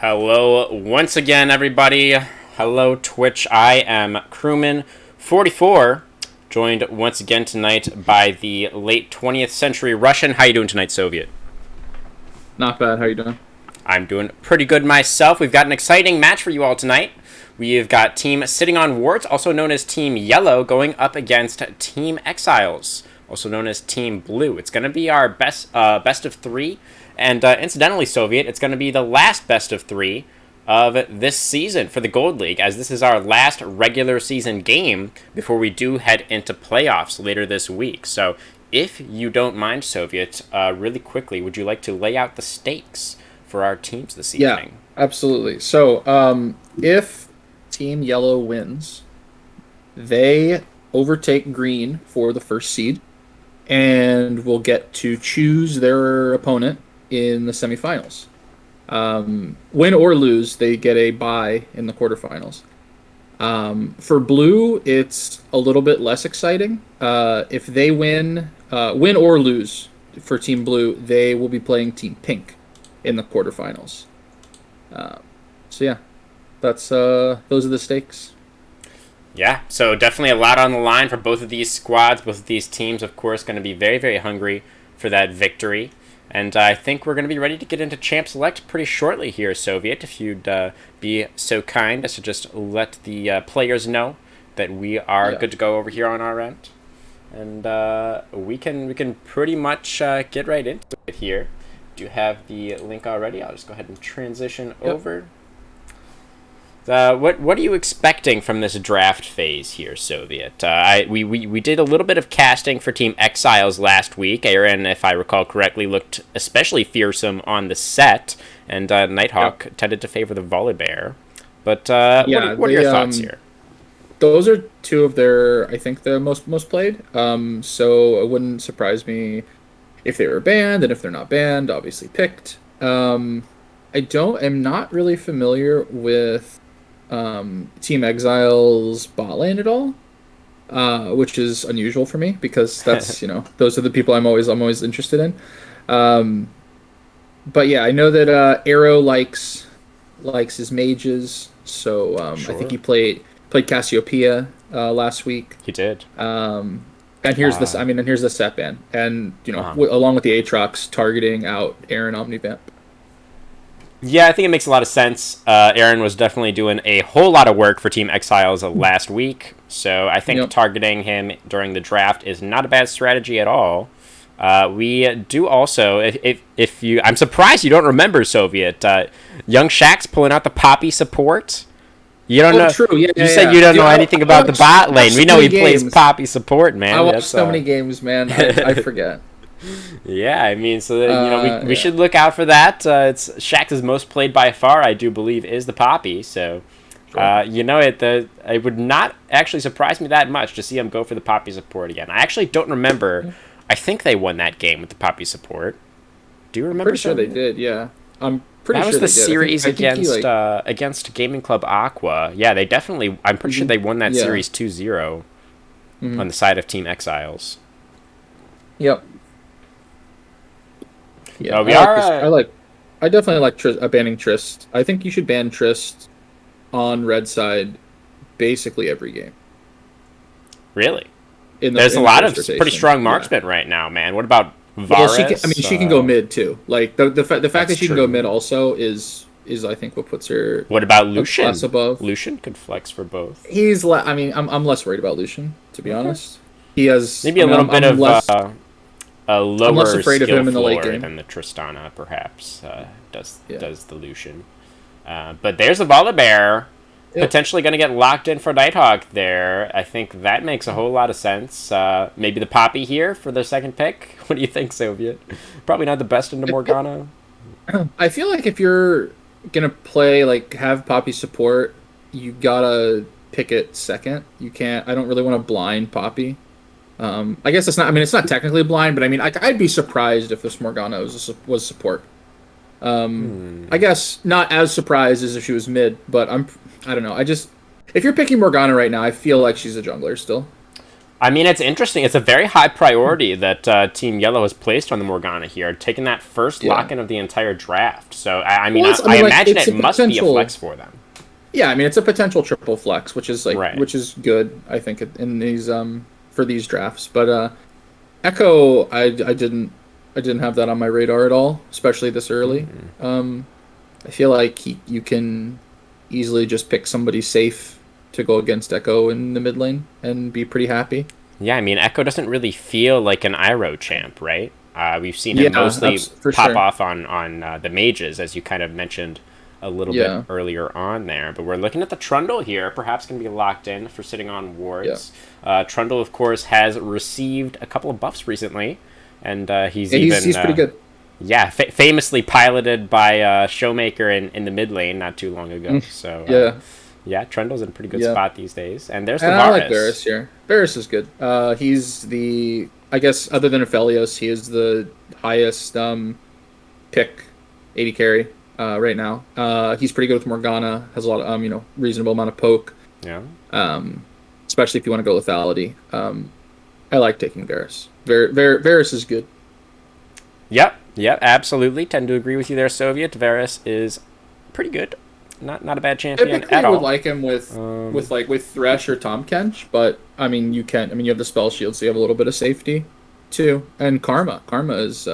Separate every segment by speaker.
Speaker 1: Hello once again, everybody. Hello, Twitch. I am Crewman 44, joined once again tonight by the late 20th century Russian. How you doing tonight, Soviet?
Speaker 2: Not bad. How you doing?
Speaker 1: I'm doing pretty good myself. We've got an exciting match for you all tonight. We've got Team Sitting on Warts, also known as Team Yellow, going up against Team Exiles, also known as Team Blue. It's going to be our best of three. And incidentally, Soviet, it's going to be the last best of three of this season for the Gold League, as this is our last regular season game before we do head into playoffs later this week. So if you don't mind, Soviet, really quickly, would you like to lay out the stakes for our teams this evening?
Speaker 2: Yeah, absolutely. So if Team Yellow wins, they overtake Green for the first seed and will get to choose their opponent in the semifinals. Win or lose, they get a bye in the quarterfinals. For Blue, it's a little bit less exciting. If they win or lose for Team Blue, they will be playing Team Pink in the quarterfinals. So yeah, that's those are the stakes.
Speaker 1: Yeah, so definitely a lot on the line for both of these squads. Both of these teams, of course, going to be very, very hungry for that victory. And I think we're going to be ready to get into Champ Select pretty shortly here, Soviet, if you'd be so kind as to just let the players know that we are good to go over here on our end. And we can pretty much get right into it here. Do you have the link already? I'll just go ahead and transition over. What are you expecting from this draft phase here, Soviet? We did a little bit of casting for Team Exiles last week. Aaron, if I recall correctly, looked especially fearsome on the set, and Nighthawk tended to favor the Volibear. But what are your thoughts here?
Speaker 2: Those are two of their, I think, the most played. So it wouldn't surprise me if they were banned, and if they're not banned, obviously picked. I'm not really familiar with Team Exiles bot lane at all, which is unusual for me because that's those are the people I'm always interested in. But yeah, I know that Arrow likes his mages, so I think he played Cassiopeia last week.
Speaker 1: He did.
Speaker 2: And here's this. And here's the set ban, and along with the Aatrox targeting out Aaron Omnivamp.
Speaker 1: Yeah, I think it makes a lot of sense. Aaron was definitely doing a whole lot of work for Team Exiles last week, so I think targeting him during the draft is not a bad strategy at all. We do also, if you, I'm surprised you don't remember, Soviet. Young Shaq's pulling out the Poppy support. You don't know.
Speaker 2: True. Yeah,
Speaker 1: you said you don't know anything about the bot lane. We know he plays Poppy support, man.
Speaker 2: I watch so many games, man. I forget.
Speaker 1: Yeah, I mean, so that, we should look out for that. It's Shaq's most played by far, I do believe, is the Poppy. So, it would not actually surprise me that much to see him go for the Poppy support again. I actually don't remember. I think they won that game with the Poppy support. Do you remember?
Speaker 2: Pretty sure they did. Yeah, I'm pretty sure
Speaker 1: that was the
Speaker 2: they did.
Speaker 1: series against Gaming Club Aqua. Yeah, they definitely. I'm pretty sure they won that series 2-0 on the side of Team Exiles.
Speaker 2: Yep. Yeah, I definitely like banning Trist. I think you should ban Trist on red side basically every game.
Speaker 1: Really? There's a lot of pretty strong marksmen right now, man. What about Varus?
Speaker 2: Well, she can go mid too. Like the fact that she can go mid also is I think what puts her.
Speaker 1: What about Lucian?
Speaker 2: Class above.
Speaker 1: Lucian could flex for both.
Speaker 2: I'm less worried about Lucian, to be honest. He has
Speaker 1: maybe a little bit of a lower
Speaker 2: I'm less afraid of him in the late game
Speaker 1: than the Tristana, perhaps, does the Lucian. But there's the Volibear, potentially going to get locked in for Nighthawk there. I think that makes a whole lot of sense. Maybe the Poppy here for their second pick. What do you think, Soviet? Probably not the best into Morgana.
Speaker 2: I feel like if you're going to play, have Poppy support, you got to pick it second. You can't. I don't really want to blind Poppy. I guess it's not. I mean, it's not technically blind, but I mean, I'd be surprised if this Morgana was support. I guess not as surprised as if she was mid, but I don't know. If you're picking Morgana right now, I feel like she's a jungler still.
Speaker 1: I mean, it's interesting. It's a very high priority that Team Yellow has placed on the Morgana here, taking that first
Speaker 2: Yeah.
Speaker 1: lock-in of the entire draft. So, I mean,
Speaker 2: Well,
Speaker 1: I
Speaker 2: like,
Speaker 1: imagine
Speaker 2: it's
Speaker 1: it
Speaker 2: a
Speaker 1: must be a
Speaker 2: potential.
Speaker 1: flex for them.
Speaker 2: Yeah, I mean it's a potential triple flex,
Speaker 1: Right.
Speaker 2: which is good, I think, in these for these drafts. But Echo, I didn't have that on my radar at all, especially this early. I feel like you can easily just pick somebody safe to go against Echo in the mid lane and be pretty happy.
Speaker 1: Yeah, I mean, Echo doesn't really feel like an Iroh champ, right? We've seen him
Speaker 2: Yeah,
Speaker 1: mostly
Speaker 2: for
Speaker 1: pop
Speaker 2: sure.
Speaker 1: off on the mages, as you kind of mentioned a little bit
Speaker 2: Yeah,
Speaker 1: earlier on there. But we're looking at the Trundle here, perhaps going to be locked in for sitting on
Speaker 2: yeah,
Speaker 1: wards. Trundle, of course, has received a couple of buffs recently, and he's
Speaker 2: yeah.
Speaker 1: even
Speaker 2: He's pretty good.
Speaker 1: yeah, famously piloted by Showmaker in the mid lane not too long ago. So
Speaker 2: Yeah,
Speaker 1: yeah, Trundle's in a pretty good
Speaker 2: yeah.
Speaker 1: spot these days. And there's the
Speaker 2: And I like Varus
Speaker 1: Varus.
Speaker 2: here. Varus is good. He's the I guess other than Aphelios, he is the highest pick 80 carry right now. He's pretty good with Morgana. Has a lot of reasonable amount of poke.
Speaker 1: Yeah.
Speaker 2: Um, especially if you want to go lethality. I like taking Varus. Varus is good.
Speaker 1: Yep, absolutely. Tend to agree with you there, Soviet. Varus is pretty good. Not a bad champion
Speaker 2: Typically,
Speaker 1: at
Speaker 2: I would
Speaker 1: all.
Speaker 2: like him with Thresh or Tom Kench, but I mean you can. I mean you have the spell shield, so you have a little bit of safety too. And Karma. Karma is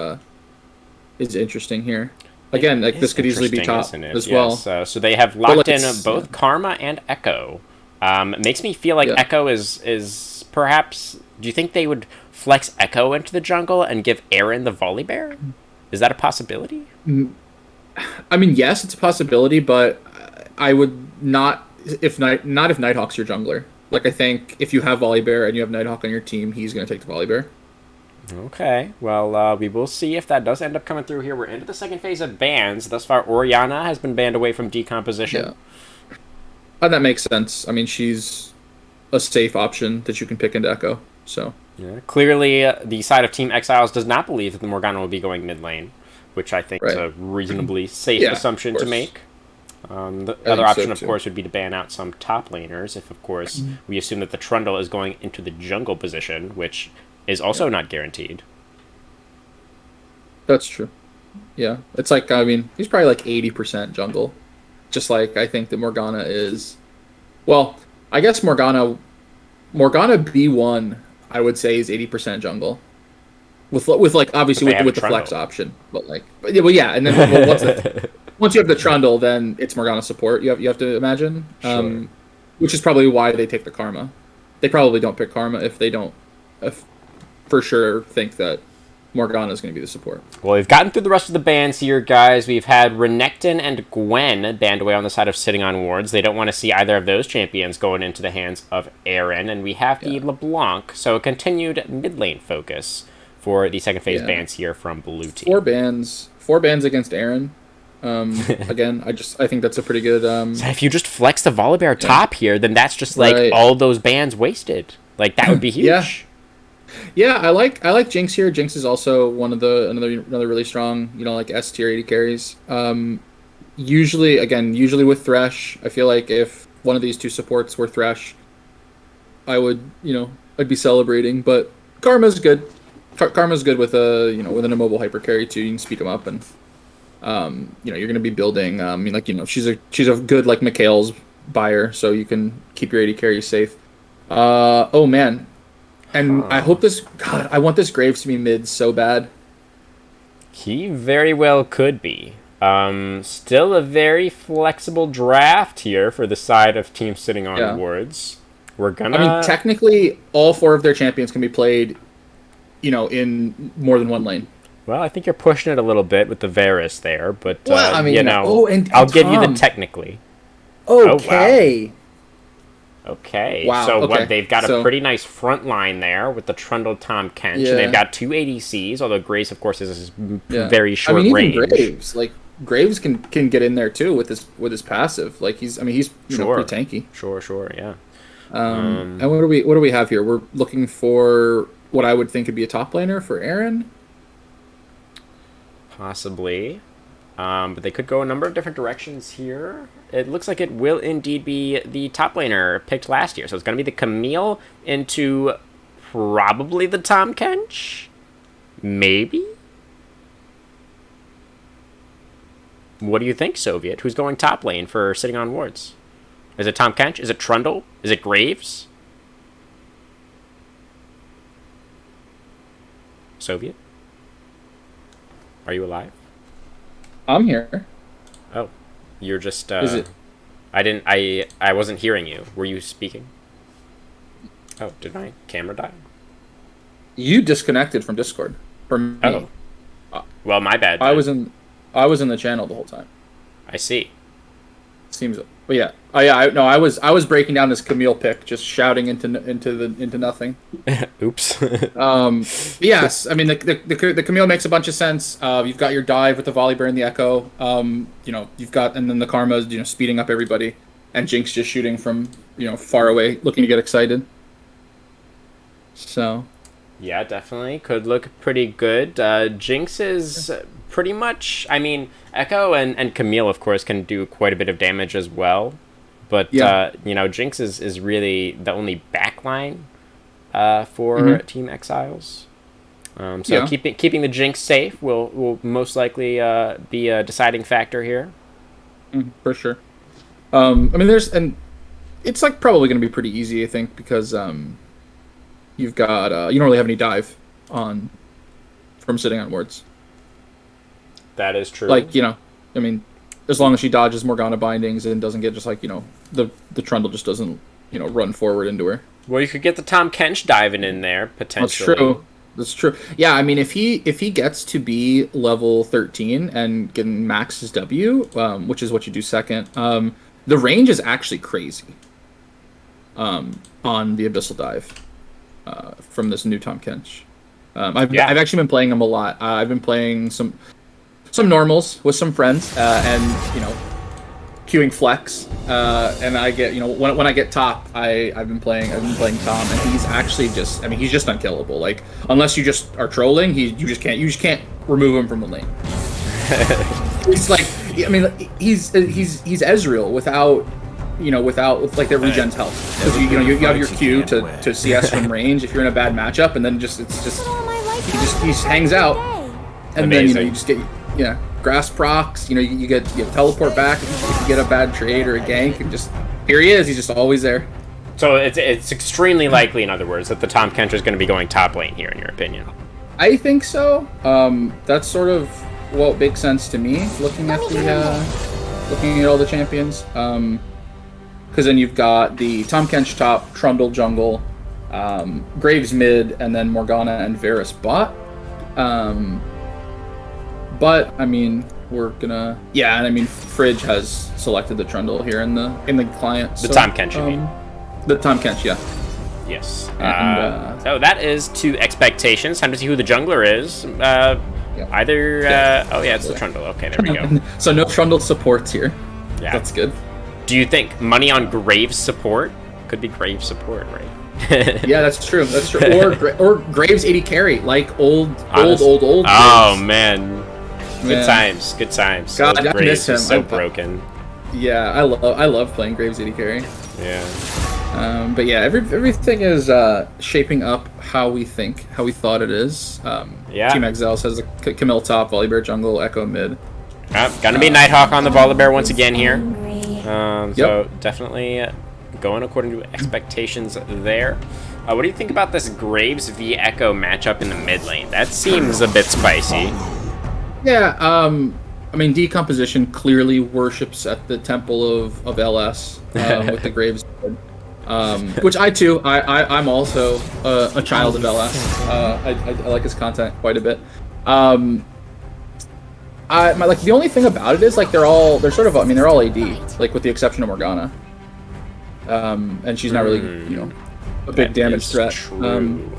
Speaker 2: interesting here. Again, like this
Speaker 1: It's
Speaker 2: could easily be
Speaker 1: interesting,
Speaker 2: top
Speaker 1: isn't it?
Speaker 2: as
Speaker 1: Yes.
Speaker 2: well.
Speaker 1: So they have
Speaker 2: But
Speaker 1: locked
Speaker 2: like
Speaker 1: in both Karma and Echo. Makes me feel like
Speaker 2: yeah.
Speaker 1: Echo is perhaps. Do you think they would flex Echo into the jungle and give Aaron the volley bear? Is that a possibility?
Speaker 2: I mean, yes, it's a possibility, but I would not not if Nighthawk's your jungler. Like I think if you have Volibear and you have Nighthawk on your team, he's gonna take the Volibear.
Speaker 1: Okay, well, we will see if that does end up coming through here. We're into the second phase of bans. Thus far, Oriana has been banned away from decomposition.
Speaker 2: Yeah, and that makes sense. I mean, she's a safe option that you can pick into Echo. So
Speaker 1: Yeah. Clearly, the side of Team Exiles does not believe that the Morgana will be going mid lane, which I think is
Speaker 2: right,
Speaker 1: a reasonably safe
Speaker 2: yeah,
Speaker 1: assumption
Speaker 2: of
Speaker 1: to
Speaker 2: course.
Speaker 1: make. The
Speaker 2: I
Speaker 1: other
Speaker 2: think so
Speaker 1: option, of
Speaker 2: too.
Speaker 1: course, would be to ban out some top laners if, of course, we assume that the Trundle is going into the jungle position, which is also
Speaker 2: Yeah,
Speaker 1: not guaranteed.
Speaker 2: that's true. Yeah, it's like I mean, he's probably like 80% jungle. Just like I think that Morgana is. Well, I guess Morgana B1 I would say is 80% jungle. With like
Speaker 1: But
Speaker 2: obviously
Speaker 1: they have
Speaker 2: with the flex
Speaker 1: Trundle.
Speaker 2: option, but like but yeah, well yeah, and then once you have the Trundle, then it's Morgana support. You have to imagine,
Speaker 1: Sure.
Speaker 2: which is probably why they take the Karma. They probably don't pick Karma if they don't, if for sure think that Morgana is going to be the support.
Speaker 1: Well, we've gotten through the rest of the bans here, guys. We've had Renekton and Gwen banned away on the side of sitting on wards. They don't want to see either of those champions going into the hands of Aaron. And we have the
Speaker 2: Yeah,
Speaker 1: LeBlanc, so a continued mid lane focus for the second phase
Speaker 2: yeah.
Speaker 1: bans here from Blue Team.
Speaker 2: Four bans against Aaron. Again, I think that's a pretty good.
Speaker 1: So if you just flex the Volibear
Speaker 2: Yeah,
Speaker 1: top here, then that's just like
Speaker 2: right.
Speaker 1: all those bans wasted. Like that would be
Speaker 2: Yeah,
Speaker 1: huge.
Speaker 2: yeah. I like Jinx here. Jinx is also one of the another really strong, like S tier 80 carries. Usually with Thresh, I feel like if one of these two supports were Thresh, I would, I'd be celebrating. But Karma's good. Karma's good with with an immobile hyper carry too. You can speed him up, and you're gonna be building. She's a good like Mikhail's buyer, so you can keep your 80 carries safe. Oh man, and I
Speaker 1: Huh.
Speaker 2: hope this. God, I want this Graves to be mid so bad.
Speaker 1: He very well could be. Still a very flexible draft here for the side of team sitting on
Speaker 2: Yeah,
Speaker 1: wards. We're
Speaker 2: I mean
Speaker 1: gonna.
Speaker 2: technically all four of their champions can be played, in more than one lane.
Speaker 1: Well, I think you're pushing it a little bit with the Varus there, but
Speaker 2: Well, I mean,
Speaker 1: I'll
Speaker 2: and
Speaker 1: give you the
Speaker 2: Tom.
Speaker 1: technically. Oh wow.
Speaker 2: Okay.
Speaker 1: Okay,
Speaker 2: Wow.
Speaker 1: so
Speaker 2: Okay.
Speaker 1: what they've got a
Speaker 2: So
Speaker 1: pretty nice front line there with the Trundle Tom Kench, and they've
Speaker 2: yeah,
Speaker 1: got two ADCs. Although Grace, of course, is
Speaker 2: yeah.
Speaker 1: very
Speaker 2: I mean,
Speaker 1: short
Speaker 2: even
Speaker 1: range.
Speaker 2: Graves can get in there too with his passive. Like he's
Speaker 1: Sure,
Speaker 2: pretty tanky.
Speaker 1: sure, yeah.
Speaker 2: And what do we have here? We're looking for what I would think would be a top laner for Aaron.
Speaker 1: Possibly. But they could go a number of different directions here. It looks like it will indeed be the top laner picked last year. So it's going to be the Camille into probably the Tom Kench. Maybe? What do you think, Soviet? Who's going top lane for sitting on wards? Is it Tom Kench? Is it Trundle? Is it Graves? Soviet? Are you alive?
Speaker 2: I'm here.
Speaker 1: Oh. You're just,
Speaker 2: Is it?
Speaker 1: I wasn't hearing you. Were you speaking? Oh, did my camera die?
Speaker 2: You disconnected from Discord. From me.
Speaker 1: Oh. Well, my bad.
Speaker 2: I was in the channel the whole time.
Speaker 1: I see.
Speaker 2: Seems, but yeah. Oh yeah. I was breaking down this Camille pick, just shouting into nothing.
Speaker 1: Oops.
Speaker 2: Yes. I mean the Camille makes a bunch of sense. You've got your dive with the Volibear and the Echo. You've got, and then the Karma's speeding up everybody, and Jinx just shooting from far away, looking to get excited. So.
Speaker 1: Yeah, definitely. Could look pretty good. Jinx is pretty much... I mean, Echo and Camille, of course, can do quite a bit of damage as well. But, Jinx is really the only backline for Team Exiles. Keeping the Jinx safe will most likely be a deciding factor here.
Speaker 2: For sure. It's probably going to be pretty easy, I think, because... You've got you don't really have any dive from sitting on wards.
Speaker 1: That is true.
Speaker 2: As long as she dodges Morgana bindings and doesn't get just the Trundle just doesn't run forward into her.
Speaker 1: Well, you could get the Tom Kench diving in there potentially.
Speaker 2: That's true. Yeah, I mean if he gets to be level 13 and getting max his W, which is what you do second, the range is actually crazy. On the Abyssal dive. From this new Tom Kench. I've actually been playing him a lot. I've been playing some normals with some friends, and queuing flex. And I get when I get top, I've been playing Tom, and he's actually he's just unkillable. Unless you just are trolling, you just can't remove him from the lane. He's Ezreal without their regen's health, because you have your Q to CS from range if you're in a bad matchup, and then he just hangs out, and
Speaker 1: Amazing.
Speaker 2: Then you just get grass procs, you get teleport back if you get a bad trade or a gank, and just here he is, he's just always there.
Speaker 1: So it's extremely likely, in other words, that the Tom Kench is going to be going top lane here, in your opinion.
Speaker 2: I think so. That's sort of what makes sense to me, looking at all the champions. Because then you've got the Tom Kench top, Trundle jungle, Graves mid, and then Morgana and Varus bot. But we're gonna Fridge has selected the Trundle here in the client.
Speaker 1: The Tom Kench, you mean?
Speaker 2: The Tom Kench, yeah.
Speaker 1: Yes. So that is to expectations. Time to see who the jungler is. It's the Trundle. Okay, there we go.
Speaker 2: So no Trundle supports here.
Speaker 1: Yeah,
Speaker 2: that's good.
Speaker 1: Do you think money on Graves support? Could be Graves support, right?
Speaker 2: Yeah, that's true. That's true. Or Graves 80 carry, old.
Speaker 1: Oh man, good times. Good times.
Speaker 2: God, I miss him.
Speaker 1: Is so broken.
Speaker 2: Yeah, I love playing Graves 80 carry.
Speaker 1: Yeah.
Speaker 2: But yeah, everything is shaping up how we thought it is. Team Exiles has a Camille top, Volibear jungle, Echo mid.
Speaker 1: Gonna be Nighthawk on the Volibear once again here. So definitely going according to expectations there. What do you think about this Graves v Echo matchup in the mid lane? That seems a bit spicy.
Speaker 2: Yeah, Decomposition clearly worships at the temple of LS with the Graves, which I'm also a child of LS. I like his content quite a bit. The only thing about it is they're all AD, with the exception of Morgana, and she's not really a big damage threat.
Speaker 1: True.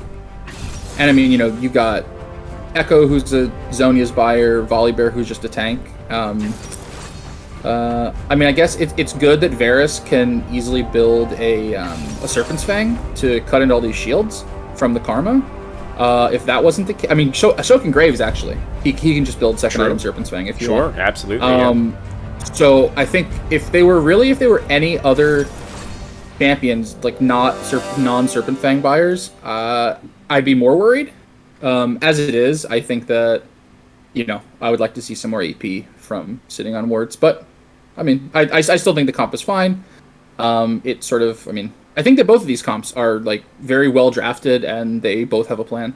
Speaker 2: And you got Echo, who's a Zhonya's buyer, Volibear, who's just a tank. I guess it's good that Varus can easily build a Serpent's Fang to cut into all these shields from the Karma. If that wasn't the case, so can Graves actually. He can just build second item Serpent's Fang if you want.
Speaker 1: Sure, absolutely.
Speaker 2: So I think if they were any other champions, like not non-Serpent Fang buyers, I'd be more worried. As it is, I think that I would like to see some more AP from sitting on wards. But I mean, I still think the comp is fine. It sort of, I mean, I think that both of these comps are like very well drafted, and they both have a plan.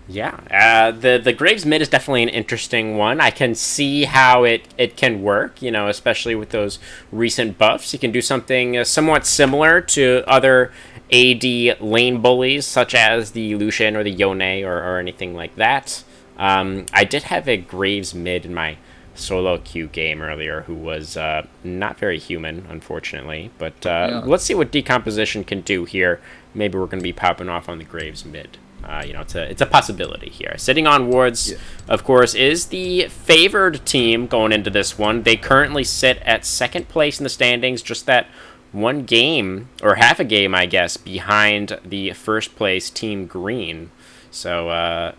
Speaker 1: Yeah, the Graves mid is definitely an interesting one. I can see how it can work, especially with those recent buffs. You can do something somewhat similar to other AD lane bullies, such as the Lucian or the Yone or anything like that. I did have a Graves mid in my solo queue game earlier who was not very human, unfortunately. But let's see what Decomposition can do here. Maybe we're going to be popping off on the Graves mid. It's a possibility here. Sitting on wards, of course, is the favored team going into this one. They currently sit at second place in the standings, just that one game, or half a game, I guess, behind the first place Team Green. So, I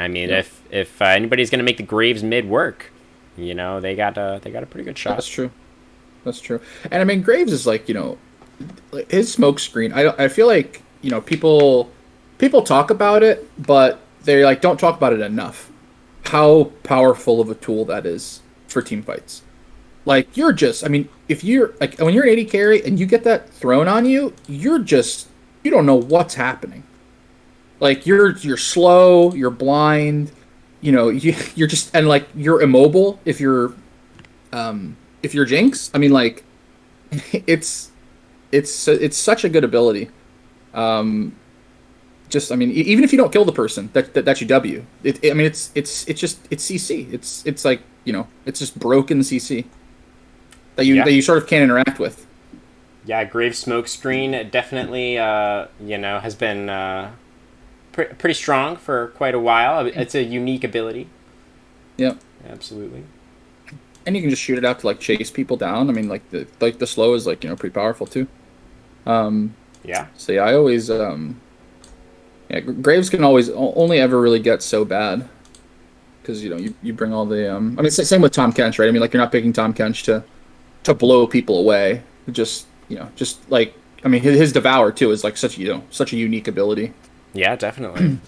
Speaker 1: mean, if anybody's going to make the Graves mid work, they got a pretty good shot.
Speaker 2: That's true. And I mean, Graves is like, his smoke screen. I feel like, people talk about it, but they like don't talk about it enough. How powerful of a tool that is for team fights. Like if you're like when you're an AD carry and you get that thrown on you, you don't know what's happening. Like you're slow, you're blind, you're just and like you're immobile if you're Jinx. I mean, like it's such a good ability. Even if you don't kill the person, that's you W. It's CC. It's like it's just broken CC that you sort of can't interact with.
Speaker 1: Yeah, Graves smoke screen definitely has been pretty strong for quite a while. It's a unique ability.
Speaker 2: Yeah,
Speaker 1: absolutely.
Speaker 2: And you can just shoot it out to like chase people down. I mean, like the slow is like pretty powerful too.
Speaker 1: Yeah.
Speaker 2: So yeah, I always Graves can always only ever really get so bad because you bring all the I mean same with Tom Kench, right? I mean, like you're not picking Tom Kench to blow people away. Just like I mean his Devour too is like such a unique ability.
Speaker 1: Yeah, definitely.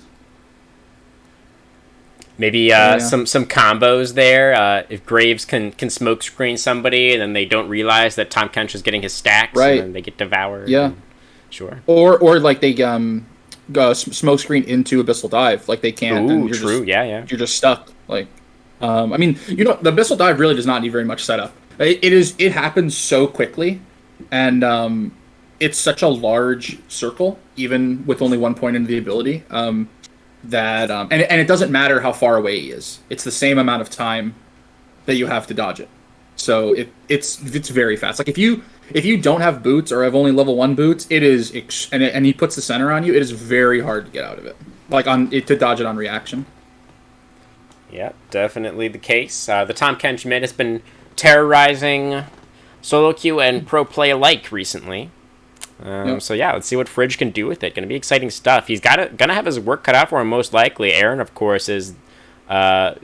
Speaker 1: Maybe some combos there. If Graves can smoke screen somebody and then they don't realize that Tom Kench is getting his stacks,
Speaker 2: right?
Speaker 1: And then they get devoured.
Speaker 2: Yeah,
Speaker 1: sure.
Speaker 2: Or like they smoke screen into Abyssal Dive, like they can't.
Speaker 1: Ooh, true. Yeah.
Speaker 2: You're just stuck. Like, I mean, the Abyssal Dive really does not need very much setup. It happens so quickly, and it's such a large circle, even with only 1 point into the ability. That and it doesn't matter how far away he is. It's the same amount of time that you have to dodge it. So it's very fast. Like if you don't have boots or have only level 1 boots, it is and he puts the center on you. It is very hard to get out of it. Like to dodge it on reaction.
Speaker 1: Yeah, definitely the case. The Tom Kench mid has been terrorizing solo queue and pro play alike recently. So yeah, let's see what Fridge can do with it. Going to be exciting stuff. He's gonna have his work cut out for him most likely. Aaron, of course, is a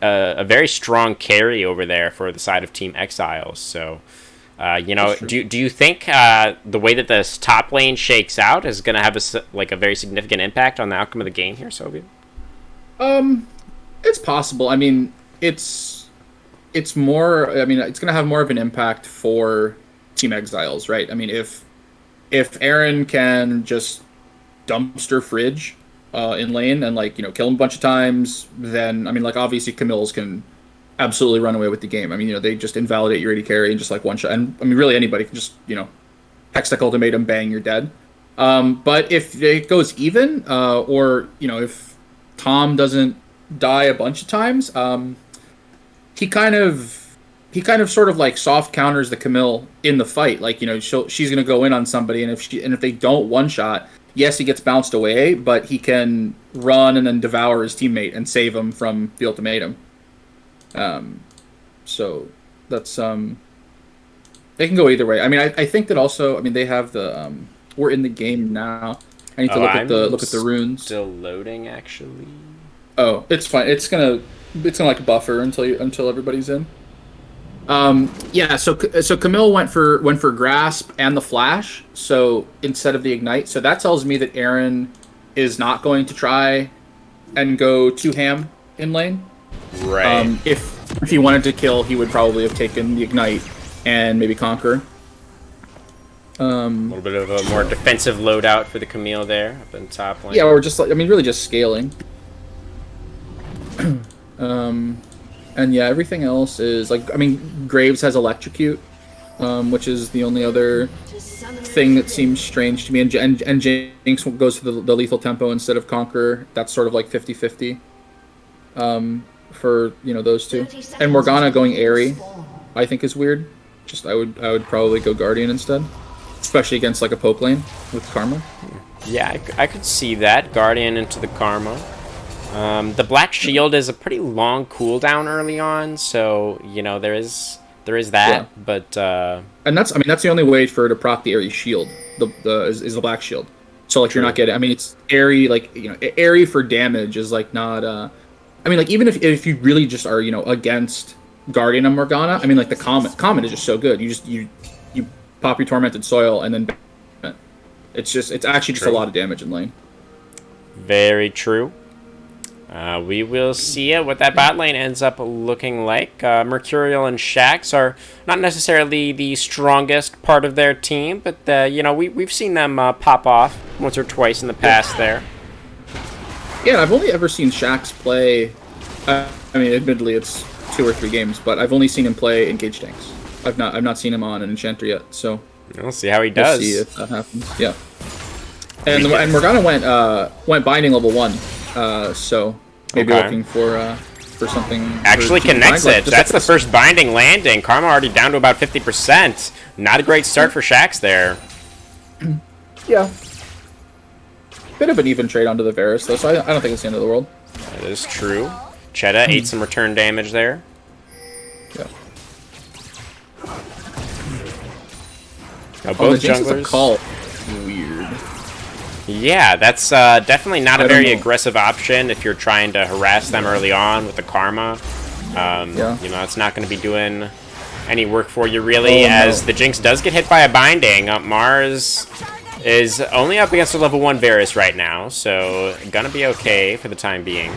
Speaker 1: very strong carry over there for the side of Team Exiles. So, do you think the way that this top lane shakes out is going to have a very significant impact on the outcome of the game here, Soviet?
Speaker 2: It's possible. I mean, it's more. I mean, it's going to have more of an impact for Team Exiles, right? I mean, if Aaron can just dumpster Fridge in lane and kill him a bunch of times, then I mean obviously Camille's can absolutely run away with the game. I mean they just invalidate your AD carry and just one shot. And I mean really anybody can just Hextech ultimatum, bang, you're dead. But if it goes even, or if Tom doesn't die a bunch of times, he kind of sort of soft counters the Camille in the fight. She's gonna go in on somebody, and if they don't one shot, yes, he gets bounced away, but he can run and then devour his teammate and save him from the ultimatum. So that's they can go either way. I mean, I think that also. I mean, they have the we're in the game now. I need to look at the runes.
Speaker 1: Still loading, actually.
Speaker 2: Oh, it's fine. It's gonna buffer until everybody's in. Yeah, so Camille went for grasp and the flash. So instead of the ignite, so that tells me that Aaron is not going to try and go too ham in lane.
Speaker 1: Right.
Speaker 2: If he wanted to kill, he would probably have taken the ignite and maybe conquer.
Speaker 1: A little bit of a more defensive loadout for the Camille there up in top lane.
Speaker 2: Yeah, or just like, I mean, really just scaling. And yeah, everything else is like, I mean, Graves has electrocute, which is the only other thing that seems strange to me. And Jinx goes for the lethal tempo instead of Conqueror. That's sort of like 50-50 for, you know, those two. And Morgana going Airy, I think is weird. Just I would probably go Guardian instead, especially against like a poke lane with Karma.
Speaker 1: Yeah, I could see that. Guardian into the Karma. The Black Shield is a pretty long cooldown early on, so you know there is that. Yeah. But
Speaker 2: and that's the only way for her to proc the Airy Shield. Is the Black Shield. So like you're not getting. I mean, it's Airy, like, you know, Airy for damage is like not. I mean, like, even if you really just are, you know, against Guardian and Morgana, I mean, like the Comet is just so good. You pop your Tormented Soil and then it's actually just a lot of damage in lane.
Speaker 1: Very true. We will see what that bot lane ends up looking like. Mercurial and Shax are not necessarily the strongest part of their team, but you know, we've seen them pop off once or twice in the past there.
Speaker 2: Yeah, and I've only ever seen Shax play. I mean, admittedly, it's 2 or 3 games, but I've only seen him play Engage Tanks. I've not seen him on an Enchanter yet, so
Speaker 1: we'll see how he does.
Speaker 2: We'll see if that happens. Yeah. And Morgana went binding level 1, so maybe looking for something.
Speaker 1: Actually connects it. That's the first binding landing. Karma already down to about 50%. Not a great start for Shax there.
Speaker 2: Yeah. Bit of an even trade onto the Varus, though, so I don't think it's the end of the world.
Speaker 1: That is true. Cheta ate some return damage there.
Speaker 2: Yeah.
Speaker 1: Now, both
Speaker 2: junglers. Weird.
Speaker 1: Yeah, that's definitely not a very aggressive option if you're trying to harass them early on with the Karma.
Speaker 2: Yeah.
Speaker 1: You know, it's not going to be doing any work for you, really, as the Jinx does get hit by a binding. Mars is only up against a level 1 Varus right now, so gonna be okay for the time being.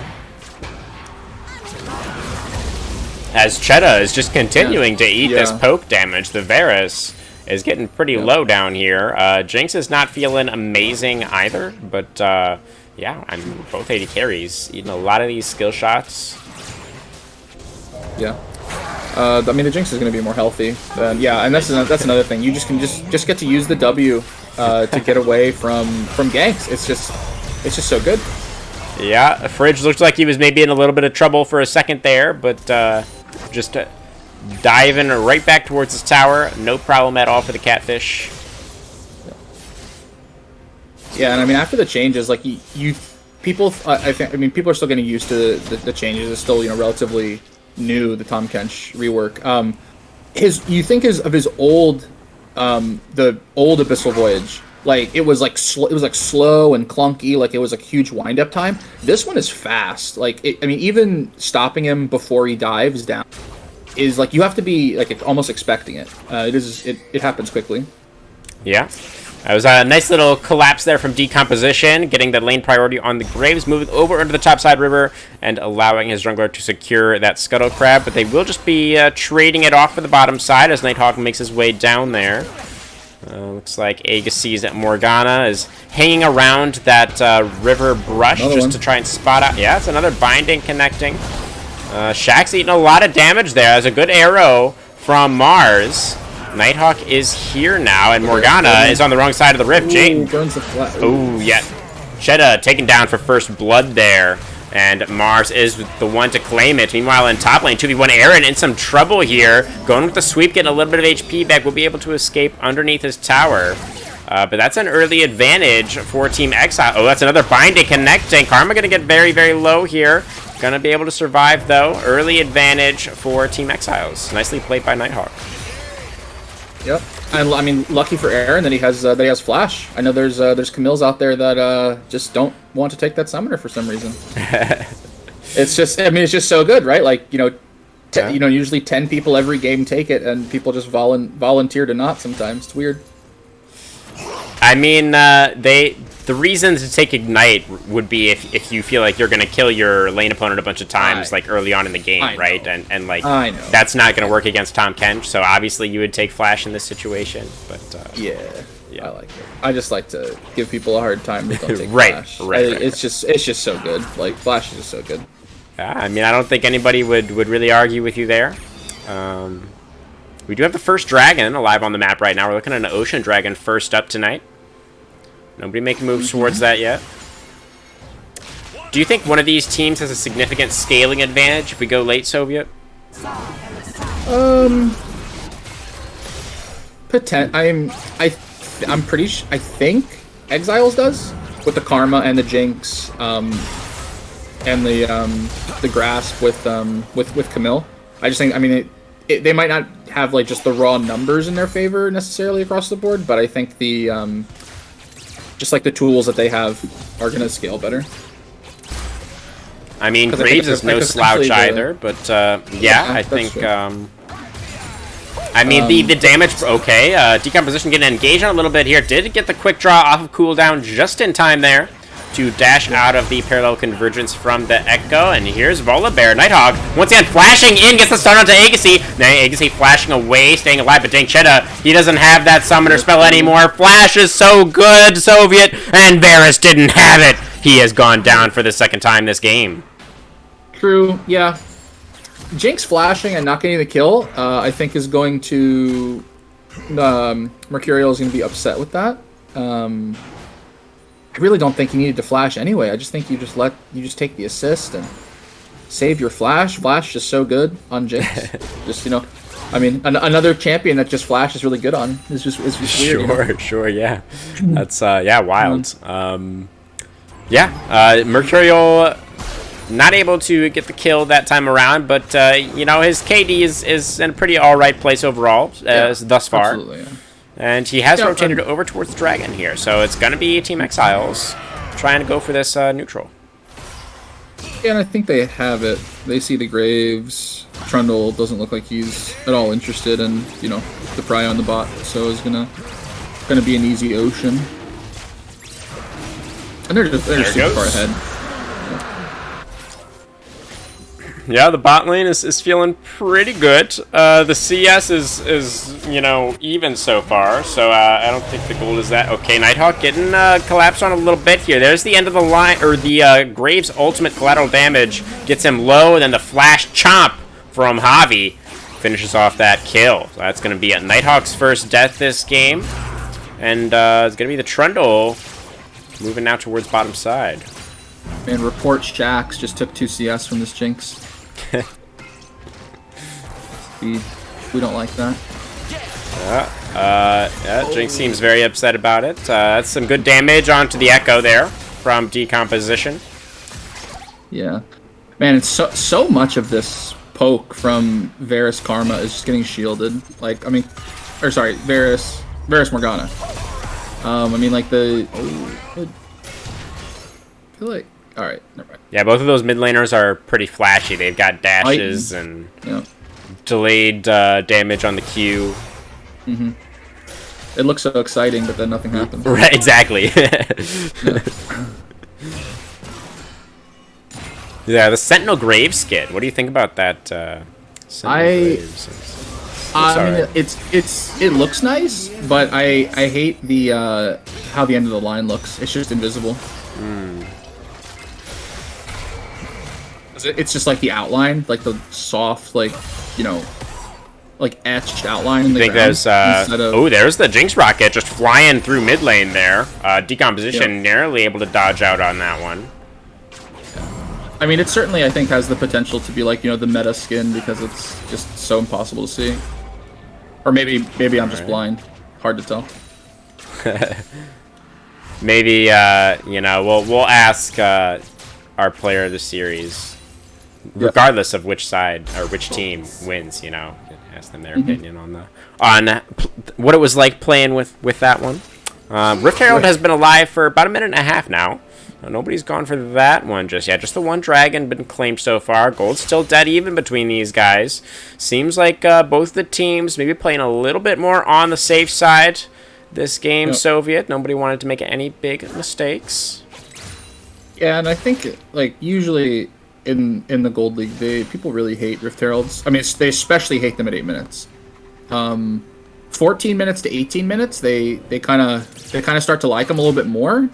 Speaker 1: As Cheta is just continuing to eat this poke damage, the Varus is getting pretty low down here. Jinx is not feeling amazing either, but yeah, I mean, both AD carries eating a lot of these skill shots.
Speaker 2: Yeah. I mean, the Jinx is going to be more healthy. Yeah, and that's another thing. You can just get to use the W to get away from ganks. It's just so good.
Speaker 1: Yeah, Fridge looked like he was maybe in a little bit of trouble for a second there, but just diving right back towards his tower. No problem at all for the Catfish.
Speaker 2: Yeah, and I mean, after the changes, like people are still getting used to the changes. It's still, you know, relatively new, the Tahm Kench rework. You think of his old the old Abyssal Voyage, like it was like slow and clunky, like it was like huge wind up time. This one is fast. Like I mean, even stopping him before he dives down is like you have to be like almost expecting it. It happens quickly.
Speaker 1: Yeah. That was a nice little collapse there from Decomposition, getting the lane priority on the Graves, moving over into the topside river, and allowing his jungler to secure that Scuttle Crab. But they will just be trading it off for the bottom side as Nighthawk makes his way down there. Looks like Agassiz at Morgana is hanging around that river brush to try and spot out. Yeah, it's another binding connecting. Shax's eating a lot of damage there. That's a good arrow from Mars. Nighthawk is here now, and Morgana is on the wrong side of the rift. Oh, yeah. Cheta taken down for first blood there, and Mars is the one to claim it. Meanwhile, in top lane, 2v1 Aaron in some trouble here. Going with the sweep, getting a little bit of HP back. Will be able to escape underneath his tower. But that's an early advantage for Team Exile. Oh, that's another binding connecting. Karma going to get very, very low here. Going to be able to survive, though. Early advantage for Team Exiles. Nicely played by Nighthawk.
Speaker 2: Yep, and I mean, lucky for Aaron that he has Flash. I know there's Camilles out there that just don't want to take that summoner for some reason. It's just so good, right? Like, you know, Usually 10 people every game take it, and people just volunteer to not sometimes. It's weird.
Speaker 1: I mean, the reason to take Ignite would be if you feel like you're going to kill your lane opponent a bunch of times, like early on in the game, right? And like, that's not going to work against Tom Kench, so obviously you would take Flash in this situation. But
Speaker 2: yeah, I like it. I just like to give people a hard time that don't take Flash.
Speaker 1: Right.
Speaker 2: It's just so good. Like, Flash is just so good.
Speaker 1: Yeah, I mean, I don't think anybody would really argue with you there. We do have the first dragon alive on the map right now. We're looking at an ocean dragon first up tonight. Nobody making moves towards that yet. Do you think one of these teams has a significant scaling advantage if we go late Soviet?
Speaker 2: I think Exiles does with the Karma and the Jinx, and the Grasp with Camille. I just think, I mean, they might not have like just the raw numbers in their favor necessarily across the board, but I think the just like the tools that they have are gonna scale better.
Speaker 1: I mean, Graves is no slouch either, but yeah, I think. I mean, the damage, okay. Decomposition getting engaged on a little bit here. Did get the quick draw off of cooldown just in time there to dash out of the parallel convergence from the Echo. And here's Volibear. Nighthawk, once again, flashing in, gets the stun onto Agassi. Now Agassi flashing away, staying alive, but dang, Cheetah, he doesn't have that summoner spell anymore. Flash is so good, Soviet, and Varus didn't have it. He has gone down for the second time this game.
Speaker 2: True, yeah. Jinx flashing and not getting the kill, I think is going to... Mercurial is going to be upset with that. I really don't think he needed to flash anyway. I just think you just take the assist and save your flash. Flash is so good on Jinx. Just, I mean, another champion that just Flash is really good on. It's just weird.
Speaker 1: Sure, yeah. That's, wild. Mercurial not able to get the kill that time around, but, his KD is in a pretty alright place overall, thus far.
Speaker 2: Absolutely, yeah.
Speaker 1: And he has rotated over towards the Dragon here, so it's going to be Team Exiles trying to go for this neutral.
Speaker 2: Yeah, and I think they have it. They see the Graves. Trundle doesn't look like he's at all interested in, the pry on the bot, so it's gonna be an easy ocean. And they're just super far ahead.
Speaker 1: Yeah, the bot lane is feeling pretty good. The CS is even so far, so I don't think the goal is that. Okay, Nighthawk getting collapsed on a little bit here. There's the end of the line, or the Graves' ultimate collateral damage gets him low, and then the flash chomp from Javi finishes off that kill. So that's going to be Nighthawk's first death this game, and it's going to be the Trundle moving now towards bottom side.
Speaker 2: And reports Jax just took 2 CS from this Jinx. We don't like that.
Speaker 1: Jinx seems very upset about it. That's some good damage onto the Echo there from decomposition.
Speaker 2: Yeah, man, it's so much of this poke from Varus Karma is just getting shielded. Like, I mean, or sorry, Varus Morgana. I mean, like I feel like. All right, never mind.
Speaker 1: Yeah, both of those mid laners are pretty flashy. They've got dashes and delayed damage on the Q.
Speaker 2: Mm-hmm. It looks so exciting, but then nothing happens.
Speaker 1: Right, exactly. Yeah, the Sentinel Grave skit. What do you think about that?
Speaker 2: I mean, it looks nice, but I hate the how the end of the line looks. It's just invisible. It's just like the outline, like the soft, like etched outline in the ground.
Speaker 1: There's there's the Jinx rocket just flying through mid lane there. Decomposition narrowly able to dodge out on that one.
Speaker 2: I mean, it certainly, I think, has the potential to be like, the meta skin because it's just so impossible to see. Or maybe I'm just blind. Hard to tell.
Speaker 1: Maybe we'll ask our player of the series, regardless of which side or which team wins. Ask them their opinion on what it was like playing with that one. Rift Herald has been alive for about a minute and a half now. Nobody's gone for that one just yet. Just the one dragon been claimed so far. Gold's still dead even between these guys. Seems like both the teams maybe playing a little bit more on the safe side this game, yep. Soviet. Nobody wanted to make any big mistakes.
Speaker 2: Yeah, and I think, like, usually in the Gold League, people really hate Rift Heralds. I mean, they especially hate them at 8 minutes. 14 minutes to 18 minutes, they kind of start to like them a little bit more.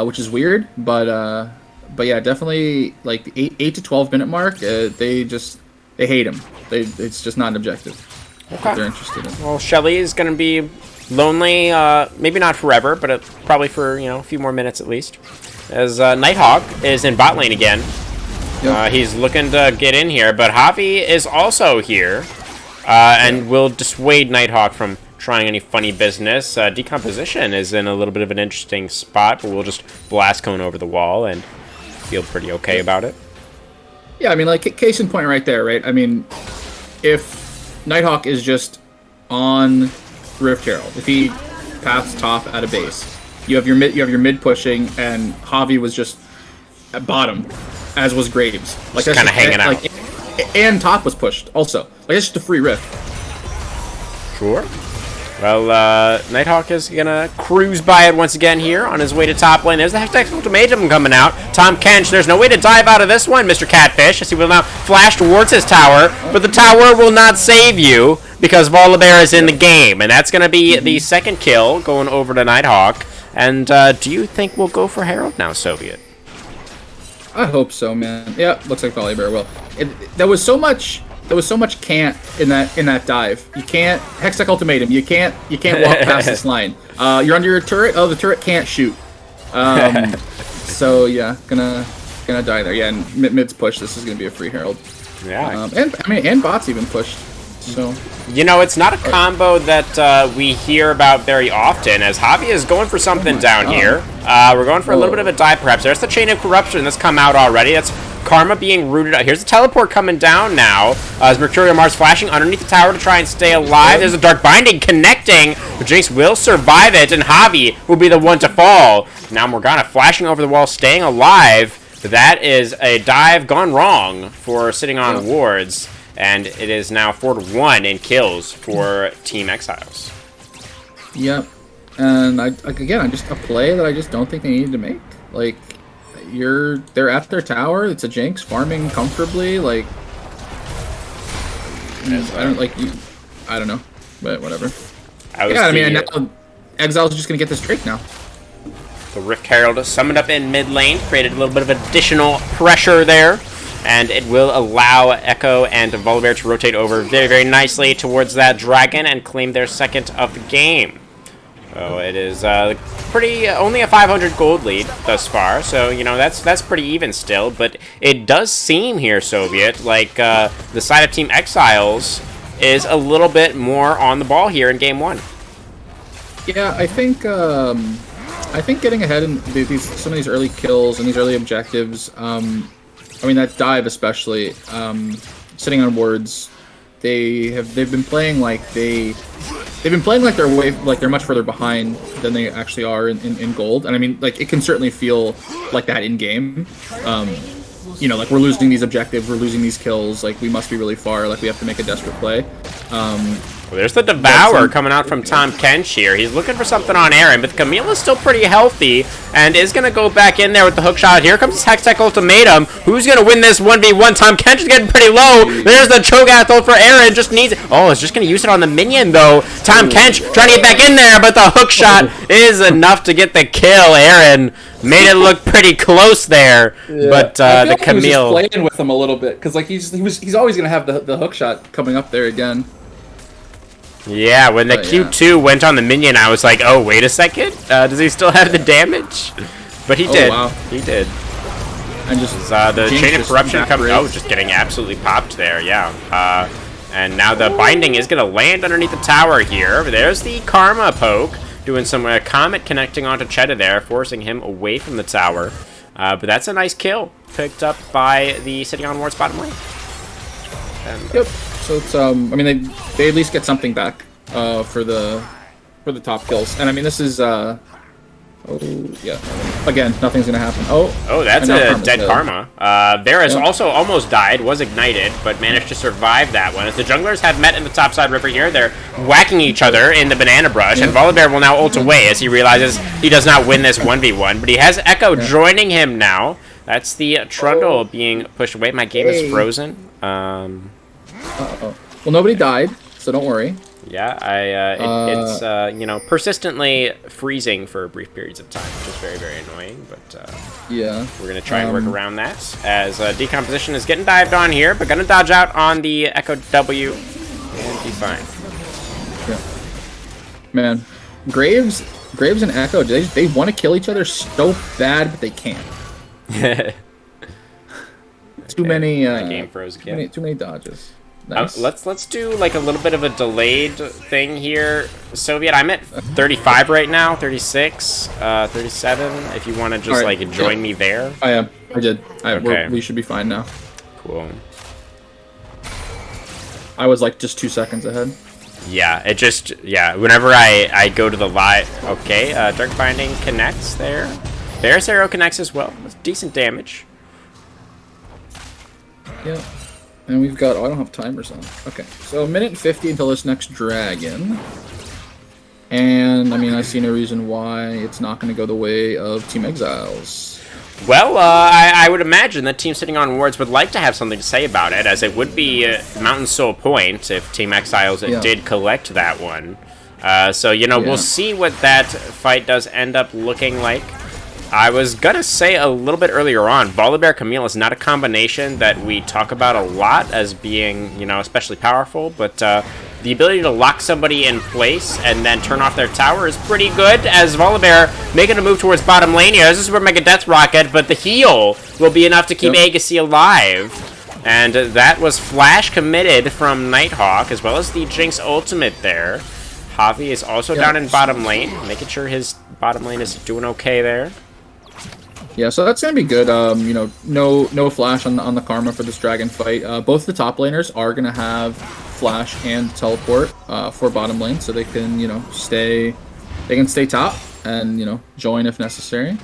Speaker 2: Which is weird, but yeah, definitely like the 8 to 12 minute mark. They hate him. It's just not an objective that they're interested in.
Speaker 1: Well, Shelly is going to be lonely, maybe not forever, but probably for a few more minutes at least. As Nighthawk is in bot lane again. Yep. He's looking to get in here, but Javi is also here, and will dissuade Nighthawk from trying any funny business. Decomposition is in a little bit of an interesting spot, but we'll just blast cone over the wall and feel pretty okay about it.
Speaker 2: Yeah, I mean, like, case in point right there, right? I mean, if Nighthawk is just on Rift Herald, if he paths top at a base, you have your mid pushing, and Javi was just at bottom, as was Graves.
Speaker 1: Like, just kind of hanging out.
Speaker 2: Like, and top was pushed also. Like, it's just a free rift.
Speaker 1: Sure. Well, Nighthawk is going to cruise by it once again here on his way to top lane. There's the Hextech Ultimatum coming out. Tom Kench, there's no way to dive out of this one, Mr. Catfish, as he will now flash towards his tower. But the tower will not save you because Volibear is in the game. And that's going to be the second kill going over to Nighthawk. And do you think we'll go for Herald now, Soviet?
Speaker 2: I hope so, man. Yeah, looks like Volibear will. There was so much can't in that dive. You can't Hextech Ultimatum. You can't walk past this line. You're under your turret. Oh, the turret can't shoot. So yeah, gonna die there. Yeah, and mid's push. This is gonna be a free Herald.
Speaker 1: Yeah.
Speaker 2: And bots even pushed. So
Speaker 1: it's not a combo that we hear about very often, as Javi is going for something down here. We're going for a little bit of a dive, perhaps. There's the Chain of Corruption that's come out already. That's Karma being rooted out. Here's the teleport coming down now. As Mercurial Mars flashing underneath the tower to try and stay alive. There's a Dark Binding connecting, but Jace will survive it, and Javi will be the one to fall. Now Morgana flashing over the wall, staying alive. That is a dive gone wrong for sitting on wards, and it is now 4-1 in kills for Team Exiles.
Speaker 2: Yep, and again, just a play that I just don't think they needed to make. Like, they're at their tower. It's a Jinx farming comfortably. Like, I don't know, but whatever. I mean, now Exiles is just gonna get this Drake now.
Speaker 1: The Rift Herald summoned up in mid lane, created a little bit of additional pressure there, and it will allow Echo and Volibear to rotate over very, very nicely towards that dragon and claim their second of the game. So it is only a 500 gold lead thus far, so that's pretty even still. But it does seem here, Soviet, like the side of Team Exiles is a little bit more on the ball here in game one.
Speaker 2: Yeah, I think getting ahead in some of these early kills and these early objectives. I mean, that dive especially, sitting on wards. They've been playing like they're much further behind than they actually are in gold, and I mean, like, it can certainly feel like that in game. Like, we're losing these objectives, we're losing these kills, like, we must be really far, like, we have to make a desperate play.
Speaker 1: Well, there's the Devour coming out from Tom Kench here. He's looking for something on Aaron, but Camille is still pretty healthy and is going to go back in there with the hook shot. Here comes his Hextech Ultimatum. Who's going to win this 1v1? Tom Kench is getting pretty low. There's the Cho'Gath ult for Aaron. Just needs it. Oh, it's just going to use it on the minion, though. Tom Kench trying to get back in there, but the hook shot is enough to get the kill. Aaron made it look pretty close there, but the Camille...
Speaker 2: He was just playing with him a little bit, because, like, he's always going to have the hook shot coming up there again.
Speaker 1: Yeah, when the Q2 went on the minion, I was like, oh, wait a second? Does he still have the damage? But he did. Wow. He did.
Speaker 2: And just
Speaker 1: the Chain of Corruption coming... Oh, just getting absolutely popped there, yeah. And now the Binding is going to land underneath the tower here. There's the Karma poke, doing some Comet connecting onto Cheddar there, forcing him away from the tower. But that's a nice kill, picked up by the Sitting on Ward's bottom lane. And,
Speaker 2: yep. So it's I mean, they at least get something back for the top kills, and I mean, this is Oh, yeah. Again, nothing's gonna happen. Oh.
Speaker 1: Oh, that's
Speaker 2: and now
Speaker 1: a
Speaker 2: Karma's
Speaker 1: dead
Speaker 2: dead.
Speaker 1: Karma. Varus
Speaker 2: Yeah.
Speaker 1: also almost died, was ignited, but managed to survive that one. As the junglers have met in the topside river here, they're whacking each other in the banana brush, and Volibear will now ult away as he realizes he does not win this 1v1, but he has Echo joining him now. That's the Trundle being pushed away. My game is frozen.
Speaker 2: Uh-oh. Well, nobody died, so don't worry.
Speaker 1: Yeah, it's you know, persistently freezing for brief periods of time, which is very, very annoying, but
Speaker 2: Yeah.
Speaker 1: we're going to try and work around that, as Decomposition is getting dived on here, but going to dodge out on the Echo W and be fine.
Speaker 2: Yeah. Man, Graves and Echo, they want to kill each other so bad, but they can't. Too many.
Speaker 1: My game froze again.
Speaker 2: Too many dodges. Nice.
Speaker 1: Let's do like a little bit of a delayed thing here, Soviet. I'm at 35 right now, 36, 37. If you want to just like join me there.
Speaker 2: I am. I did.
Speaker 1: Okay.
Speaker 2: We should be fine now.
Speaker 1: Cool.
Speaker 2: I was like just 2 seconds ahead.
Speaker 1: Yeah, it just, yeah, whenever I go to the live, okay, Dark Binding connects there. Varus Arrow connects as well. That's decent damage.
Speaker 2: Yeah. And we've got, oh, I don't have timers on. Okay, so 1:50 until this next dragon. And, I mean, I see no reason why it's not going to go the way of Team Exiles.
Speaker 1: Well, I would imagine that Team Sitting on Wards would like to have something to say about it, as it would be Mountain Soul Point if Team Exiles did collect that one. So, you know, we'll see what that fight does end up looking like. I was going to say a little bit earlier on, Volibear Camille is not a combination that we talk about a lot as being, you know, especially powerful, but the ability to lock somebody in place and then turn off their tower is pretty good, as Volibear making a move towards bottom lane here. This is where Mega Death Rocket, but the heal will be enough to keep Agassi alive. And that was flash committed from Nighthawk, as well as the Jinx ultimate there. Javi is also down in bottom lane, making sure his bottom lane is doing okay there.
Speaker 2: Yeah, so that's gonna be good. You know, no flash on the Karma for this dragon fight. Both the top laners are gonna have flash and teleport for bottom lane, so they can, you know, stay top and, you know, join if necessary.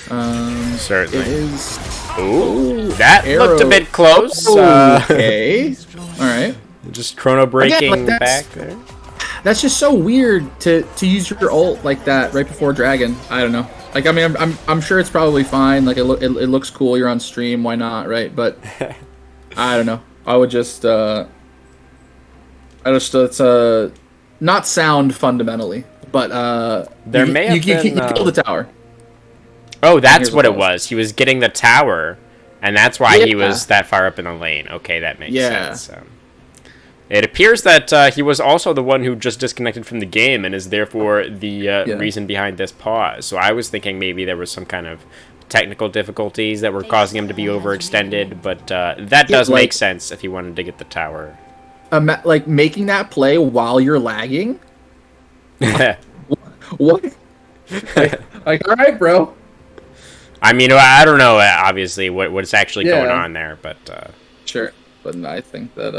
Speaker 1: Certainly.
Speaker 2: It is.
Speaker 1: Ooh, that looked a bit close.
Speaker 2: Okay. All right.
Speaker 1: Just chrono breaking
Speaker 2: Again, like
Speaker 1: back there.
Speaker 2: That's just so weird to use your ult like that right before dragon. I don't know. Like, I mean, I'm sure it's probably fine. Like, it looks cool. You're on stream. Why not, right? But I don't know. I would just it's not sound fundamentally, but
Speaker 1: there may have been
Speaker 2: you kill the tower.
Speaker 1: Oh, that's what it was. He was getting the tower, and that's why he was that far up in the lane. Okay, that makes sense. It appears that he was also the one who just disconnected from the game and is therefore the reason behind this pause. So I was thinking maybe there was some kind of technical difficulties that were causing him to be overextended, but that does make sense if he wanted to get the tower.
Speaker 2: Like, making that play while you're lagging? What? Like, all right, bro.
Speaker 1: I mean, I don't know, obviously, what's actually going on there, but...
Speaker 2: Sure, but I think that,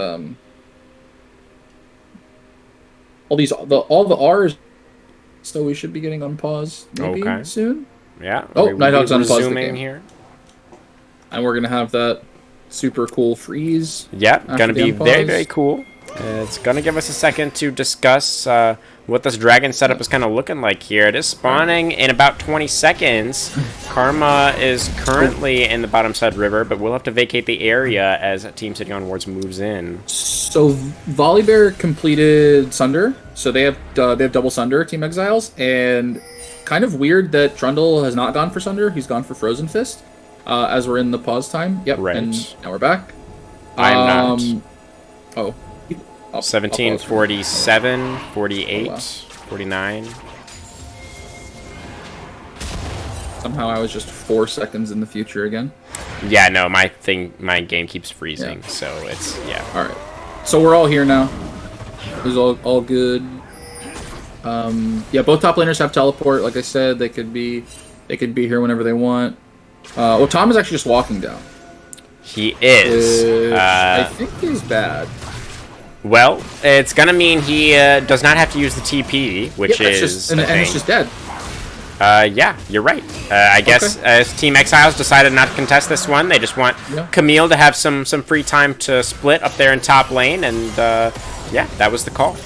Speaker 2: all the R's, so we should be getting on pause maybe soon.
Speaker 1: Yeah.
Speaker 2: Oh, Nighthawk's on pause the game
Speaker 1: here.
Speaker 2: And we're going to have that super cool freeze.
Speaker 1: Yeah, going to be very, very cool. It's going to give us a second to discuss what this dragon setup is kind of looking like here. It is spawning in about 20 seconds. Karma is currently in the bottom side river, but we'll have to vacate the area as Team Sitting on Wards moves in.
Speaker 2: So Volibear completed Sunder, so they have double Sunder, Team Exiles, and kind of weird that Trundle has not gone for Sunder. He's gone for Frozen Fist, as we're in the pause time. Yep,
Speaker 1: right.
Speaker 2: And now we're back.
Speaker 1: I'm not.
Speaker 2: Oh.
Speaker 1: 17, 47, 48, 49.
Speaker 2: Somehow I was just 4 seconds in the future again.
Speaker 1: Yeah, no, my game keeps freezing, so it's,
Speaker 2: Alright. So we're all here now. It was all good. Yeah, both top laners have teleport. Like I said, they could be here whenever they want. Well, Tom is actually just walking down.
Speaker 1: He is.
Speaker 2: I think he's bad.
Speaker 1: Well, it's gonna mean he does not have to use the TP, which is
Speaker 2: and it's just dead.
Speaker 1: Yeah, you're right. I guess Team Exiles decided not to contest this one. They just want Camille to have some free time to split up there in top lane, and yeah, that was the call.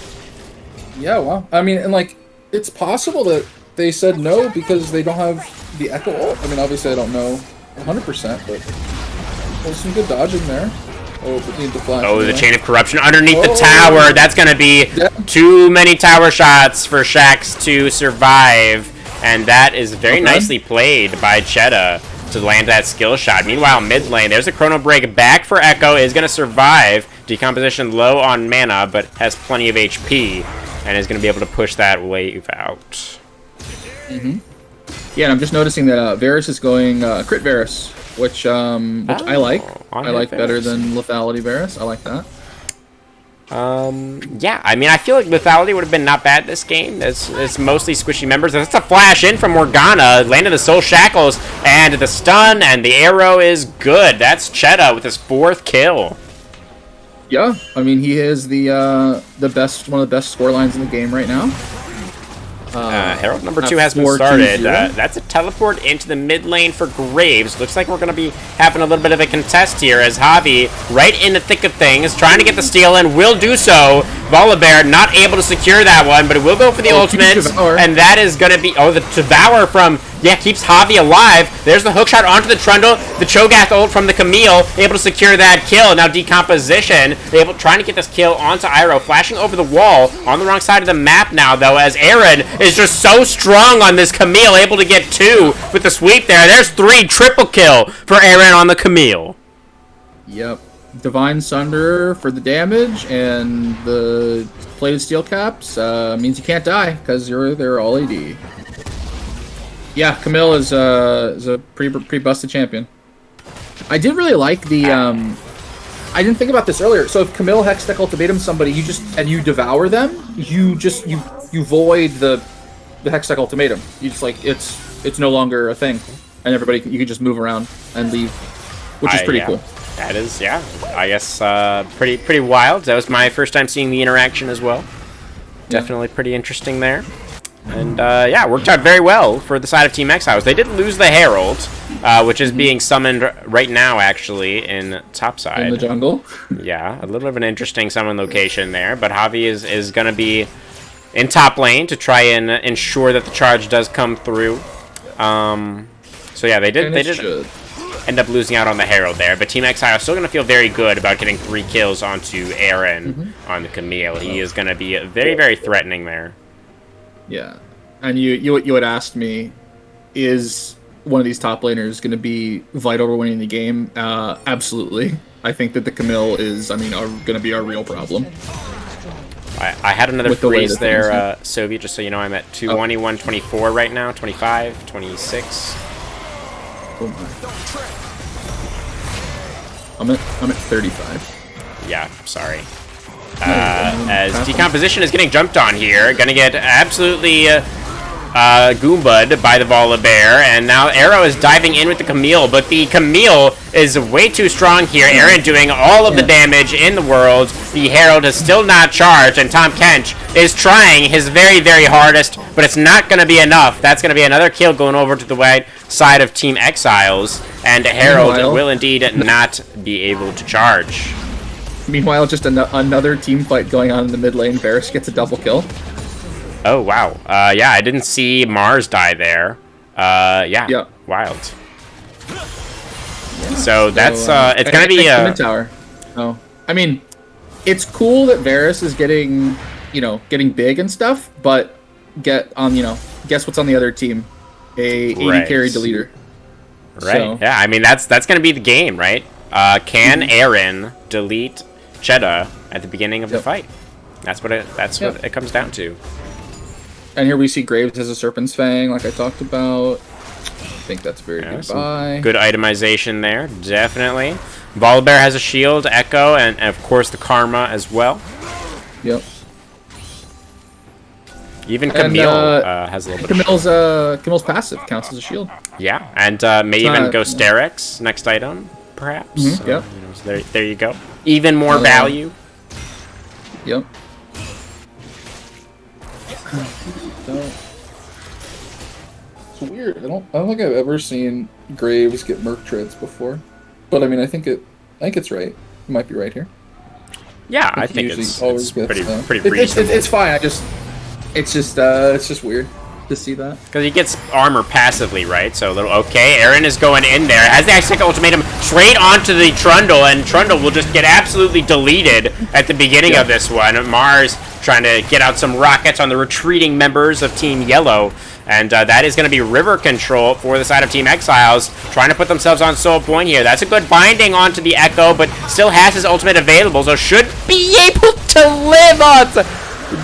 Speaker 2: Yeah, well, I mean, and like, it's possible that they said no because they don't have the Echo ult. I mean, obviously I don't know 100%, but there's some good dodging there. Oh, but need to flash.
Speaker 1: Oh, the chain of corruption underneath the tower. That's going to be too many tower shots for Shax to survive. And that is very nicely played by Cheetah to land that skill shot. Meanwhile, mid lane, there's a Chrono Break back for Echo. Is going to survive. Decomposition low on mana, but has plenty of HP. And is going to be able to push that wave out.
Speaker 2: Yeah, and I'm just noticing that Varus is going crit Varus, which I like. I like better than lethality Varus. I like that.
Speaker 1: Yeah, I mean, I feel like lethality would have been not bad this game. It's mostly squishy members. That's a flash in from Morgana, landed the Soul Shackles, and the stun, and the arrow is good. That's Cheetah with his 4th kill.
Speaker 2: Yeah, I mean, he is the best, one of the best score lines in the game right now.
Speaker 1: Herald number 2 has been started. That's a teleport into the mid lane for Graves. Looks like we're going to be having a little bit of a contest here as Javi, right in the thick of things, trying to get the steal in, will do so. Volibear not able to secure that one, but it will go for the ultimate, and that is going to be, the Devour from, keeps Javi alive. There's the hookshot onto the Trundle, the Cho'Gath ult from the Camille, able to secure that kill. Now Decomposition, trying to get this kill onto Iroh, flashing over the wall, on the wrong side of the map now, though, as Aaron is just so strong on this Camille, able to get 2 with the sweep there. There's 3, triple kill for Aaron on the Camille.
Speaker 2: Yep. Divine Sunder for the damage, and the plated steel caps means you can't die, because they're all AD. Yeah, Camille is a pre-busted champion. I did really like the I didn't think about this earlier. So if Camille Hextech ultimatum somebody, you devour them, you void the Hextech ultimatum. You just like it's no longer a thing, and you can just move around and leave, which is pretty cool.
Speaker 1: That is, I guess pretty wild. That was my first time seeing the interaction as well. Definitely pretty interesting there. And worked out very well for the side of Team Exiles. They did lose the Herald, which is being summoned right now, actually, in topside.
Speaker 2: In the jungle?
Speaker 1: Yeah, a little bit of an interesting summon location there. But Javi is going to be in top lane to try and ensure that the charge does come through. So yeah, they did end up losing out on the Herald there. But Team Exile is still going to feel very good about getting 3 kills onto Aaron on the Camille. He is going to be very, very threatening there.
Speaker 2: Yeah, and you had asked me, is one of these top laners going to be vital for winning the game? Absolutely. I think that the Camille is, going to be our real problem.
Speaker 1: I had another freeze there, Soviet, just so you know. I'm at 221, 24 right now, 25, 26.
Speaker 2: Oh my. I'm at 35.
Speaker 1: Yeah, sorry. As Decomposition is getting jumped on here, gonna get absolutely Goomba'd by the Volibear, and now Arrow is diving in with the Camille, but the Camille is way too strong here. Aaron doing all of the damage in the world. The Herald is still not charged, and Tom Kench is trying his very, very hardest, but it's not going to be enough. That's going to be another kill going over to the right side of Team Exiles, and Herald will indeed not be able to charge.
Speaker 2: Meanwhile, just another team fight going on in the mid lane. Varus gets a double kill.
Speaker 1: Oh, wow. Yeah, I didn't see Mars die there. Yeah. Wild. So that's, it's going to be a...
Speaker 2: tower. Oh. I mean, it's cool that Varus is getting big and stuff, but guess what's on the other team? A 80 carry deleter.
Speaker 1: Right.
Speaker 2: So.
Speaker 1: Yeah, I mean, that's going to be the game, right? Can Aaron delete Cheetah at the beginning of the fight? That's what it comes down to. And
Speaker 2: here we see Graves as a Serpent's Fang, like I talked about. I think that's very good.
Speaker 1: Good itemization there, definitely. Volibear has a shield, Echo, and of course the Karma as well.
Speaker 2: Yep.
Speaker 1: Even Camille has a little bit.
Speaker 2: Camille's passive counts as a shield.
Speaker 1: Yeah, and may even go Sterex next item, perhaps.
Speaker 2: Mm-hmm. Yep.
Speaker 1: So there you go. Even more value.
Speaker 2: Yep. It's weird. I don't think I've ever seen Graves get Merc trades before. But I mean, I think it's right. It might be right here.
Speaker 1: Yeah, I think it's pretty reasonable.
Speaker 2: It's fine. It's just weird to see that.
Speaker 1: Because he gets armor passively, right? So, okay, Aaron is going in there. Has the Icicle Ultimatum straight onto the Trundle, and Trundle will just get absolutely deleted at the beginning of this one. Mars trying to get out some rockets on the retreating members of Team Yellow. And that is going to be river control for the side of Team Exiles, trying to put themselves on Soul Point here. That's a good binding onto the Echo, but still has his ultimate available, so should be able to live on.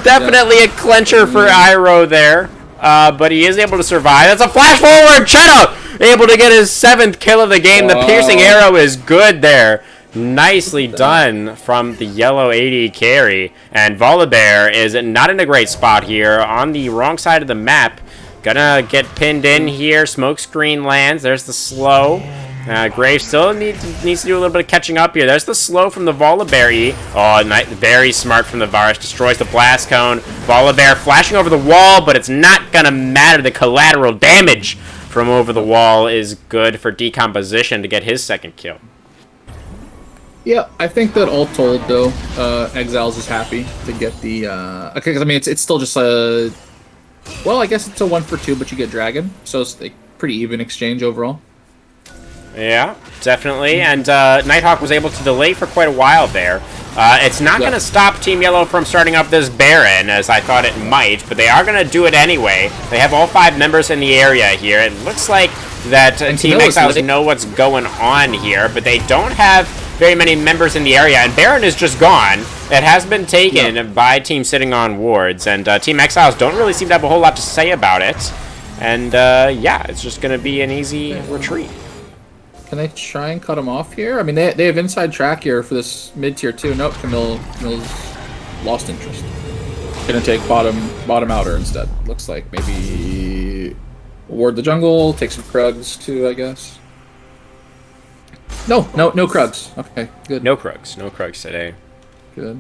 Speaker 1: Definitely a clencher for Iroh there, but he is able to survive. That's a flash forward. Cheto able to get his 7th kill of the game. The piercing arrow is good there. Nicely done from the yellow AD carry. And Volibear is not in a great spot here on the wrong side of the map. Gonna get pinned in here. Smokescreen lands. There's the slow. Graves still needs to do a little bit of catching up here. There's the slow from the Volibear. Oh, very smart from the Varus. Destroys the Blast Cone. Volibear flashing over the wall, but it's not gonna matter. The collateral damage from over the wall is good for Decomposition to get his 2nd kill.
Speaker 2: Yeah, I think that all told, though, Exiles is happy to get the... okay, because, I mean, it's still just a... Well, I guess it's a 1-for-2, but you get Dragon, so it's a pretty even exchange overall.
Speaker 1: Yeah, definitely, and Nighthawk was able to delay for quite a while there. It's not going to stop Team Yellow from starting up this Baron, as I thought it might, but they are going to do it anyway. They have all 5 members in the area here. It looks like that Team Exiles know what's going on here, but they don't have very many members in the area, and Baron is just gone. It has been taken by Team Sitting on Wards, and Team Exiles don't really seem to have a whole lot to say about it. And yeah, it's just going to be an easy retreat.
Speaker 2: Can they try and cut him off here? I mean, they have inside track here for this mid-tier too. Nope, Camille's lost interest. Gonna take bottom outer instead. Looks like maybe ward the jungle, take some Krugs too, I guess. No Krugs. Okay, good.
Speaker 1: No Krugs today.
Speaker 2: Good.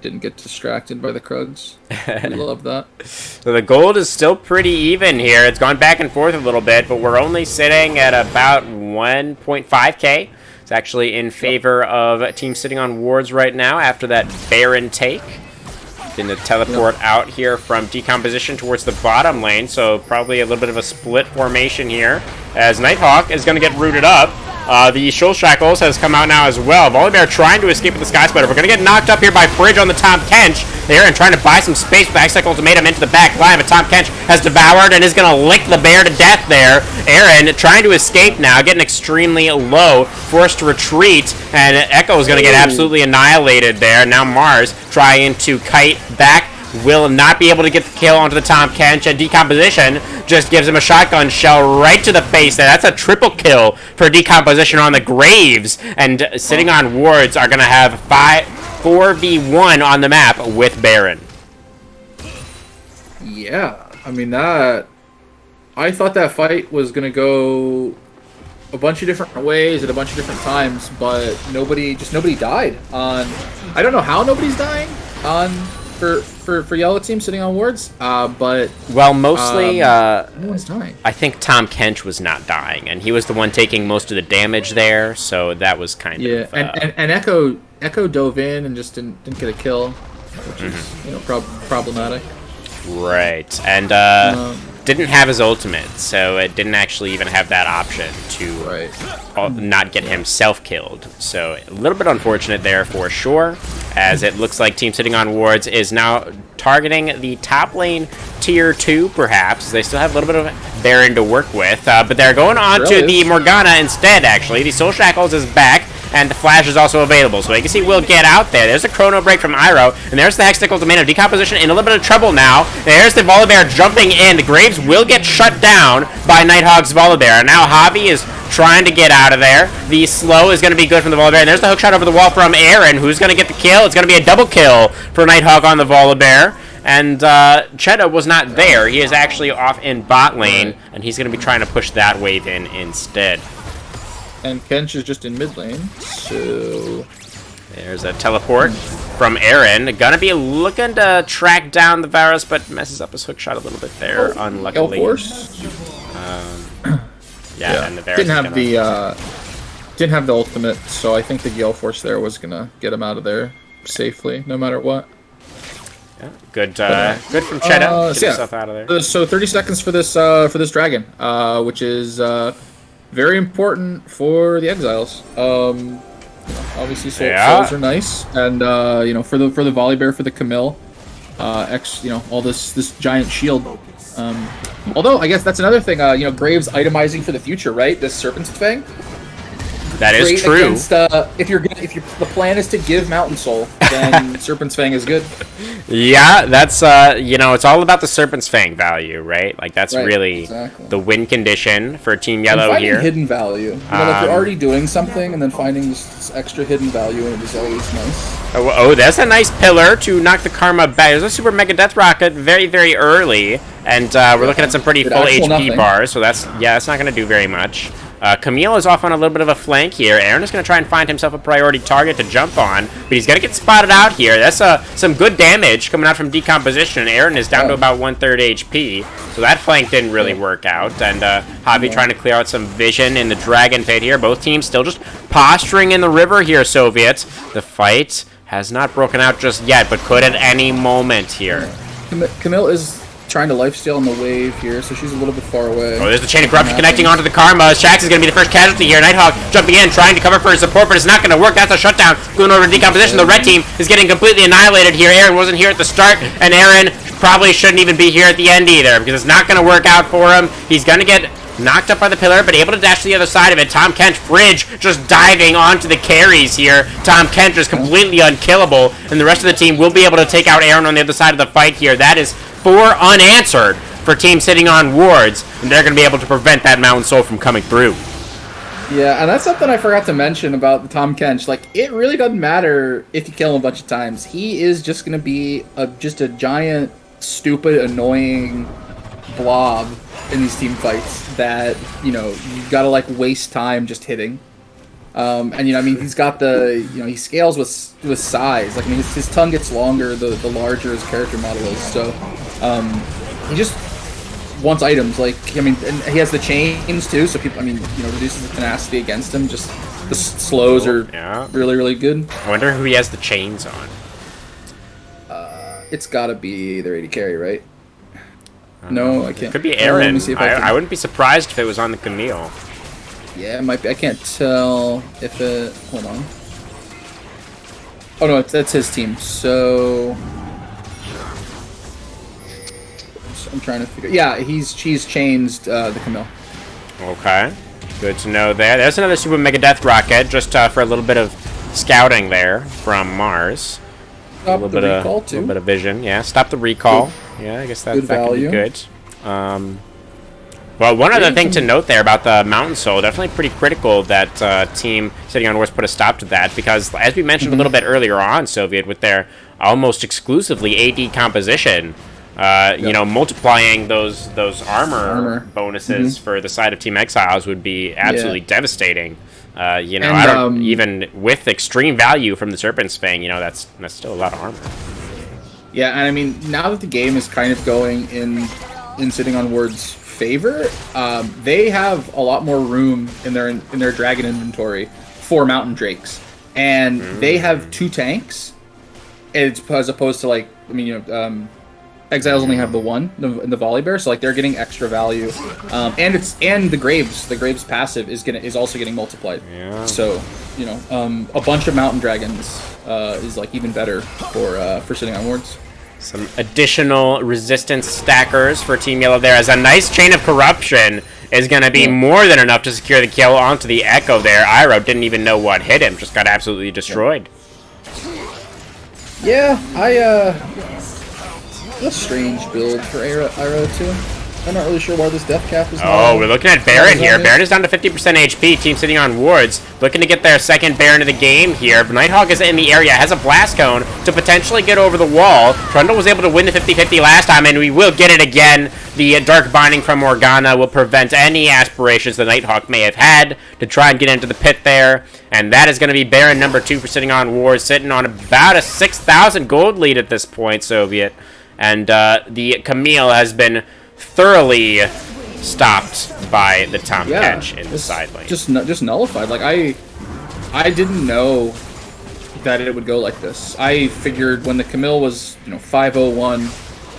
Speaker 2: Didn't get distracted by the Krugs. We love that.
Speaker 1: So the gold is still pretty even here. It's gone back and forth a little bit, but we're only sitting at about 1.5k. It's actually in favor of Team Sitting on Wards right now after that Baron take. Going to teleport out here from Decomposition towards the bottom lane, so probably a little bit of a split formation here as Nighthawk is going to get rooted up. The Shoal Shackles has come out now as well. Volibear trying to escape with the Sky Spider. We're going to get knocked up here by Fridge on the Tom Kench there and trying to buy some space with the Icicle Ultimatum into the back line, but Tom Kench has devoured and is going to lick the bear to death there. Aaron trying to escape now, getting extremely low, forced to retreat, and Echo is going to get absolutely annihilated there. Now Mars trying to kite back. Will not be able to get the kill onto the Tom Kench, and Decomposition just gives him a shotgun shell right to the face there. That's a triple kill for Decomposition on the Graves, and Sitting on Wards are going to have 4v1 on the map with Baron.
Speaker 2: Yeah, I mean, I thought that fight was going to go a bunch of different ways at a bunch of different times, but nobody died on... I don't know how nobody's dying on... For Yellow Team Sitting on Wards, but...
Speaker 1: Well, mostly,
Speaker 2: no one's dying.
Speaker 1: I think Tom Kench was not dying, and he was the one taking most of the damage there, so that was kind of...
Speaker 2: Yeah, and Echo dove in and just didn't get a kill, which is, problematic.
Speaker 1: Right, and didn't have his ultimate, so it didn't actually even have that option to not get himself killed. So a little bit unfortunate there for sure, as it looks like Team Sitting on Wards is now targeting the top lane tier 2, perhaps. They still have a little bit of Baron to work with, but they're going on to the Morgana instead, actually. The Soul Shackles is back, and the Flash is also available, so you can see Will get out there. There's a Chrono Break from Iroh, and there's the Hextech Ultimatum. Decomposition in a little bit of trouble now. There's the Volibear jumping in. The Graves will get shut down by Nighthawk's Volibear. Now Javi is trying to get out of there. The slow is going to be good from the Volibear, and there's the hook shot over the wall from Aaron, who's going to get the kill. It's going to be a double kill for Nighthawk on the Volibear. And Cheetah was not there. He is actually off in bot lane, and he's going to be trying to push that wave in instead.
Speaker 2: And Kench is just in mid lane, so...
Speaker 1: There's a teleport from Aaron. Gonna be looking to track down the Varus, but messes up his hook shot a little bit there, unluckily. Yeah, and the Varus
Speaker 2: didn't have the ultimate, so I think the Gale Force there was gonna get him out of there safely, no matter what.
Speaker 1: Yeah, good from Cheddar. Get himself out of there.
Speaker 2: So 30 seconds for this dragon, which is very important for the Exiles. Obviously, souls are nice, and for the Volibear, for the Camille, all this giant shield. Although I guess that's another thing. Graves itemizing for the future, right? This Serpent's Fang.
Speaker 1: That is true.
Speaker 2: Against, if the plan is to give Mountain Soul, then Serpent's Fang is good.
Speaker 1: Yeah, that's it's all about the Serpent's Fang value, right? Like that's really the win condition for Team Yellow
Speaker 2: and
Speaker 1: here.
Speaker 2: Hidden value. If you're already doing something and then finding this extra hidden value in it is always nice.
Speaker 1: Oh, that's a nice pillar to knock the Karma back. There's a Super Mega Death Rocket very, very early, and we're looking at some pretty full HP bars, so that's not going to do very much. Camille is off on a little bit of a flank here. Aaron is going to try and find himself a priority target to jump on, but he's going to get spotted out here. That's some good damage coming out from decomposition. Aaron is down to about 1/3 HP, so that flank didn't really work out. And Javi trying to clear out some vision in the Dragon Pit here. Both teams still just posturing in the river here, Soviets. The fight has not broken out just yet, but could at any moment here.
Speaker 2: Camille is trying to lifesteal on the wave here, so she's a little bit far away.
Speaker 1: Oh, there's the Chain of Corruption connecting onto the Karma. Shax is going to be the first casualty here. Nighthawk jumping in, trying to cover for his support, but it's not going to work. That's a shutdown. Going over to decomposition. The red team is getting completely annihilated here. Aaron wasn't here at the start, and Aaron probably shouldn't even be here at the end either, because it's not going to work out for him. He's going to get knocked up by the pillar, but able to dash to the other side of it. Tom Kent, Fridge, just diving onto the carries here. Tom Kent is completely unkillable, and the rest of the team will be able to take out Aaron on the other side of the fight here. That is 4 unanswered for team sitting on wards, and they're going to be able to prevent that Mountain Soul from coming through.
Speaker 2: Yeah, and that's something I forgot to mention about the Tom Kench. Like, it really doesn't matter if you kill him a bunch of times. He is just going to be just a giant, stupid, annoying blob in these team fights that, you got to, waste time just hitting. And, he's got he scales with size. Like, his tongue gets longer the larger his character model is. So, he just wants items. And he has the chains, too, so people, reduces the tenacity against him. Just the slows are really, really good.
Speaker 1: I wonder who he has the chains on.
Speaker 2: It's gotta be their AD carry, right? No, I can't.
Speaker 1: It could be Aaron. I wouldn't be surprised if it was on the Camille.
Speaker 2: Yeah, it might be. I can't tell if it... Hold on. Oh, no, that's his team. So I'm trying to figure... Yeah, she's changed the Camille.
Speaker 1: Okay. Good to know there. There's another Super Mega Death Rocket, just for a little bit of scouting there from Mars.
Speaker 2: Stop the recall, too.
Speaker 1: A little bit of vision. Yeah, stop the recall. Yeah, I guess that could be good. Well, one other thing to note there about the Mountain Soul, definitely pretty critical that team sitting on Wars put a stop to that, because as we mentioned a little bit earlier on, Soviet, with their almost exclusively AD composition, multiplying those armor bonuses for the side of Team Exiles would be absolutely devastating. I don't even with extreme value from the Serpent's Fang, that's still a lot of armor.
Speaker 2: Yeah, and now that the game is kind of going in sitting on Ward's favor, they have a lot more room in their dragon inventory for Mountain Drakes, and they have 2 tanks, as opposed to Exiles only have the one, the Volibear, so they're getting extra value, and the Graves passive is also getting multiplied. Yeah. So a bunch of Mountain Dragons is even better for sitting on wards.
Speaker 1: Some additional resistance stackers for Team Yellow there, as a nice Chain of Corruption is going to be more than enough to secure the kill onto the Echo there. Iroh didn't even know what hit him, just got absolutely destroyed.
Speaker 2: Yeah, a strange build for Iroh too. I'm not really sure why this death cap is
Speaker 1: Oh, we're looking at Baron here. Baron is down to 50% HP. Team sitting on wards. Looking to get their second Baron of the game here. Nighthawk is in the area. Has a blast cone to potentially get over the wall. Trundle was able to win the 50-50 last time, and we will get it again. The Dark Binding from Morgana will prevent any aspirations the Nighthawk may have had to try and get into the pit there. And that is going to be Baron number 2 for sitting on wards, sitting on about a 6,000 gold lead at this point, Soviet. And the Camille has been thoroughly stopped by the Tahm Kench in the side lane.
Speaker 2: Just nullified. Like I didn't know that it would go like this. I figured when the Camille was 501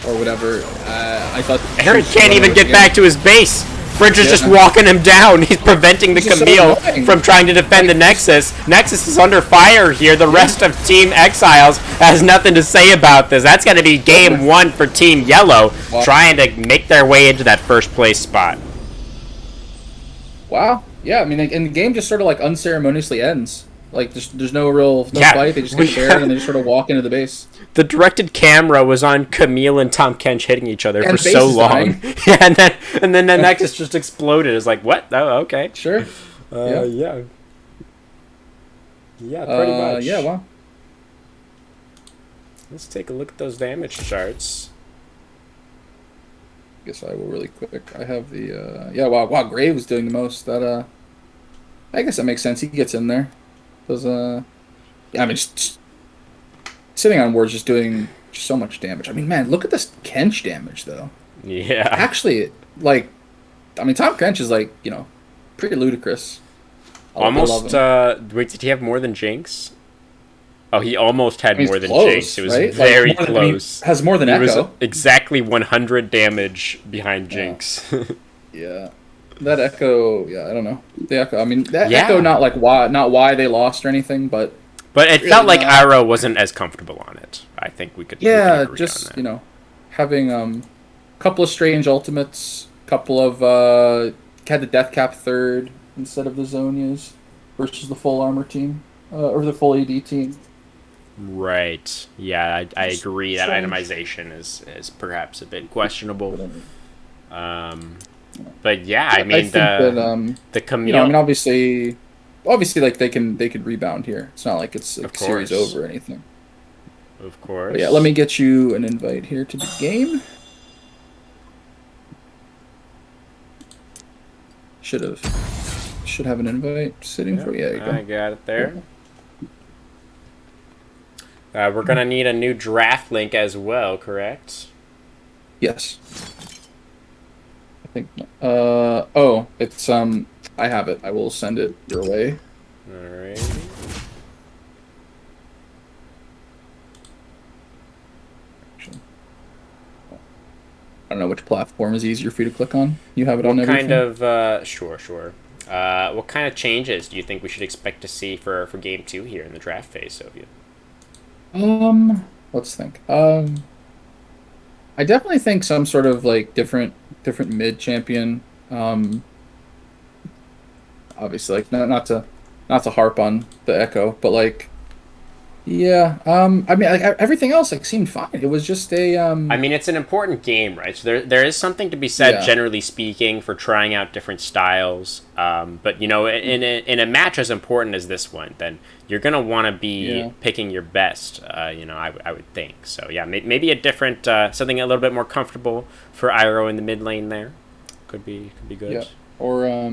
Speaker 2: or whatever, I thought
Speaker 1: Aaron can't even get back to his base. Fridge is just walking him down. He's preventing the Camille from trying to defend the Nexus. Nexus is under fire here. The rest of Team Exiles has nothing to say about this. That's going to be game 1 for Team Yellow, trying to make their way into that first place spot.
Speaker 2: Wow. Yeah, I mean, and the game just sort of like unceremoniously ends. Like there's no fight. They just get shared and they just sort of walk into the base.
Speaker 1: The directed camera was on Camille and Tahm Kench hitting each other for so long. Yeah, and then the Nexus just exploded. It's like, what? Oh, okay.
Speaker 2: Sure.
Speaker 1: Yeah. Yeah, pretty much.
Speaker 2: Yeah, wow.
Speaker 1: Let's take a look at those damage charts.
Speaker 2: Guess I will really quick. I have the wow, Grave was doing the most. That I guess that makes sense. He gets in there. Does I mean just sitting on wards just doing so much damage. I mean, man, look at this Kench damage though.
Speaker 1: Yeah.
Speaker 2: Actually, like, I mean, Tahm Kench is like, pretty ludicrous.
Speaker 1: Almost. Wait, did he have more than Jinx? Oh, he almost had more than
Speaker 2: close,
Speaker 1: Jinx. It was
Speaker 2: right?
Speaker 1: very
Speaker 2: like,
Speaker 1: close.
Speaker 2: Has more than Echo.
Speaker 1: Was exactly 100 damage behind Jinx.
Speaker 2: Yeah. That Echo, I don't know. The Echo, I mean, that Echo, not why they lost or anything, but
Speaker 1: it really felt like Iroh wasn't as comfortable on it. I think we could.
Speaker 2: Yeah,
Speaker 1: agree
Speaker 2: just
Speaker 1: on that.
Speaker 2: having a couple of strange ultimates, couple of had the death cap third instead of the Zonias versus the full armor team or the full AD team.
Speaker 1: Right. Yeah, I agree. That itemization is perhaps a bit questionable. But yeah, I mean, the Camille.
Speaker 2: I mean, obviously, like they could rebound here. It's not like it's like series over or anything.
Speaker 1: Of course.
Speaker 2: But yeah, let me get you an invite here to the game. Should have an invite sitting for you. Yeah, you go.
Speaker 1: I got it there. We're gonna need a new draft link as well, correct?
Speaker 2: Yes. I think. Oh, it's I have it. I will send it your way.
Speaker 1: All right.
Speaker 2: I don't know which platform is easier for you to click on. You have it on everything?
Speaker 1: Sure. What kind of changes do you think we should expect to see for Game 2 here in the draft phase, Soviet?
Speaker 2: Let's think. I definitely think some sort of like different mid champion. Obviously, like not to harp on the Echo, but like, yeah. I mean, like, everything else like seemed fine. It was just a.
Speaker 1: I mean, it's an important game, right? So there is something to be said, generally speaking, for trying out different styles. But in a match as important as this one, then you're gonna want to be picking your best. I would think so. Yeah, maybe a different something a little bit more comfortable for Iroh in the mid lane there. Could be good.
Speaker 2: Yeah. Or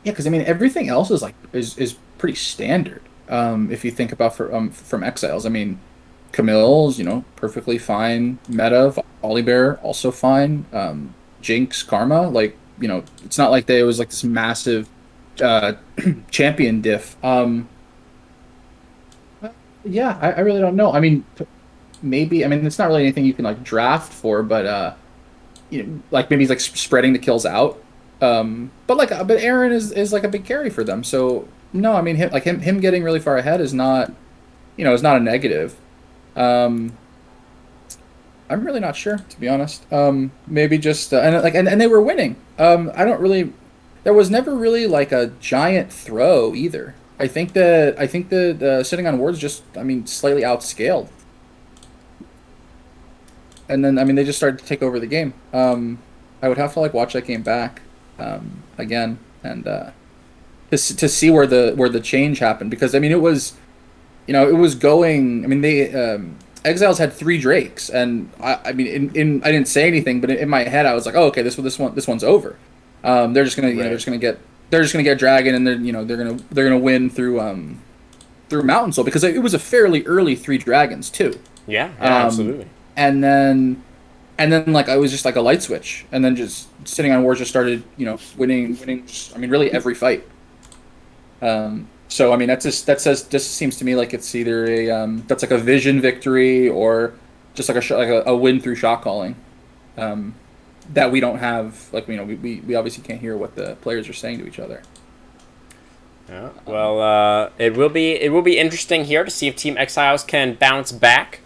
Speaker 2: because I mean everything else is like is pretty standard. If you think about from Exiles, I mean, Camille's perfectly fine. Meta, Volibear also fine. Jinx, Karma, like it's not like it was like this massive champion diff. Yeah, I really don't know. I mean, maybe it's not really anything you can like draft for, but like maybe he's like spreading the kills out. But Aaron is like a big carry for them, so. No, I mean him getting really far ahead is not, is not a negative. I'm really not sure, to be honest. Maybe just and they were winning. There was never really like a giant throw either. I think the sitting on wards just slightly outscaled. And then they just started to take over the game. I would have to like watch that game back again and to see where the change happened because I mean it was it was going. I mean they Exiles had three Drakes and I mean in I didn't say anything, but in my head I was like, oh okay, this one's over. They're just gonna they're just gonna get Dragon and they're gonna win through Mountain Soul because it was a fairly early three dragons too.
Speaker 1: Yeah,
Speaker 2: Um,
Speaker 1: absolutely.
Speaker 2: and then like I was just like a light switch, and then just sitting on wars just started winning. I mean, really every fight. So I mean just seems to me like it's either a that's like a vision victory or just like a win through shot calling. Um, that we don't have like we obviously can't hear what the players are saying to each other.
Speaker 1: Yeah. Well, it will be interesting here to see if Team Exiles can bounce back.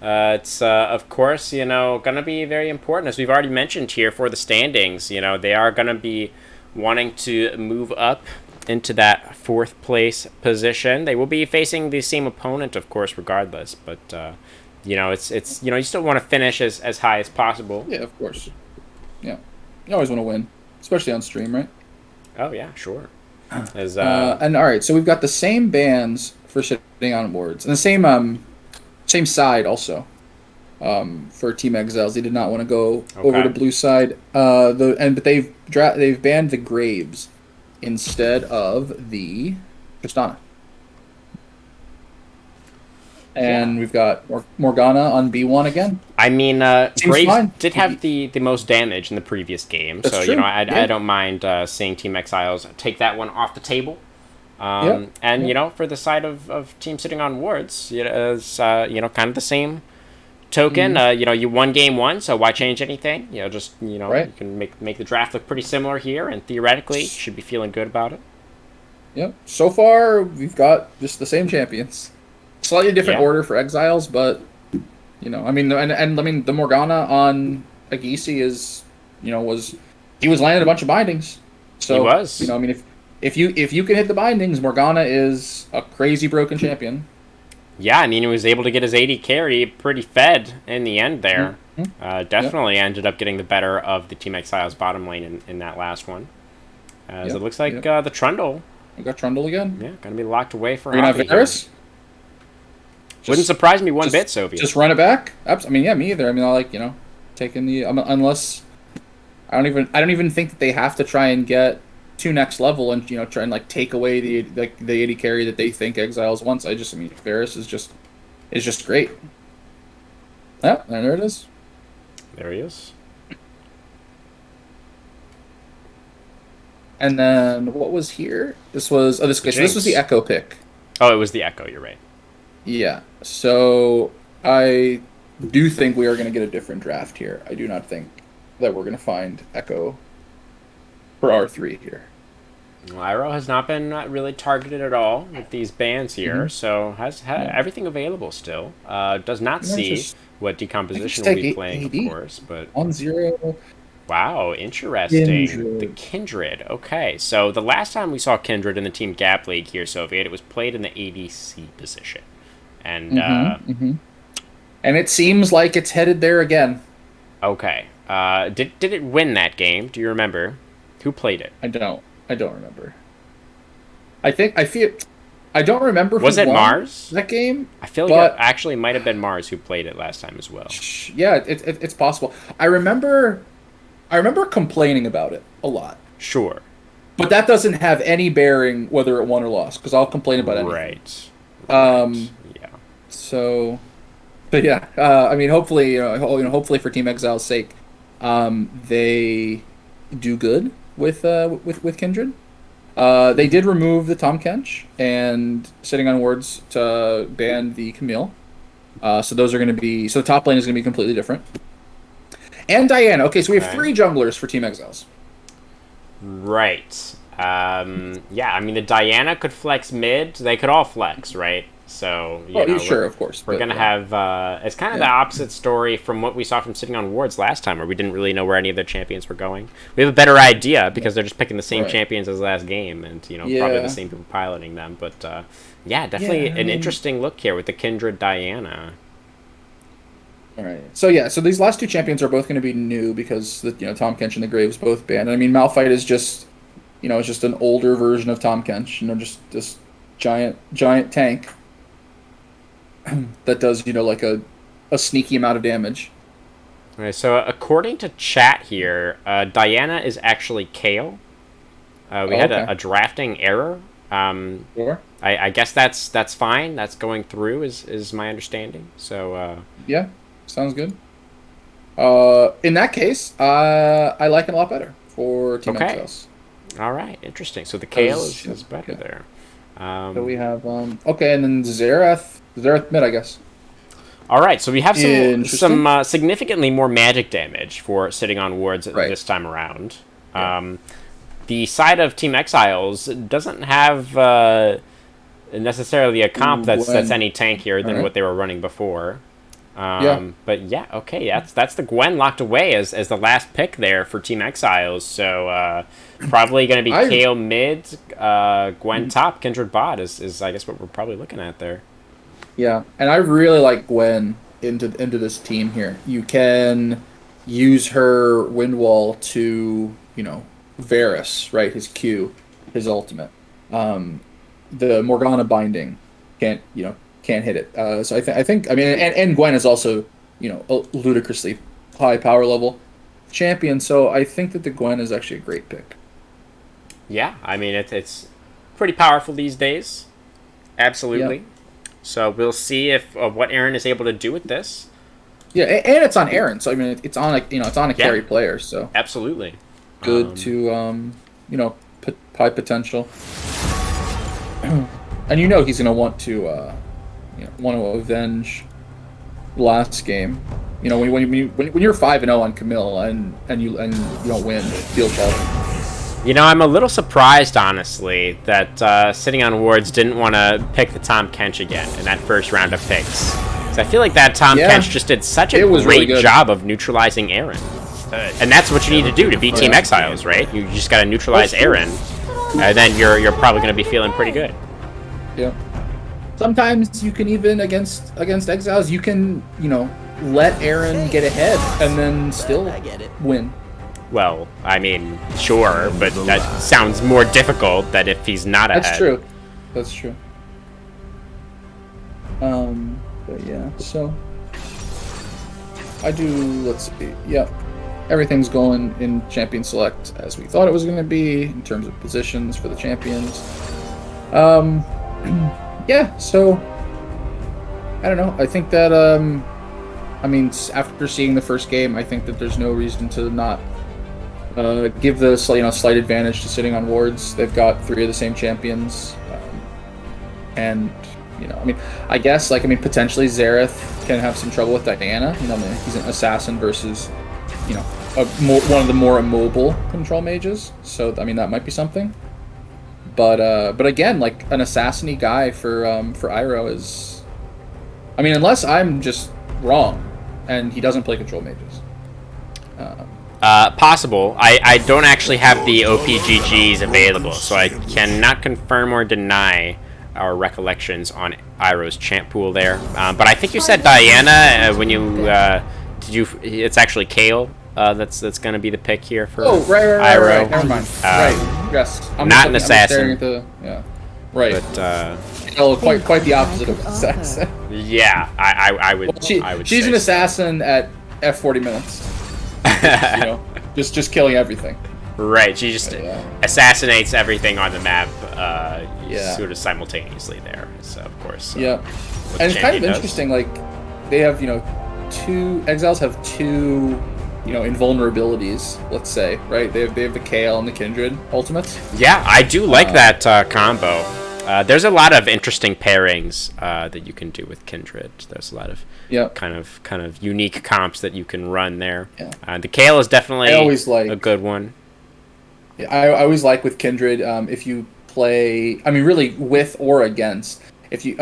Speaker 1: It's of course going to be very important as we've already mentioned here for the standings. They are going to be wanting to move up into that fourth place position. They will be facing the same opponent, of course, regardless. But it's you still want to finish as high as possible.
Speaker 2: Yeah, of course. Yeah, you always want to win, especially on stream, right?
Speaker 1: Oh yeah, sure. As
Speaker 2: and all right, so we've got the same bands for sitting on boards, and the same side also. For Team Exiles, they did not want to go over to blue side. But they've banned the Graves instead of the Tristana. And we've got Morgana on B1 again.
Speaker 1: I mean, Graves
Speaker 2: fine.
Speaker 1: did have the most damage in the previous game,
Speaker 2: That's
Speaker 1: so
Speaker 2: true.
Speaker 1: I don't mind seeing Team Exiles take that one off the table. And for the side of Team sitting on wards, it's kind of the same token. You won game one, so why change anything?
Speaker 2: Right.
Speaker 1: You can make the draft look pretty similar here, and theoretically should be feeling good about it.
Speaker 2: Yep. So far, we've got just the same champions. Slightly different order for Exiles, but I mean, and I mean the Morgana on Agisi he was landing a bunch of bindings. So
Speaker 1: He was.
Speaker 2: I mean, if you can hit the bindings, Morgana is a crazy broken champion.
Speaker 1: Yeah, I mean, he was able to get his AD carry pretty fed in the end there. Definitely ended up getting the better of the Team Exiles bottom lane in that last one. As it looks like the Trundle.
Speaker 2: We got Trundle again.
Speaker 1: Yeah, going to be locked away for
Speaker 2: We're gonna have Varus.
Speaker 1: Wouldn't surprise me one bit, Soviet.
Speaker 2: Just run it back. I mean, yeah, me either. I mean, I like taking the unless I don't even think that they have to try and get to next level and try and like take away the AD carry that they think Exiles wants. I mean, Varus is just great. Yeah, and there it is.
Speaker 1: There he is.
Speaker 2: And then what was here? This was this was the Echo pick.
Speaker 1: Oh, it was the Echo. You're right.
Speaker 2: Yeah. So I do think we are going to get a different draft here. I do not think that we're going to find Echo for R3 here.
Speaker 1: Lyro has not been really targeted at all with these bans here, so has everything available still. Does not see what decomposition will be playing, AD, of course, but
Speaker 2: 1-0.
Speaker 1: Wow, interesting. The Kindred. Okay, so the last time we saw Kindred in the Team Gap League here, Soviet, it was played in the ADC position. And
Speaker 2: and it seems like it's headed there again.
Speaker 1: Okay. Did it win that game? Do you remember? Who played it?
Speaker 2: I don't remember. I don't remember.
Speaker 1: Was it Mars?
Speaker 2: That game?
Speaker 1: I feel like it actually might have been Mars who played it last time as well.
Speaker 2: Yeah, it's possible. I remember complaining about it a lot.
Speaker 1: Sure.
Speaker 2: But that doesn't have any bearing whether it won or lost, because I'll complain about anything.
Speaker 1: Right.
Speaker 2: Yeah. So, but yeah, I mean, hopefully, hopefully for Team Exile's sake, they do good with Kindred. They did remove the Tom Kench and sitting on wards to ban the Camille. So those are going to be the top lane is going to be completely different. And Diana. Okay, so we have 3 junglers for Team Exiles.
Speaker 1: Right. Yeah, I mean, the Diana could flex mid. They could all flex, right? So,
Speaker 2: sure, of course.
Speaker 1: We're going to have... it's kind of the opposite story from what we saw from sitting on wards last time, where we didn't really know where any of their champions were going. We have a better idea, because they're just picking the same champions as last game, and, probably the same people piloting them. But, yeah, definitely an interesting look here with the Kindred Diana.
Speaker 2: All right. So yeah, so these last two champions are both going to be new because Tom Kench and the Graves both banned. I mean, Malphite is just it's just an older version of Tom Kench. Just this giant tank that does like a sneaky amount of damage.
Speaker 1: All right. So according to chat here, Diana is actually Kale. We had a drafting error.
Speaker 2: Sure.
Speaker 1: I guess that's fine. That's going through is my understanding. So
Speaker 2: yeah, sounds good. In that case, I like it a lot better for Team Exiles.
Speaker 1: All right, interesting. So the Kale is better there.
Speaker 2: So we have okay, and then Xerath mid, I guess.
Speaker 1: All right, so we have some significantly more magic damage for sitting on wards this time around. Yeah. The side of Team Exiles doesn't have necessarily a comp that's any tankier than what they were running before. But yeah, okay, that's the Gwen locked away as the last pick there for Team Exiles. So probably going to be Kale mid, Gwen top, Kindred bot is I guess what we're probably looking at there.
Speaker 2: Yeah, and I really like Gwen into this team here. You can use her wind wall to Varus, right? His Q, his ultimate. The Morgana binding can't hit it. So I think and Gwen is also a ludicrously high power level champion. So I think that the Gwen is actually a great pick.
Speaker 1: Yeah, I mean it's pretty powerful these days. Absolutely. Yeah. So we'll see if what Aaron is able to do with this.
Speaker 2: Yeah, and it's on Aaron. So I mean it's on a carry player. So
Speaker 1: absolutely
Speaker 2: good to high potential. And he's gonna want to avenge last game. When you're 5-0 on Camille and you don't win, it feels bad.
Speaker 1: I'm a little surprised, honestly, that Sitting on Wards didn't want to pick the Tom Kench again in that first round of picks. So I feel like that Tom Kench just did such a great job of neutralizing Aaron. And that's what you need to do to beat Team Exiles, right? You just got to neutralize Aaron, and then you're probably going to be feeling pretty good.
Speaker 2: Yeah. Sometimes you can even against Exiles, you can let Aaron get ahead and then still win.
Speaker 1: Well, I mean, sure, but that sounds more difficult than if he's not ahead.
Speaker 2: That's true. But yeah, so I do. Let's see. Yep, everything's going in Champion Select as we thought it was going to be in terms of positions for the champions. Yeah, so I don't know. I think that after seeing the first game, I think that there's no reason to not give the slight advantage to Sitting on Wards. They've got 3 of the same champions, and I guess potentially Xerath can have some trouble with Diana. He's an assassin versus one of the more immobile control mages. So that might be something. But again, an assassin-y guy for Iroh is, unless I'm just wrong, and he doesn't play control mages.
Speaker 1: Possible. I don't actually have the OPGGs available, so I cannot confirm or deny our recollections on Iroh's champ pool there. But I think you said Diana when you it's actually Kale. That's going to be the pick here for Iroh.
Speaker 2: Right. Never mind. Right. Yes.
Speaker 1: I'm not an assassin.
Speaker 2: Right.
Speaker 1: But
Speaker 2: quite the opposite of assassin.
Speaker 1: Yeah, I would.
Speaker 2: Well,
Speaker 1: I would.
Speaker 2: She's
Speaker 1: say
Speaker 2: an assassin at F40 minutes. Just killing everything.
Speaker 1: Right. She just assassinates everything on the map. Sort of simultaneously there. So of course.
Speaker 2: Yeah. And it's kind of interesting. They have two Exiles have two invulnerabilities, let's say, right? They have the Kale and the Kindred ultimates.
Speaker 1: Yeah, I do like that combo. There's a lot of interesting pairings that you can do with Kindred. There's a lot of kind of unique comps that you can run there. Yeah. The Kale is definitely a good one.
Speaker 2: Yeah, I always like with Kindred if you play, really with or against. If you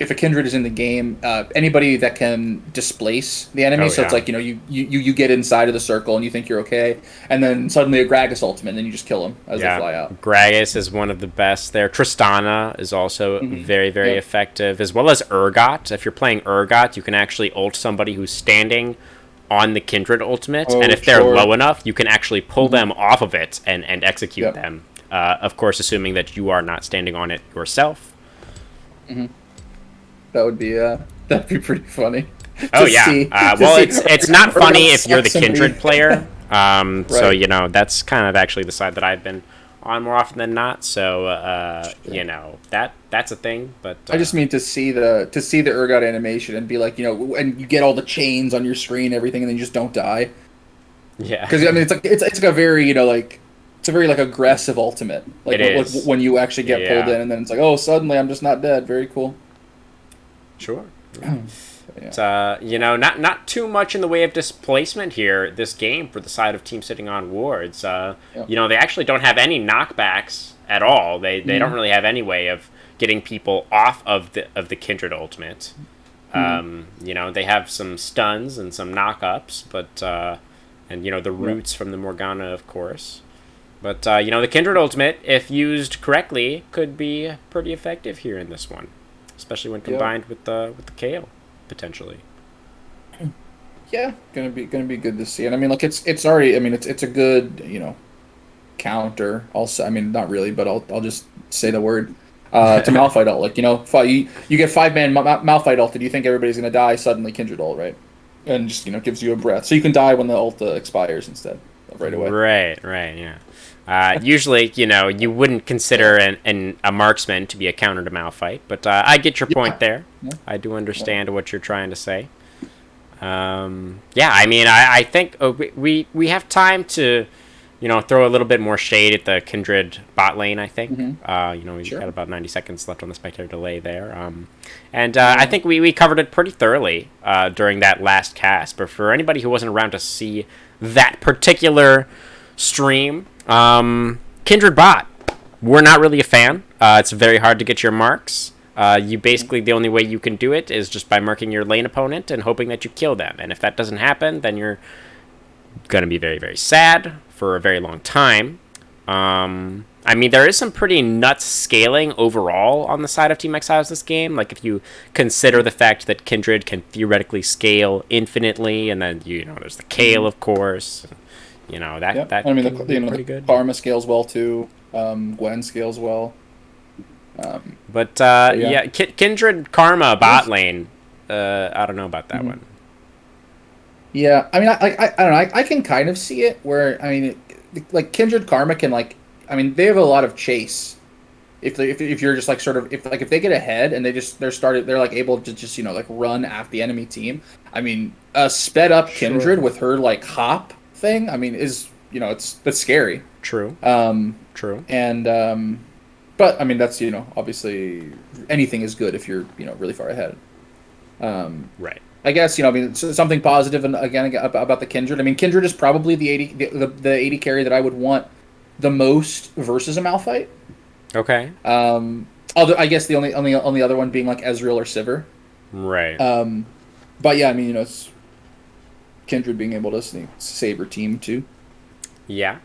Speaker 2: if a kindred is in the game, anybody that can displace the enemy.
Speaker 1: Oh,
Speaker 2: So it's
Speaker 1: yeah.
Speaker 2: like, you get inside of the circle and you think you're okay, and then suddenly a Gragas ultimate, and then you just kill them as they
Speaker 1: Yeah,
Speaker 2: fly out.
Speaker 1: Gragas is one of the best there. Tristana is also very, very
Speaker 2: Yep.
Speaker 1: effective, as well as Urgot. If you're playing Urgot, you can actually ult somebody who's standing on the Kindred ultimate, and
Speaker 2: Oh,
Speaker 1: if they're
Speaker 2: sure.
Speaker 1: low enough, you can actually pull them off of it and execute
Speaker 2: Yep.
Speaker 1: them. Of course, assuming that you are not standing on it yourself.
Speaker 2: That would be that'd be pretty funny.
Speaker 1: Oh
Speaker 2: to
Speaker 1: yeah.
Speaker 2: see- to
Speaker 1: Well,
Speaker 2: see
Speaker 1: it's not
Speaker 2: Urgot
Speaker 1: funny if you're the
Speaker 2: suck somebody.
Speaker 1: Kindred player. So
Speaker 2: Right.
Speaker 1: you know that's kind of actually the side that I've been on more often than not. So you know that's a thing. But
Speaker 2: I just mean to see the Urgot animation and be like, and you get all the chains on your screen, and everything, and then you just don't die.
Speaker 1: yeah,
Speaker 2: Because I mean, it's like a very like it's a very like aggressive ultimate. Like,
Speaker 1: It is.
Speaker 2: when you actually get
Speaker 1: Yeah.
Speaker 2: pulled in, and then it's like, oh, suddenly I'm just not dead. Very cool.
Speaker 1: sure.
Speaker 2: Yeah.
Speaker 1: It's, you know, not too much in the way of displacement here this game for the side of team sitting on wards. You know, they actually don't have any knockbacks at all. They don't really have any way of getting people off of the Kindred ultimate. You know, they have some stuns and some knock-ups, but and you know the roots from the Morgana, of course. But you know, the Kindred ultimate, if used correctly, could be pretty effective here in this one, especially when combined with the Kale potentially.
Speaker 2: Yeah, gonna be good to see. And I mean, look, it's already. I mean, it's a good counter. Also, I mean, not really, but I'll just say the word. To Malphite ult, like, you get 5-man Malphite ult, and you think everybody's gonna die, suddenly Kindred ult, right? And just gives you a breath, so you can die when the ult expires instead of right away.
Speaker 1: Right, yeah. Usually, you know, you wouldn't consider a marksman to be a counter to Malphite, but I get your point there.
Speaker 2: Yeah.
Speaker 1: I do understand what you're trying to say. Yeah, I mean, I think we have time to, you know, throw a little bit more shade at the Kindred bot lane, I think. You know, we've got about 90 seconds left on the spectator delay there. And I think we covered it pretty thoroughly during that last cast. But for anybody who wasn't around to see that particular stream, Kindred bot, we're not really a fan. It's very hard to get your marks. You basically, the only way you can do it is just by marking your lane opponent and hoping that you kill them. And if that doesn't happen, then you're going to be very, very sad for a very long time. I mean, there is some pretty nuts scaling overall on the side of Team Exiles this game. Like, if you consider the fact that Kindred can theoretically scale infinitely, and then, you know, there's the Kale, of course. You know, that
Speaker 2: I mean,
Speaker 1: can be pretty
Speaker 2: the
Speaker 1: good.
Speaker 2: Karma scales well, too. Gwen scales well.
Speaker 1: But,
Speaker 2: yeah.
Speaker 1: Kindred Karma bot lane, I don't know about that one.
Speaker 2: Yeah, I mean, I don't know. I can kind of see it where, I mean, like, Kindred Karma can, like, I mean, they have a lot of chase. If you're just like sort of if they get ahead and they're like able to just like run after the enemy team. I mean, a sped up Kindred with her like hop thing. I mean, is that's scary.
Speaker 1: True. True.
Speaker 2: And but I mean that's obviously anything is good if you're really far ahead.
Speaker 1: Right.
Speaker 2: I guess I mean something positive and again about the Kindred. I mean, Kindred is probably the 80 carry that I would want the most versus a Malphite.
Speaker 1: Okay.
Speaker 2: Although I guess the only other one being like Ezreal or Sivir.
Speaker 1: Right.
Speaker 2: But yeah, I mean it's Kindred being able to save her team too.
Speaker 1: Yeah.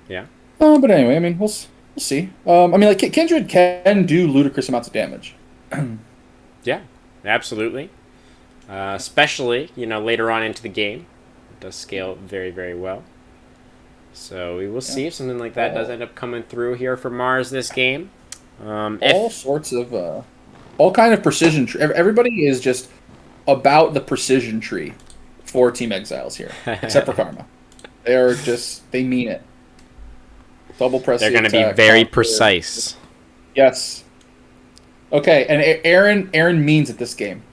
Speaker 2: But anyway, I mean we'll see. I mean like Kindred can do ludicrous amounts of damage.
Speaker 1: Yeah, absolutely. Especially later on into the game, it does scale very, very well. So we will see if something like that does end up coming through here for Mars this game.
Speaker 2: All sorts of all kind of precision. Everybody is just about the precision tree for Team Exiles here, except for Karma. They mean it. Double press.
Speaker 1: They're going to be very precise.
Speaker 2: Yes. Okay, and Aaron means it this game.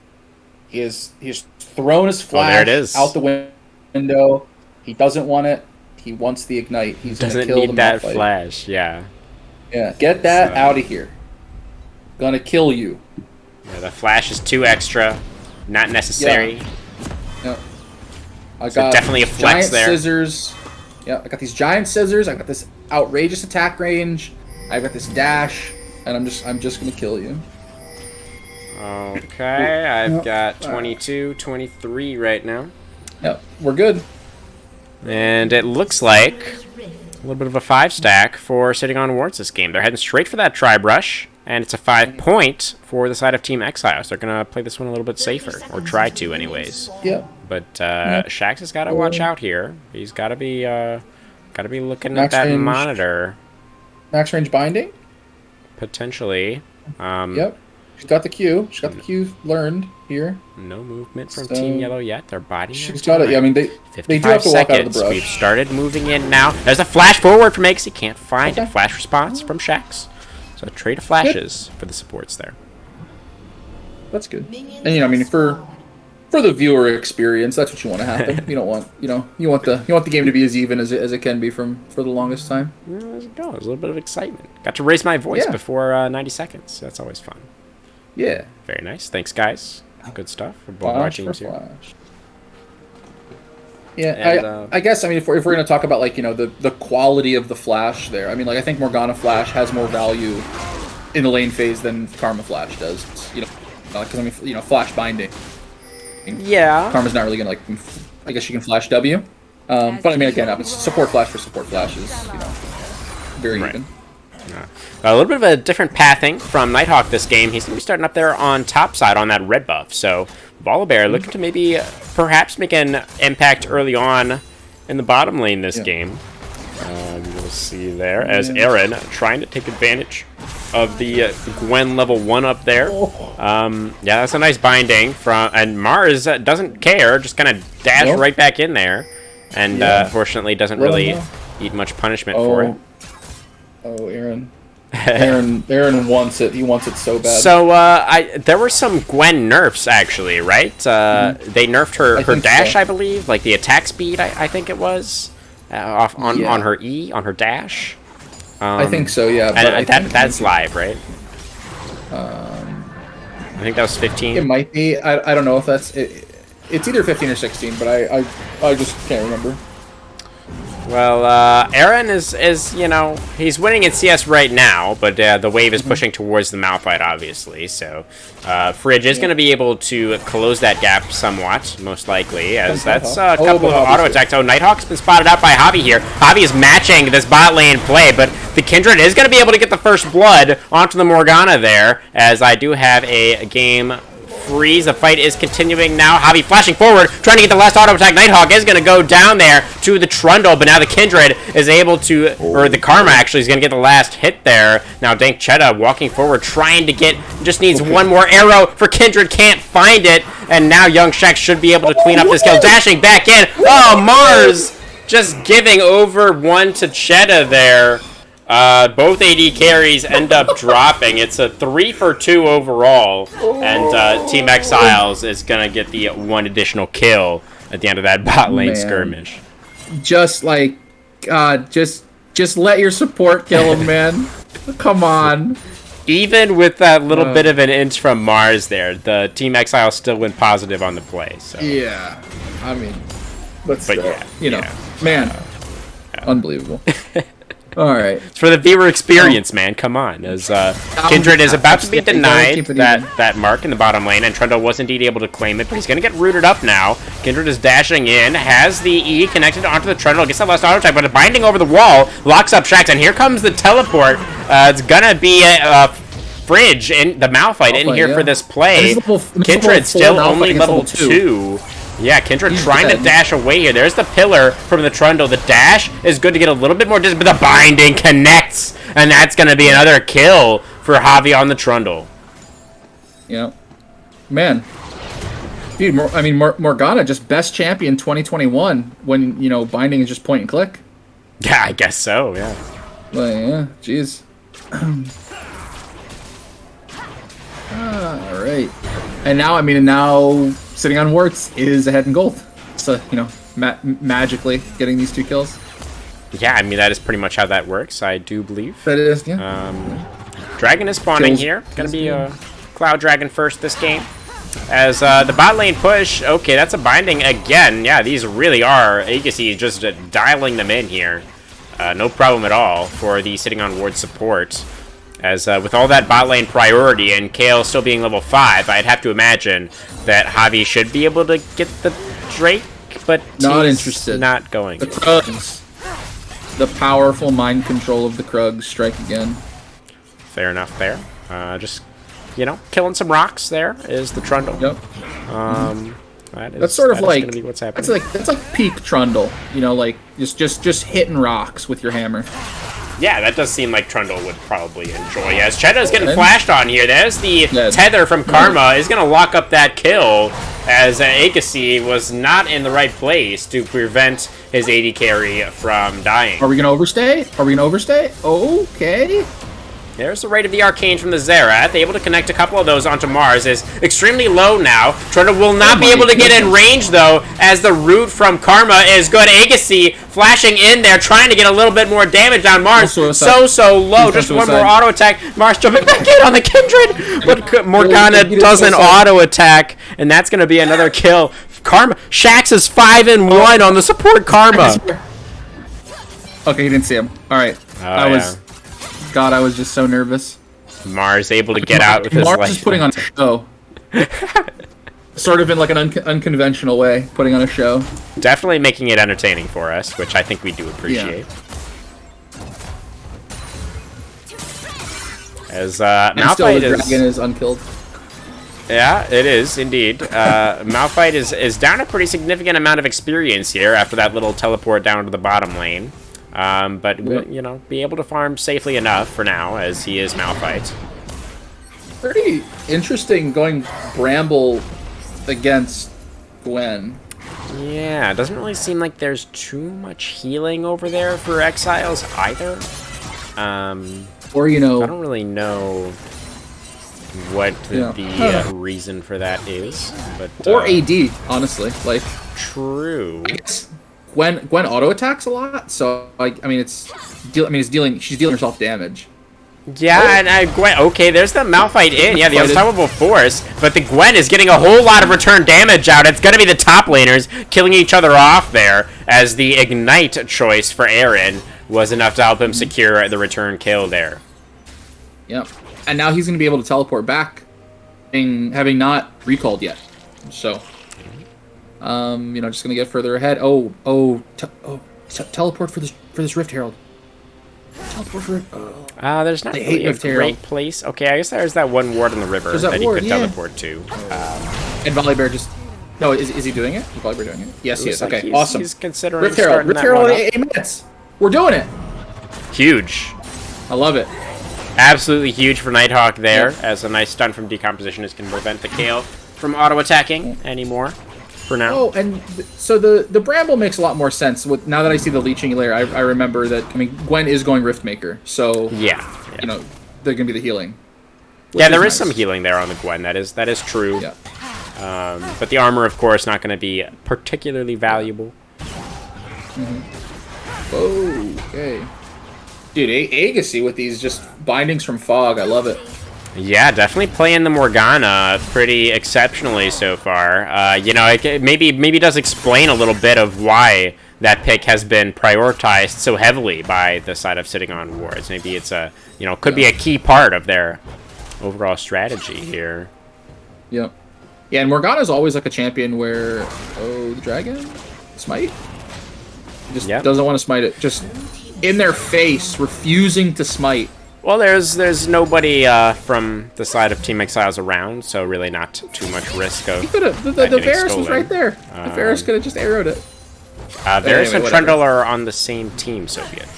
Speaker 2: He's thrown his flash out the window. He doesn't want it. He wants the ignite. He's
Speaker 1: doesn't
Speaker 2: kill
Speaker 1: need
Speaker 2: the
Speaker 1: that
Speaker 2: Malphite.
Speaker 1: flash. Yeah.
Speaker 2: Yeah, get that out of here. Gonna kill you.
Speaker 1: Yeah, the flash is too extra, not necessary.
Speaker 2: Yeah. I
Speaker 1: So
Speaker 2: got
Speaker 1: definitely a flex
Speaker 2: giant
Speaker 1: there.
Speaker 2: scissors. Yeah, I got these giant scissors. I got this outrageous attack range. I got this dash, and I'm just gonna kill you.
Speaker 1: Okay, I've got 22, 23 right now.
Speaker 2: Yep, we're good.
Speaker 1: And it looks like a little bit of a 5-stack for sitting on wards this game. They're heading straight for that tri-brush, and it's a 5-point for the side of Team Exiles. They're going to play this one a little bit safer, or try to anyways.
Speaker 2: Yep.
Speaker 1: But Shax has got to watch out here. He's got to be looking
Speaker 2: Max
Speaker 1: at that
Speaker 2: range.
Speaker 1: monitor.
Speaker 2: Max range binding?
Speaker 1: Potentially.
Speaker 2: Yep. She's got the Q. She's got the Q learned here.
Speaker 1: No movement from Team Yellow yet. They're biding their
Speaker 2: She's got it. Yeah, I mean, they do have to walk out of the brush.
Speaker 1: We've started moving in now. There's a flash forward from Eggsy. Can't find it. Flash response from Shax. So a trade of flashes for the supports there.
Speaker 2: That's good. And I mean, for the viewer experience, that's what you want to happen. You don't want, you want the game to be as even as it can be for the longest time.
Speaker 1: Yeah, there you go. There's a little bit of excitement. Got to raise my voice before 90 seconds. That's always fun.
Speaker 2: Yeah.
Speaker 1: Very nice. Thanks, guys. Good stuff. We're both watching here.
Speaker 2: Yeah,
Speaker 1: and,
Speaker 2: I guess, I mean, if we're going to talk about, like, the quality of the flash there, I mean, like, I think Morgana Flash has more value in the lane phase than Karma Flash does. Because, I mean, Flash binding.
Speaker 1: Yeah.
Speaker 2: Karma's not really going to, like, I guess you can Flash W. But, I mean, again, support Flash for support Flash is, very even.
Speaker 1: A little bit of a different pathing from Nighthawk this game. He's going to be starting up there on top side on that red buff. So Volibear looking to maybe perhaps make an impact early on in the bottom lane this game. You'll see there as Aaron trying to take advantage of the Gwen level 1 up there. Yeah, that's a nice binding from, and Mars doesn't care, just kind of dash right back in there, and fortunately doesn't really eat much punishment for it.
Speaker 2: Oh, Aaron. Aaron wants it. He wants it so bad.
Speaker 1: So there were some Gwen nerfs actually, right? They nerfed her dash, I believe, like the attack speed. I think it was on her E, on her dash.
Speaker 2: I think so, yeah.
Speaker 1: But that's live, right? I think that was 15.
Speaker 2: It might be. I don't know if that's it. It's either 15 or 16, but I just can't remember.
Speaker 1: Well, Aaron is he's winning in CS right now, but the wave is pushing towards the Malphite, obviously. So Fridge is going to be able to close that gap somewhat, most likely, as that's a couple of auto attacks. Oh, Nighthawk's been spotted out by Javi here. Javi is matching this bot lane play, but the Kindred is going to be able to get the first blood onto the Morgana there, as I do have a game freeze. The fight is continuing now. Javi flashing forward, trying to get the last auto attack. Nighthawk is going to go down there to the Trundle, but now the Kindred is able to, or the Karma actually is going to get the last hit there. Now Dank Chetta walking forward, trying to get, just needs one more arrow for Kindred, can't find it, and now Young Shax should be able to clean up this kill. Dashing back in. Oh, Mars just giving over one to Chetta there. Both AD carries end up dropping. It's a 3 for 2 overall, and Team Exiles is gonna get the one additional kill at the end of that bot lane skirmish.
Speaker 2: Just like, just let your support kill him, man. Come on.
Speaker 1: Even with that little bit of an inch from Mars there, the Team Exiles still went positive on the play. So
Speaker 2: yeah, I mean, but man, unbelievable. All right.
Speaker 1: It's for the viewer experience, man. Come on. As Kindred is about to be denied that mark in the bottom lane, and Trundle was indeed able to claim it, but he's going to get rooted up now. Kindred is dashing in, has the E connected onto the Trundle, gets the last auto attack, but it's binding over the wall, locks up Shax, and here comes the teleport. It's going to be a Fridge in the Malphite in here for this play. Kindred still only level 2. Yeah, Kindred trying to dash away here. There's the pillar from the Trundle. The dash is good to get a little bit more distance, but the binding connects, and that's going to be another kill for Javi on the Trundle.
Speaker 2: Yeah. Man. Dude, Morgana, just best champion 2021 when, binding is just point and click.
Speaker 1: Yeah, I guess so, yeah.
Speaker 2: Well, yeah, jeez. All right. And now sitting on warts is ahead in gold. So, magically getting these 2 kills.
Speaker 1: Yeah, I mean, that is pretty much how that works, I do believe.
Speaker 2: That is, yeah.
Speaker 1: Dragon is spawning here. Gonna be a Cloud Dragon first this game. As the bot lane push, okay, that's a binding again. Yeah, these really are. You can see just dialing them in here. No problem at all for the sitting on ward support. As with all that bot lane priority and Kale still being level 5, I'd have to imagine that Javi should be able to get the Drake, but
Speaker 2: not
Speaker 1: he's
Speaker 2: interested.
Speaker 1: Not going.
Speaker 2: The Krugs. The powerful mind control of the Krugs strike again.
Speaker 1: Fair enough there. Just, killing some rocks there is the Trundle.
Speaker 2: Yep.
Speaker 1: That's
Speaker 2: sort of like
Speaker 1: what's happening.
Speaker 2: That's like peak Trundle. Like just hitting rocks with your hammer.
Speaker 1: Yeah, that does seem like Trundle would probably enjoy. As Cheddah's getting flashed on here, there's the tether from Karma is going to lock up that kill, as Agassi was not in the right place to prevent his AD carry from dying.
Speaker 2: Are we going to overstay? Okay.
Speaker 1: There's the rate of the Arcane from the Xerath. Able to connect a couple of those onto Mars. Is extremely low now. Trundle will not be able to get in range, though, as the root from Karma is good. Agassi flashing in there, trying to get a little bit more damage on Mars. So low. Just one more auto attack. Mars jumping back in on the Kindred. But Morgana does an auto attack, and that's going to be another kill. Karma. Shax is 5-1 on the support Karma.
Speaker 2: Okay, he didn't see him. All right. God, I was just so nervous.
Speaker 1: Mars able to get out with his life.
Speaker 2: Mars is putting on a show. Sort of in like an unconventional way, putting on a show.
Speaker 1: Definitely making it entertaining for us, which I think we do appreciate. Yeah. As Malphite
Speaker 2: the dragon is unkilled.
Speaker 1: Yeah, it is indeed. Malphite is down a pretty significant amount of experience here after that little teleport down to the bottom lane. But be able to farm safely enough for now, as he is Malphite.
Speaker 2: Pretty interesting going Bramble against Gwen.
Speaker 1: Yeah, it doesn't really seem like there's too much healing over there for Exiles either.
Speaker 2: Or
Speaker 1: I don't really know what the reason for that is, but
Speaker 2: or AD, honestly, like
Speaker 1: true.
Speaker 2: Gwen auto attacks a lot, so she's dealing herself damage.
Speaker 1: Yeah, and Gwen. Okay, there's the Malphite in. Yeah, the unstoppable force, but the Gwen is getting a whole lot of return damage out. It's gonna be the top laners killing each other off there, as the ignite choice for Aaron was enough to help him secure the return kill there.
Speaker 2: Yep, and now he's gonna be able to teleport back, having not recalled yet. So. Just gonna get further ahead. Teleport for this Rift Herald. Teleport for
Speaker 1: there's not really a great place. Okay, I guess there's that one ward in the river that he could teleport to.
Speaker 2: And Volibear just... No, is he doing it? Is Volibear doing it? Yes, he is. Okay, awesome.
Speaker 1: He's considering
Speaker 2: Rift Herald. Rift Herald 8 minutes. We're doing it.
Speaker 1: Huge.
Speaker 2: I love it.
Speaker 1: Absolutely huge for Nighthawk there, as a nice stun from Decomposition is going to prevent the Kale from auto-attacking anymore. For now.
Speaker 2: Oh, and so the Bramble makes a lot more sense. Now that I see the leeching layer, I remember that. Gwen is going Riftmaker, so
Speaker 1: yeah.
Speaker 2: They're gonna be the healing.
Speaker 1: Yeah, there is some healing there on the Gwen. That is true.
Speaker 2: Yeah.
Speaker 1: But the armor, of course, not going to be particularly valuable.
Speaker 2: Okay. Dude, Agassi with these just bindings from Fog. I love it.
Speaker 1: Yeah, definitely playing the Morgana pretty exceptionally so far. It maybe does explain a little bit of why that pick has been prioritized so heavily by the side of sitting on wards. Maybe it's could be a key part of their overall strategy here.
Speaker 2: Yep. Yeah, and Morgana's always like a champion where the dragon smite just doesn't want to smite it. Just in their face, refusing to smite.
Speaker 1: Well, there's nobody from the side of Team Exiles around, so really not too much risk of.
Speaker 2: The Varus was right there. The Varus could have just arrowed it.
Speaker 1: Varus and Trundle are on the same team, Soviet.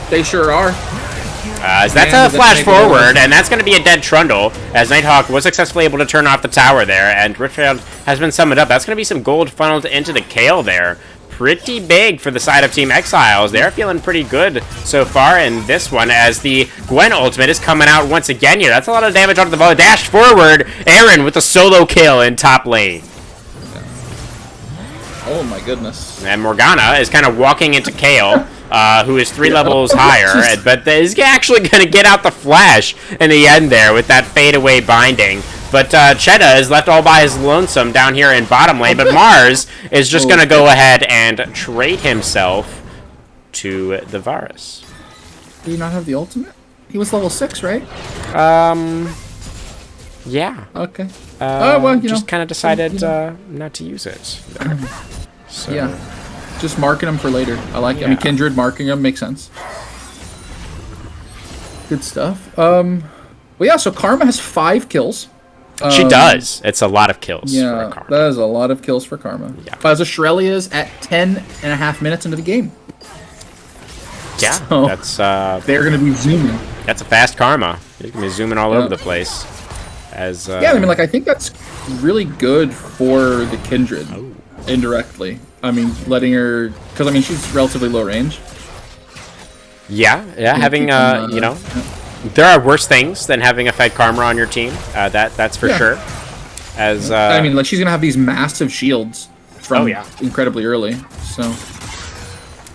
Speaker 2: They sure are.
Speaker 1: That's a flash forward, and that's going to be a dead Trundle, as Nighthawk was successfully able to turn off the tower there, and Richfield has been summoned up. That's going to be some gold funneled into the Kale there. Pretty big for the side of Team Exiles. They're feeling pretty good so far in this one, as the Gwen ultimate is coming out once again here. That's a lot of damage onto the volley. Dash forward, Aaron with a solo kill in top lane.
Speaker 2: Oh my goodness.
Speaker 1: And Morgana is kind of walking into Kale, who is 3 levels higher, but is actually going to get out the flash in the end there with that fadeaway binding. But Cheddar is left all by his lonesome down here in bottom lane, but Mars is just going to go ahead and trade himself to the Varus.
Speaker 2: Do you not have the ultimate? He was level 6, right?
Speaker 1: Yeah.
Speaker 2: Okay. Well,
Speaker 1: just kind of decided
Speaker 2: you know.
Speaker 1: not to use it. So,
Speaker 2: Yeah. Just marking them for later. I like. I mean,
Speaker 1: Yeah.
Speaker 2: Kindred marking them makes sense. Good stuff. Well, yeah. So Karma has 5 kills.
Speaker 1: She does. It's a lot of kills for
Speaker 2: Yeah,
Speaker 1: a Karma.
Speaker 2: that is a lot of kills for Karma.
Speaker 1: Yeah.
Speaker 2: As Australia's at 10.5 minutes into the game.
Speaker 1: Yeah,
Speaker 2: So,
Speaker 1: that's
Speaker 2: they're going to be zooming.
Speaker 1: that's a fast Karma. You're gonna be zooming all
Speaker 2: Yeah.
Speaker 1: over the place. As
Speaker 2: Yeah, I mean, like, I think that's really good for the Kindred, indirectly. I mean, letting her... Because, I mean, she's relatively low range.
Speaker 1: yeah, having
Speaker 2: keep them,
Speaker 1: you know, there are worse things than having a Fed Karma on your team. That's for
Speaker 2: Yeah.
Speaker 1: sure. As
Speaker 2: I mean, like, she's going to have these massive shields from
Speaker 1: Oh, yeah.
Speaker 2: incredibly early, so...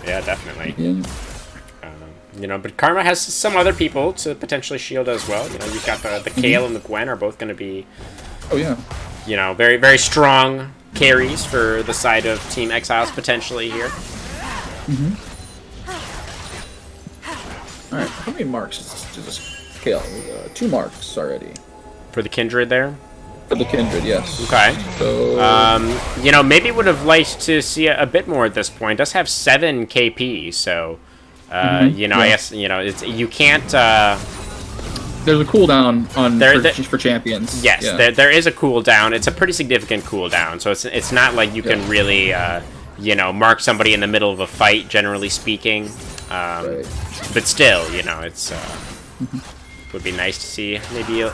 Speaker 1: yeah, definitely.
Speaker 2: Yeah.
Speaker 1: You know, but Karma has some other people to potentially shield as well. You know, you've got the Kale and the Gwen are both going to be,
Speaker 2: Oh, yeah.
Speaker 1: you know, very, very strong carries for the side of Team Exiles potentially here.
Speaker 2: Alright, how many marks does this Kale? 2 marks already.
Speaker 1: For the Kindred there.
Speaker 2: For the Kindred, yes.
Speaker 1: Okay.
Speaker 2: So...
Speaker 1: You know, maybe would have liked to see a bit more at this point. Does have 7 KP, so you know,
Speaker 2: yeah.
Speaker 1: I guess you know it's you can't.
Speaker 2: There's a cooldown on
Speaker 1: There-
Speaker 2: for champions.
Speaker 1: Yes,
Speaker 2: Yeah.
Speaker 1: there is a cooldown. It's a pretty significant cooldown, so it's not like you can really you know, mark somebody in the middle of a fight. Generally speaking,
Speaker 2: Right.
Speaker 1: but still, you know, it's would be nice to see maybe.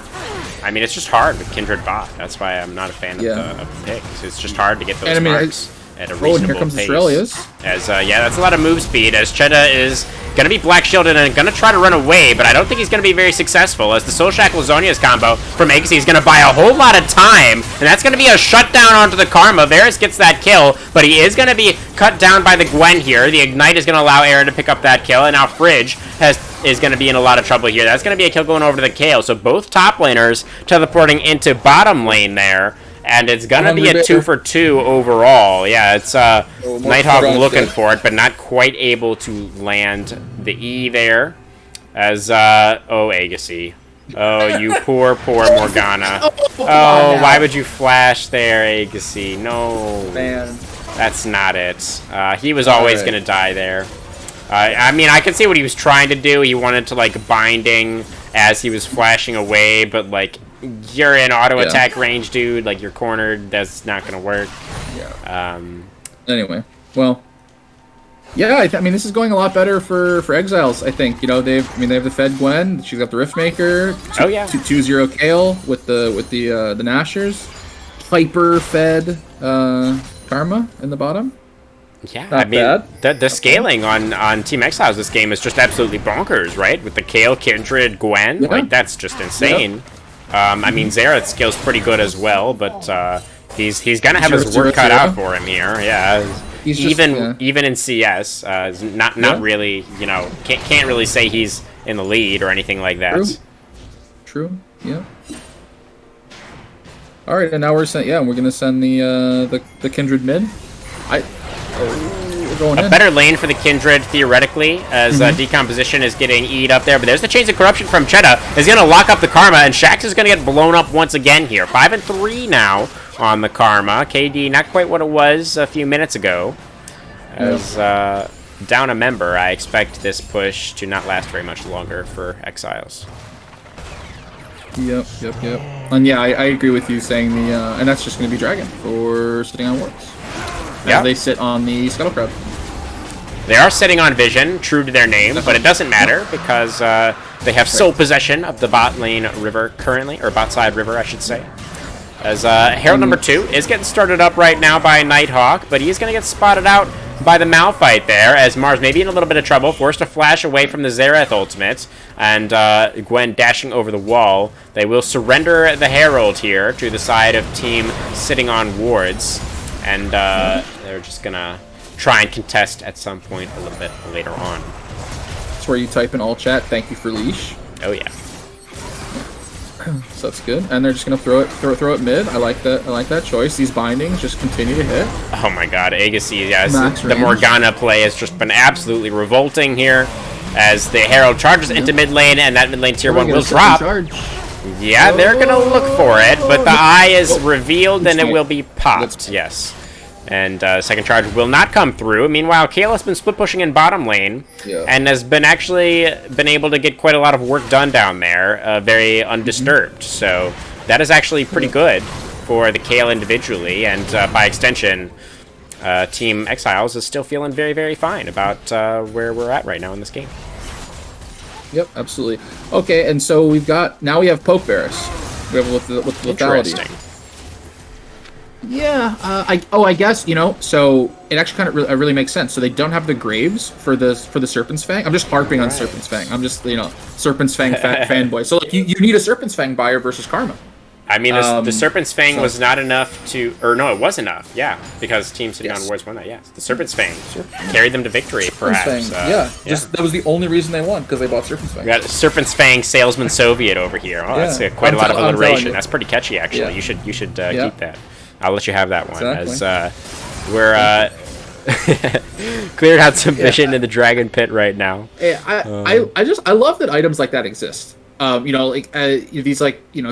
Speaker 1: I mean, it's just hard with Kindred bot. That's why I'm not a fan
Speaker 2: Yeah.
Speaker 1: of the pick. It's just hard to get those
Speaker 2: And I mean,
Speaker 1: marks at a
Speaker 2: and
Speaker 1: reasonable
Speaker 2: here comes
Speaker 1: pace.
Speaker 2: Australia's.
Speaker 1: As yeah, that's a lot of move speed. As Chedda is gonna be black shielded and gonna try to run away, but I don't think he's gonna be very successful. As the Soul Shackle Zonia's combo from Exiles is gonna buy a whole lot of time, and that's gonna be a shutdown onto the Karma. Varus gets that kill, but he is gonna be cut down by the Gwen here. The Ignite is gonna allow Aaron to pick up that kill, and now Fridge is going to be in a lot of trouble here. That's going to be a kill going over to the Kale. So both top laners teleporting into bottom lane there. And it's going to be a 2 for 2 overall. Yeah, it's Nighthawk looking for it, but not quite able to land the E there. As, oh, Agassi. Oh, you poor Morgana. Oh, why would you flash there, Agassi? No.
Speaker 2: Man.
Speaker 1: That's not it. He was always going to die there. I mean, I can see what he was trying to do. He wanted to, like, binding as he was flashing away, but, like, you're in auto attack range, dude. Like, you're cornered. That's not going to work.
Speaker 2: Yeah. Anyway, well, yeah. I mean, this is going a lot better for Exiles. I think they have the Fed Gwen. She's got the Riftmaker.
Speaker 1: Oh yeah.
Speaker 2: 2-0 Kale with the Nashers. Hyper Fed Karma in the bottom.
Speaker 1: Yeah,
Speaker 2: Not
Speaker 1: I mean,
Speaker 2: bad.
Speaker 1: the scaling on Team Exiles this game is just absolutely bonkers, right? With the Kale, Kindred, Gwen,
Speaker 2: Yeah.
Speaker 1: like, that's just insane. I mean, Xerath's skill's pretty good as well, but he's gonna have his work cut out for him here. Yeah,
Speaker 2: He's
Speaker 1: even in CS, not really, you know, can't really say he's in the lead or anything like that.
Speaker 2: True. Yeah. All right, and now we're gonna send the Kindred mid. We're going in.
Speaker 1: A better lane for the Kindred, theoretically, as Decomposition is getting E'd up there. But there's the Chains of Corruption from Chedda. Is going to lock up the Karma, and Shax is going to get blown up once again here. 5-3 now on the Karma. KD, not quite what it was a few minutes ago. As down a member, I expect this push to not last very much longer for Exiles.
Speaker 2: Yep. And yeah, I agree with you saying and that's just going to be Dragon for sitting on wards.
Speaker 1: Yeah.
Speaker 2: They sit on the Scuttle Crab.
Speaker 1: They are sitting on Vision, true to their name, but it doesn't matter because they have sole possession of the bot lane river currently, or bot side river, I should say. As Herald number 2 is getting started up right now by Nighthawk, but he's going to get spotted out by the Malphite there, as Mars may be in a little bit of trouble, forced to flash away from the Xerath ultimate, and Gwen dashing over the wall. They will surrender the Herald here to the side of team sitting on wards, and they're just going to try and contest at some point a little bit later on.
Speaker 2: That's where you type in all chat, thank you for leash.
Speaker 1: Oh yeah.
Speaker 2: So that's good. And they're just gonna throw it mid. I like that choice. These bindings just continue to hit.
Speaker 1: Oh my god, Agassi, yes.
Speaker 2: Max
Speaker 1: The
Speaker 2: range.
Speaker 1: Morgana play has just been absolutely revolting here. as the Herald charges into mid lane, and that mid lane tier 1 will
Speaker 2: Second
Speaker 1: drop.
Speaker 2: charge.
Speaker 1: Yeah, they're going to look for it, but the eye is revealed and it will be popped. Yes. And second charge will not come through. Meanwhile, Kale has been split pushing in bottom lane and has been able to get quite a lot of work done down there, very undisturbed. So that is actually pretty good for the Kale individually, and by extension, Team Exiles is still feeling very, very fine about where we're at right now in this game.
Speaker 2: Yep, absolutely. Okay, and so we have Poke Varus. We have with lethality.
Speaker 1: Interesting.
Speaker 2: Yeah, I guess, so it actually kind of really makes sense. So they don't have the Graves for the Serpent's Fang. I'm just harping on Serpent's Fang. I'm just, Serpent's Fang fanboy. So like you need a Serpent's Fang buyer versus Karma.
Speaker 1: I mean, the Serpent's Fang was not enough to... Or no, it was enough, yeah. Because Team City on Wards won that, yeah. The Serpent's Fang carried them to victory, perhaps.
Speaker 2: Just that was the only reason they won, because they bought Serpent's Fang.
Speaker 1: We got Serpent's Fang Salesman Soviet over here. Oh, that's quite a lot of alliteration. That's pretty catchy, actually. You should keep that. I'll let you have that one.
Speaker 2: Exactly.
Speaker 1: As we're... cleared out some vision in the Dragon Pit right now.
Speaker 2: I love that items like that exist. These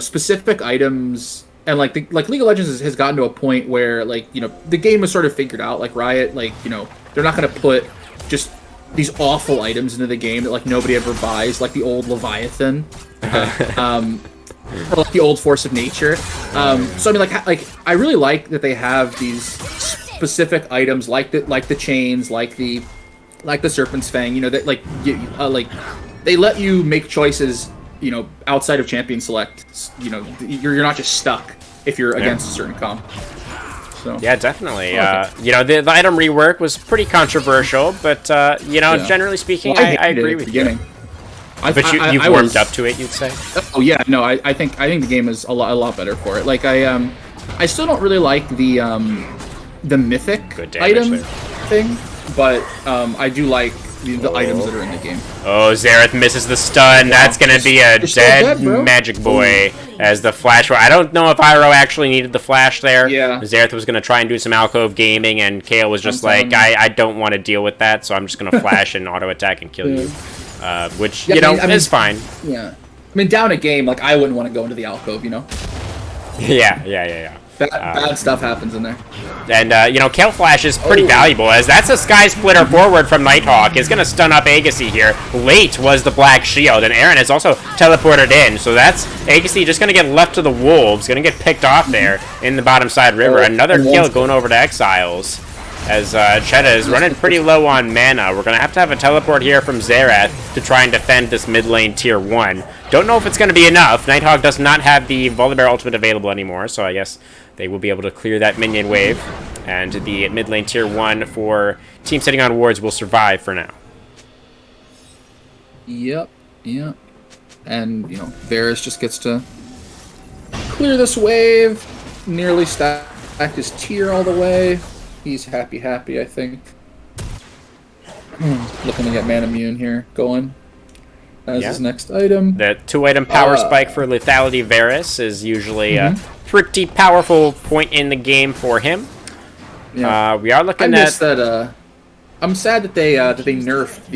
Speaker 2: specific items, and like League of Legends has gotten to a point where the game is sort of figured out. Like Riot, they're not going to put just these awful items into the game that nobody ever buys, like the old Leviathan, or like the old Force of Nature. So I mean, I really like that they have these specific items like the chains, like the Serpent's Fang. That they let you make choices. Outside of Champion Select, you're not just stuck if you're against a certain comp. So. Yeah,
Speaker 1: definitely. The item rework was pretty controversial, but generally speaking, I agree with you. But you've warmed up to it, you'd say?
Speaker 2: Oh yeah, no, I think the game is a lot better for it. I still don't really like the mythic item thing, but I do like the items that are in the game.
Speaker 1: Oh, Xerath misses the stun. That's going to be a dead Magic Boy as the flash. I don't know if Iroh actually needed the flash there.
Speaker 2: Yeah.
Speaker 1: Xerath was going to try and do some alcove gaming, and Kale was just I don't want to deal with that, so I'm just going to flash and auto attack and kill you. Which, is fine.
Speaker 2: Yeah. I mean, down a game, I wouldn't want to go into the alcove,
Speaker 1: Yeah.
Speaker 2: Bad stuff happens in there.
Speaker 1: And, Kale Flash is pretty valuable, as that's a Sky Splitter forward from Nighthawk. Is going to stun up Agassi here. Late was the Black Shield, and Aaron is also teleported in. So that's Agassi just going to get left to the Wolves. Going to get picked off there in the bottom side river. Another kill going over to Exiles, as Cheta is running pretty low on mana. We're going to have a teleport here from Xerath to try and defend this mid lane tier 1. Don't know if it's going to be enough. Nighthawk does not have the Volibear ultimate available anymore, so I guess they will be able to clear that minion wave. And the mid lane tier 1 for Team Sitting on Wards will survive for now.
Speaker 2: Yep. And, Varus just gets to clear this wave. Nearly stacked his tier all the way. He's happy, I think. Looking to get Manamune here going as his next item.
Speaker 1: The 2-item power spike for Lethality Varus is usually a pretty powerful point in the game for him. Yeah. We are looking at
Speaker 2: that. I'm sad that they nerfed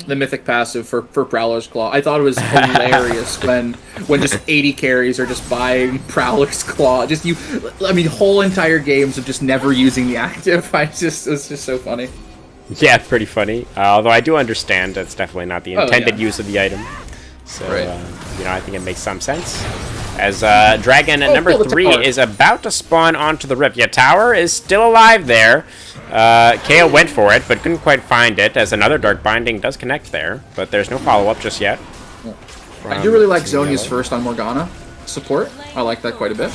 Speaker 2: the mythic passive for Prowler's Claw. I thought it was hilarious when just 80 carries are just buying Prowler's Claw. Whole entire games of just never using the active. It's just so funny.
Speaker 1: Yeah, pretty funny. Although I do understand that's definitely not the intended use of the item. So, I think it makes some sense. As Dragon number 3 is about to spawn onto the Rift. Yeah, Tower is still alive there. Kale went for it, but couldn't quite find it, as another Dark Binding does connect there. But there's no follow-up just yet.
Speaker 2: I do really like Zhonya's first on Morgana support. I like that quite a bit.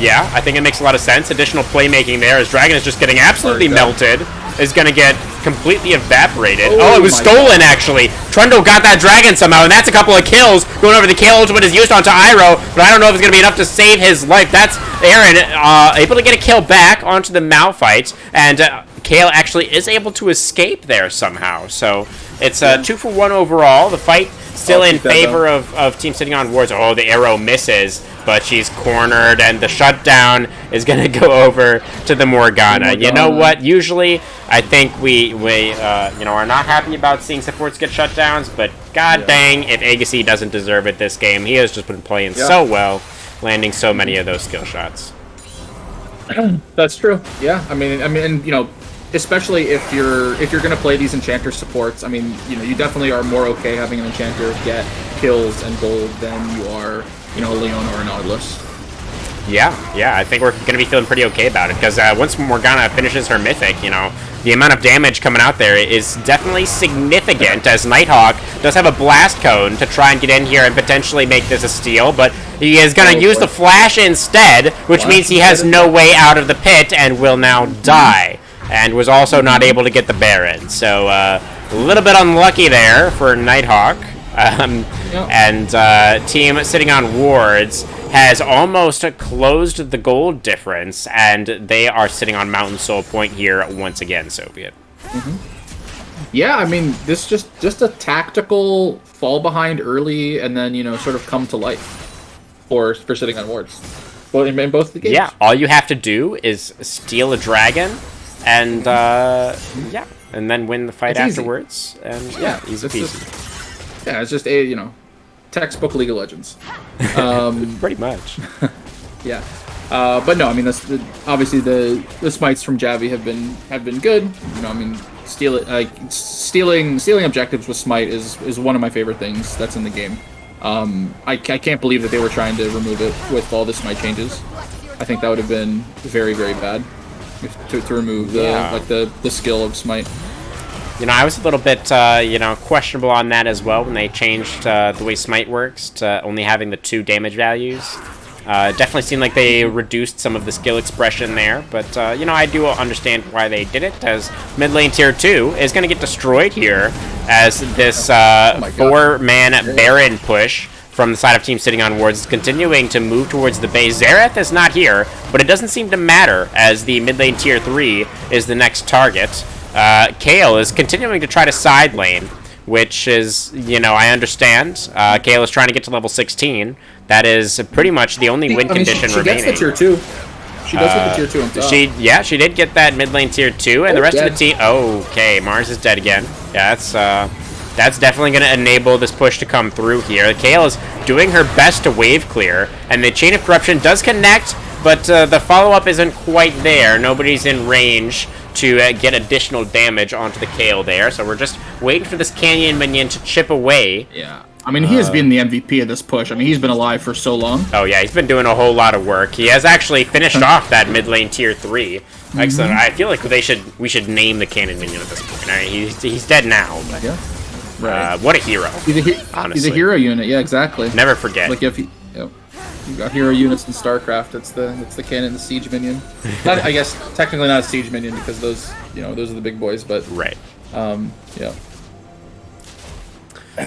Speaker 1: Yeah, I think it makes a lot of sense. Additional playmaking there, as Dragon is just getting absolutely melted. Is going to get completely evaporated. Oh, it was stolen, actually. Trundle got that Dragon somehow, and that's a couple of kills. Going over the Kale ultimate is used onto Iroh, but I don't know if it's going to be enough to save his life. That's Aaron able to get a kill back onto the Malphite, and Kale actually is able to escape there somehow. So it's 2 for 1 overall. The fight still in favor of Team Sitting on Wards. Oh, the arrow misses. but she's cornered, and the shutdown is going to go over to the Morgana. You know what? Usually, I think we are not happy about seeing supports get shutdowns, but god dang, if Agassi doesn't deserve it this game. He has just been playing so well, landing so many of those skill shots.
Speaker 2: That's true. Yeah, I mean, especially if you're gonna play these enchanter supports, you definitely are more okay having an enchanter get kills and gold than you are, a Leona or a Nautilus.
Speaker 1: Yeah, I think we're gonna be feeling pretty okay about it, because once Morgana finishes her mythic, the amount of damage coming out there is definitely significant, as Nighthawk does have a blast cone to try and get in here and potentially make this a steal, but he is going to use the flash instead, which means he has no way out of the pit and will now die, and was also not able to get the Baron. So a little bit unlucky there for Nighthawk. And team sitting on wards has almost closed the gold difference, and they are sitting on Mountain Soul Point here once again, Soviet.
Speaker 2: Yeah, this just a tactical fall behind early, and then sort of come to life for sitting on wards. Well, in both the games.
Speaker 1: Yeah, all you have to do is steal a dragon, and and then win the fight afterwards. Easy. And easy peasy.
Speaker 2: It's just textbook League of Legends.
Speaker 1: Pretty much.
Speaker 2: Yeah. But no, obviously the smites from Javi have been good. Stealing objectives with smite is one of my favorite things that's in the game. I can't believe that they were trying to remove it with all the smite changes. I think that would have been very, very bad to remove the skill of smite.
Speaker 1: I was a little bit, questionable on that as well when they changed the way Smite works to only having the 2 damage values. Definitely seemed like they reduced some of the skill expression there, but, I do understand why they did it, as mid lane tier 2 is going to get destroyed here as this 4-man Baron push from the side of team sitting on wards is continuing to move towards the base. Xerath is not here, but it doesn't seem to matter, as the mid lane tier 3 is the next target. Kale is continuing to try to side lane, which is, I understand. Kale is trying to get to level 16. That is pretty much the only win condition remaining.
Speaker 2: She gets the tier 2. She does get the tier 2 on top.
Speaker 1: She did get that mid lane tier 2, and the rest of the team... Okay, Mars is dead again. Yeah, that's definitely going to enable this push to come through here. Kale is doing her best to wave clear, and the Chain of Corruption does connect, but the follow-up isn't quite there. Nobody's in range to get additional damage onto the Kale there, so we're just waiting for this Canyon minion to chip away.
Speaker 2: Yeah, he has been the MVP of this push. He's been alive for so long.
Speaker 1: Oh yeah, he's been doing a whole lot of work. He has actually finished off that mid lane tier 3. Excellent. I feel like we should name the Canyon minion at this point. He's dead now, but
Speaker 2: right.
Speaker 1: What a hero.
Speaker 2: Honestly, he's a hero unit. Yeah, exactly.
Speaker 1: Never forget.
Speaker 2: Like if you've got hero units in StarCraft. It's the cannon, the siege minion. I guess technically not a siege minion because those are the big boys. But
Speaker 1: right.
Speaker 2: Yeah.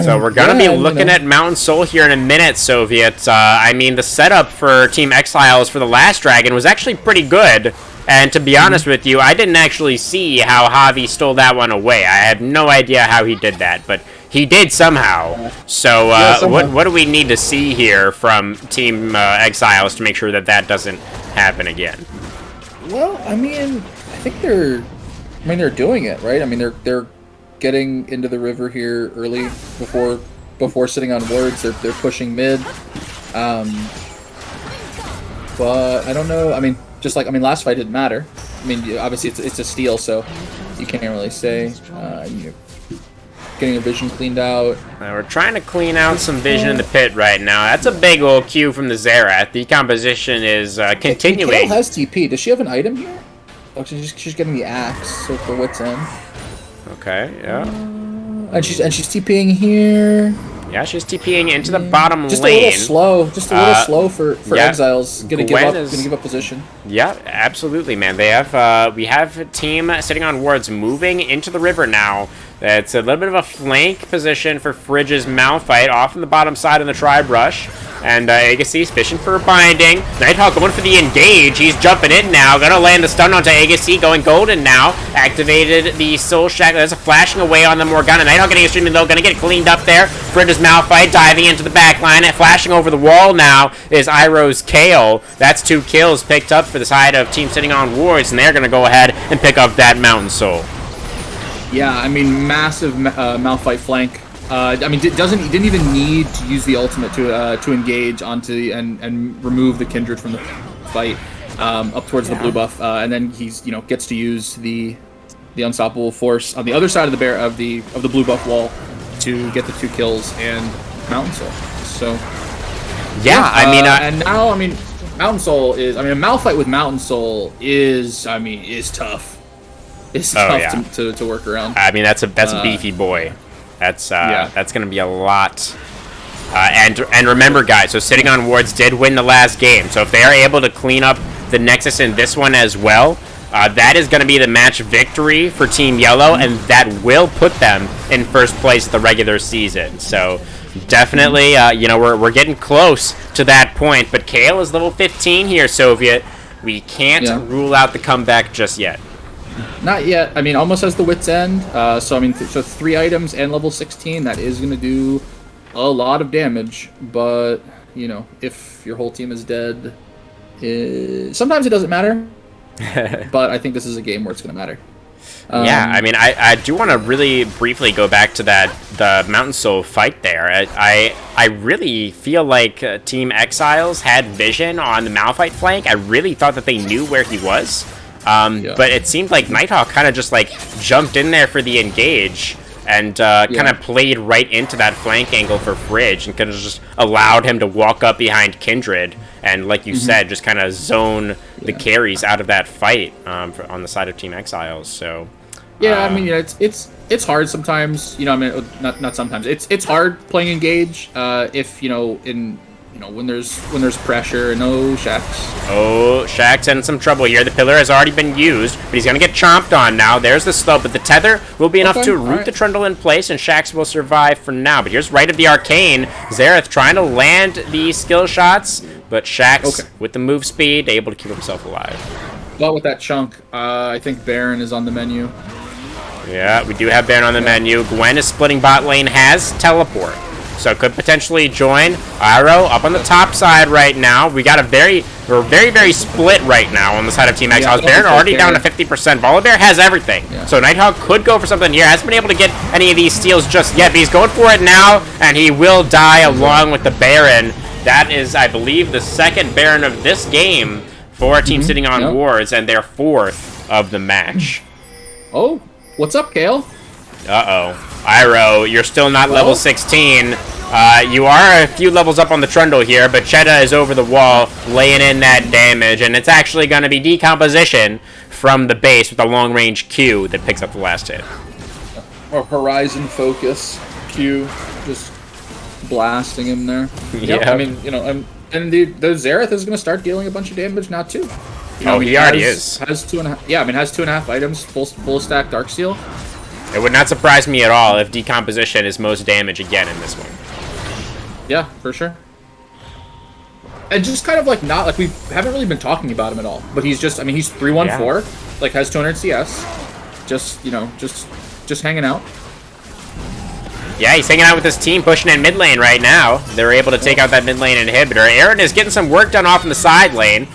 Speaker 1: So we're gonna be looking at Mountain Soul here in a minute, Soviet. The setup for Team Exiles for the last dragon was actually pretty good. And to be honest with you, I didn't actually see how Javi stole that one away. I have no idea how he did that, but he did somehow. So what do we need to see here from Team Exiles to make sure that doesn't happen again?
Speaker 2: Well, I think they're doing it, right? They're getting into the river here early before sitting on wards. They're pushing mid. But I don't know. Last fight didn't matter. Obviously it's a steal, so you can't really say. Getting a vision cleaned out.
Speaker 1: We're trying to clean out some vision in the pit right now. That's a big old Q from the Xerath. Decomposition is continuing.
Speaker 2: Kale has TP. Does she have an item here? Oh, she's getting the axe, so for what's in.
Speaker 1: Okay, yeah.
Speaker 2: And she's TPing here.
Speaker 1: Yeah, she's TPing into the bottom lane.
Speaker 2: Just a little slow for Exiles. Gonna give up position.
Speaker 1: Yeah, absolutely, man. We have a team sitting on wards moving into the river now. It's a little bit of a flank position for Fridge's Malphite off in the bottom side of the Tribe Rush. And Agassi fishing for a binding. Nighthawk going for the engage. He's jumping in now. Gonna land the stun onto Agassi. Going golden now. Activated the Soul Shack. There's a flashing away on the Morgana. Nighthawk getting extremely low. Gonna get cleaned up there. Fridge's Malphite diving into the back line. And flashing over the wall now is Iroh's Kale. That's 2 kills picked up for the side of team sitting on wards. And they're gonna go ahead and pick up that Mountain Soul.
Speaker 2: Yeah, I mean, massive Malphite flank. I mean, didn't even need to use the ultimate to engage onto and remove the Kindred from the fight up towards the blue buff, and then he's gets to use the unstoppable force on the other side of the bear of the blue buff wall to get the 2 kills and Mountain Soul. So
Speaker 1: yeah, I mean,
Speaker 2: and now Mountain Soul is a Malphite with Mountain Soul is tough. It's tough to work around.
Speaker 1: I mean, that's a beefy boy. That's going to be a lot. And remember, guys, so sitting on wards did win the last game. So if they are able to clean up the Nexus in this one as well, that is going to be the match victory for Team Yellow, and that will put them in first place the regular season. So definitely, we're getting close to that point. But Kale is level 15 here, Soviet. We can't rule out the comeback just yet.
Speaker 2: Not yet. I mean, almost has the wit's end. So 3 items and level 16. That is going to do a lot of damage. But if your whole team is dead, sometimes it doesn't matter. But I think this is a game where it's going to matter.
Speaker 1: Yeah, I mean, I do want to really briefly go back to the Mountain Soul fight there. I really feel like Team Exiles had vision on the Malphite flank. I really thought that they knew where he was. But it seemed like Nighthawk kind of just jumped in there for the engage and kind of played right into that flank angle for Fridge and kind of just allowed him to walk up behind Kindred and, like you said, just kind of zone the carries out of that fight on the side of Team Exiles. So
Speaker 2: I mean, it's hard sometimes. Not sometimes. It's hard playing engage if when there's pressure. No Shax.
Speaker 1: Oh, Shax in some trouble here. The pillar has already been used, but he's going to get chomped on now. There's the slope, but the tether will be enough to root the Trundle in place, and Shax will survive for now. But here's Rite of the Arcane. Xerath trying to land the skill shots, but Shax, with the move speed, able to keep himself alive.
Speaker 2: Well, with that chunk, I think Baron is on the menu.
Speaker 1: Yeah, we do have Baron on the menu. Gwen is splitting bot lane, has teleport. So could potentially join. Iroh up on the top side right now. We're very, very split right now on the side of Team Exiles. Baron already down to 50%. Volibear has everything. Yeah. So Nighthawk could go for something here. Hasn't been able to get any of these steals just yet, but he's going for it now, and he will die along with the Baron. That is, I believe, the second Baron of this game for a team sitting on wards, and their 4th of the match.
Speaker 2: Oh, what's up, Kale?
Speaker 1: Uh-oh. Iroh, you're still not level 16. You are a few levels up on the Trundle here, but Cheddar is over the wall, laying in that damage, and it's actually going to be decomposition from the base with a long-range Q that picks up the last hit.
Speaker 2: Or Horizon Focus Q, just blasting him there.
Speaker 1: Yeah.
Speaker 2: I mean, and the Xerath is going to start dealing a bunch of damage now, too.
Speaker 1: He already is.
Speaker 2: Has 2.5. Yeah, I mean, has 2.5 items, full stack Darksteel.
Speaker 1: It would not surprise me at all if decomposition is most damage again in this one.
Speaker 2: Yeah, for sure. And just kind of we haven't really been talking about him at all. But he's just, he's 314, has 200 CS. Just hanging out.
Speaker 1: Yeah, he's hanging out with his team, pushing in mid lane right now. They're able to take out that mid lane inhibitor. Aaron is getting some work done off in the side lane.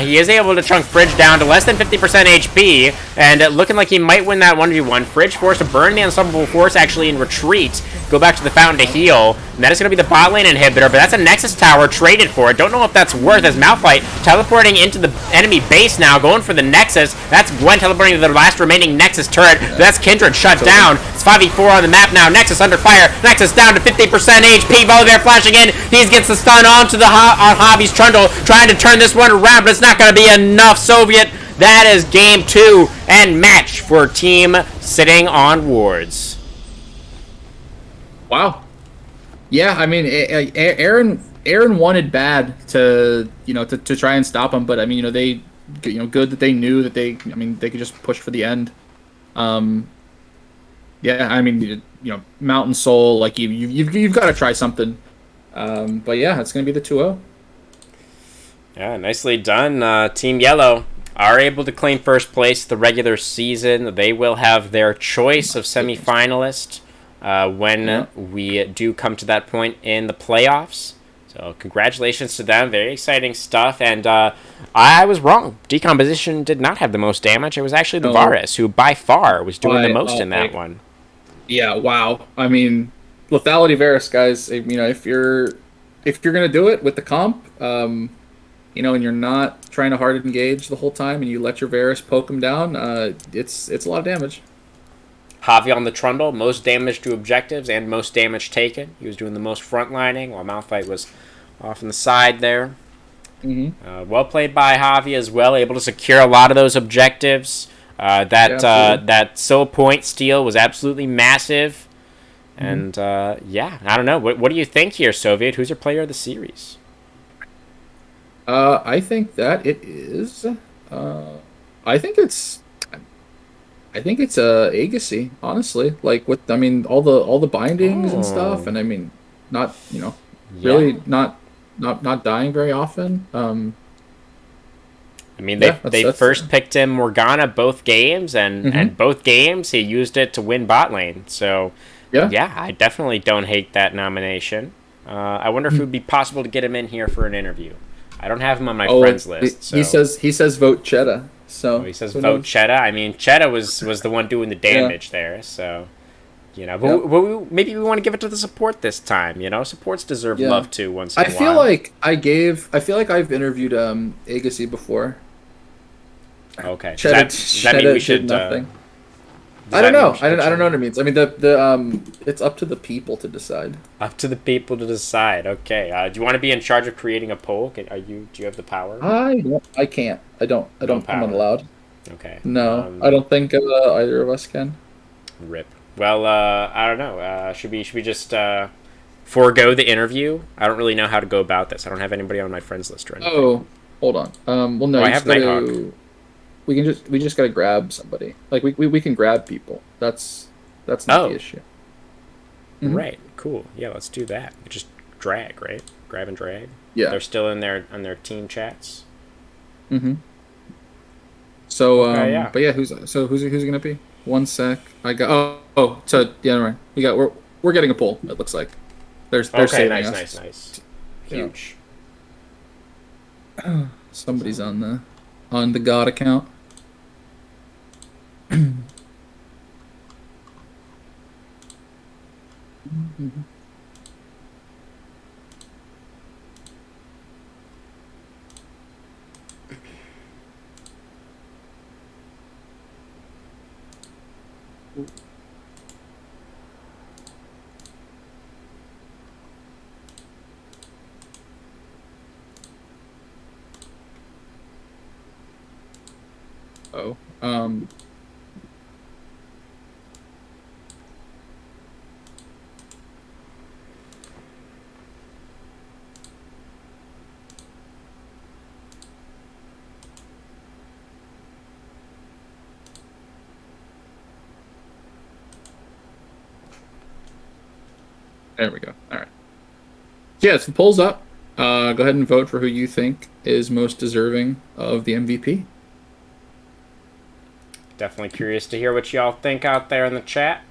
Speaker 1: He is able to chunk Fridge down to less than 50% HP, and looking like he might win that 1v1. Fridge forced to burn the Unstoppable Force actually in retreat, go back to the fountain to heal, and that is going to be the bot lane inhibitor, but that's a Nexus Tower traded for it. Don't know if that's worth as Malphite teleporting into the enemy base now, going for the Nexus. That's Gwen teleporting to the last remaining Nexus turret. That's Kindred shut down. It's 5v4 on the map now. Nexus under fire. Nexus down to 50% HP. Volibear flashing in. He gets the stun onto the Hobby's Trundle, trying to turn this one around, but it's not going to be enough. Soviet, that is game 2 and match for team sitting on wards.
Speaker 2: Wow. Yeah, I mean, Aaron wanted bad to try and stop him, but I mean, they good that they knew that they could just push for the end. Yeah, I mean, Mountain Soul, you've got to try something. But yeah, it's going to be the 2-0.
Speaker 1: Yeah, nicely done. Team Yellow are able to claim first place the regular season. They will have their choice of
Speaker 2: Goodness.
Speaker 1: semifinalist when
Speaker 2: Yeah.
Speaker 1: we do come to that point in the playoffs. So congratulations to them. Very exciting stuff. And I was wrong. Decomposition did not have the most damage. It was actually the
Speaker 2: No,
Speaker 1: Varus who by far was doing the
Speaker 2: I,
Speaker 1: most in that one.
Speaker 2: yeah, wow. I mean, lethality Varus, guys. If you're gonna do it with the comp, and you're not trying to hard engage the whole time, and you let your Varus poke him down, it's a lot of damage.
Speaker 1: Javi on the Trundle, most damage to objectives and most damage taken. He was doing the most frontlining while Malphite was off on the side there.
Speaker 2: Hmm.
Speaker 1: Well played by Javi as well, able to secure a lot of those objectives.
Speaker 2: Yeah, absolutely.
Speaker 1: That soul point steal was absolutely massive.
Speaker 2: Hmm.
Speaker 1: And yeah, I don't know. What do you think here, Soviet? Who's your player of the series?
Speaker 2: I think that it is. Uh, I think it's. I think it's Agassi, honestly. Like with, all the bindings and stuff,
Speaker 1: Oh,
Speaker 2: and I mean, not
Speaker 1: yeah.
Speaker 2: really not dying very often.
Speaker 1: I mean,
Speaker 2: Yeah,
Speaker 1: they
Speaker 2: that's
Speaker 1: first picked him Morgana both games,
Speaker 2: hmm.
Speaker 1: and both games he used it to win bot lane. So,
Speaker 2: Yeah.
Speaker 1: yeah, I definitely don't hate that nomination. I wonder if it would be possible to get him in here for an interview. I don't have him on my
Speaker 2: Oh,
Speaker 1: friends
Speaker 2: he
Speaker 1: list,
Speaker 2: he
Speaker 1: so
Speaker 2: says he says vote Cheddar.
Speaker 1: oh,
Speaker 2: So
Speaker 1: he says
Speaker 2: who
Speaker 1: vote
Speaker 2: knows?
Speaker 1: Cheta. I mean, Cheta was the one doing the
Speaker 2: Yeah.
Speaker 1: damage there, so
Speaker 2: Yep.
Speaker 1: maybe we want to give it to the support this time. Supports deserve
Speaker 2: Yeah.
Speaker 1: love too once in
Speaker 2: I
Speaker 1: a
Speaker 2: feel
Speaker 1: while.
Speaker 2: like I've interviewed Agassi before.
Speaker 1: Okay, does that mean we
Speaker 2: Cheddar did
Speaker 1: should?
Speaker 2: nothing.
Speaker 1: Does
Speaker 2: I don't
Speaker 1: that mean we
Speaker 2: know.
Speaker 1: should
Speaker 2: I
Speaker 1: get
Speaker 2: don't I
Speaker 1: you
Speaker 2: don't know what
Speaker 1: in?
Speaker 2: it means. I mean the it's up to the people to decide.
Speaker 1: Up to the people to decide. Okay. Do you want to be in charge of creating a poll? Do you have the power?
Speaker 2: I can't.
Speaker 1: No
Speaker 2: I'm not
Speaker 1: power.
Speaker 2: allowed.
Speaker 1: Okay.
Speaker 2: No, I don't think either of us can.
Speaker 1: Rip. Well, I don't know. Should we just forego the interview? I don't really know how to go about this. I don't have anybody on my friends list or anything.
Speaker 2: Oh, hold on. Well, no,
Speaker 1: Oh, I
Speaker 2: you
Speaker 1: have
Speaker 2: just
Speaker 1: Nighthawk.
Speaker 2: gotta. We just gotta grab somebody. Like we can grab people. That's not the
Speaker 1: Oh,
Speaker 2: issue. Hmm.
Speaker 1: right. Cool. Yeah, let's do that. Just drag, right? Grab and drag.
Speaker 2: Yeah.
Speaker 1: They're still in their on their team chats.
Speaker 2: Hmm. So
Speaker 1: Okay. Yeah.
Speaker 2: but yeah, who's it gonna be? One sec. I got. So yeah, right. We're getting a poll. It looks like they're
Speaker 1: Okay.
Speaker 2: saving
Speaker 1: Nice. Nice.
Speaker 2: us.
Speaker 1: Nice.
Speaker 2: Yeah.
Speaker 1: Huge.
Speaker 2: Somebody's on the God account. Mhm. Oh. There we go. All right. Yeah, so the poll's up. Go ahead and vote for who you think is most deserving of the MVP.
Speaker 1: Definitely curious to hear what y'all think out there in the chat.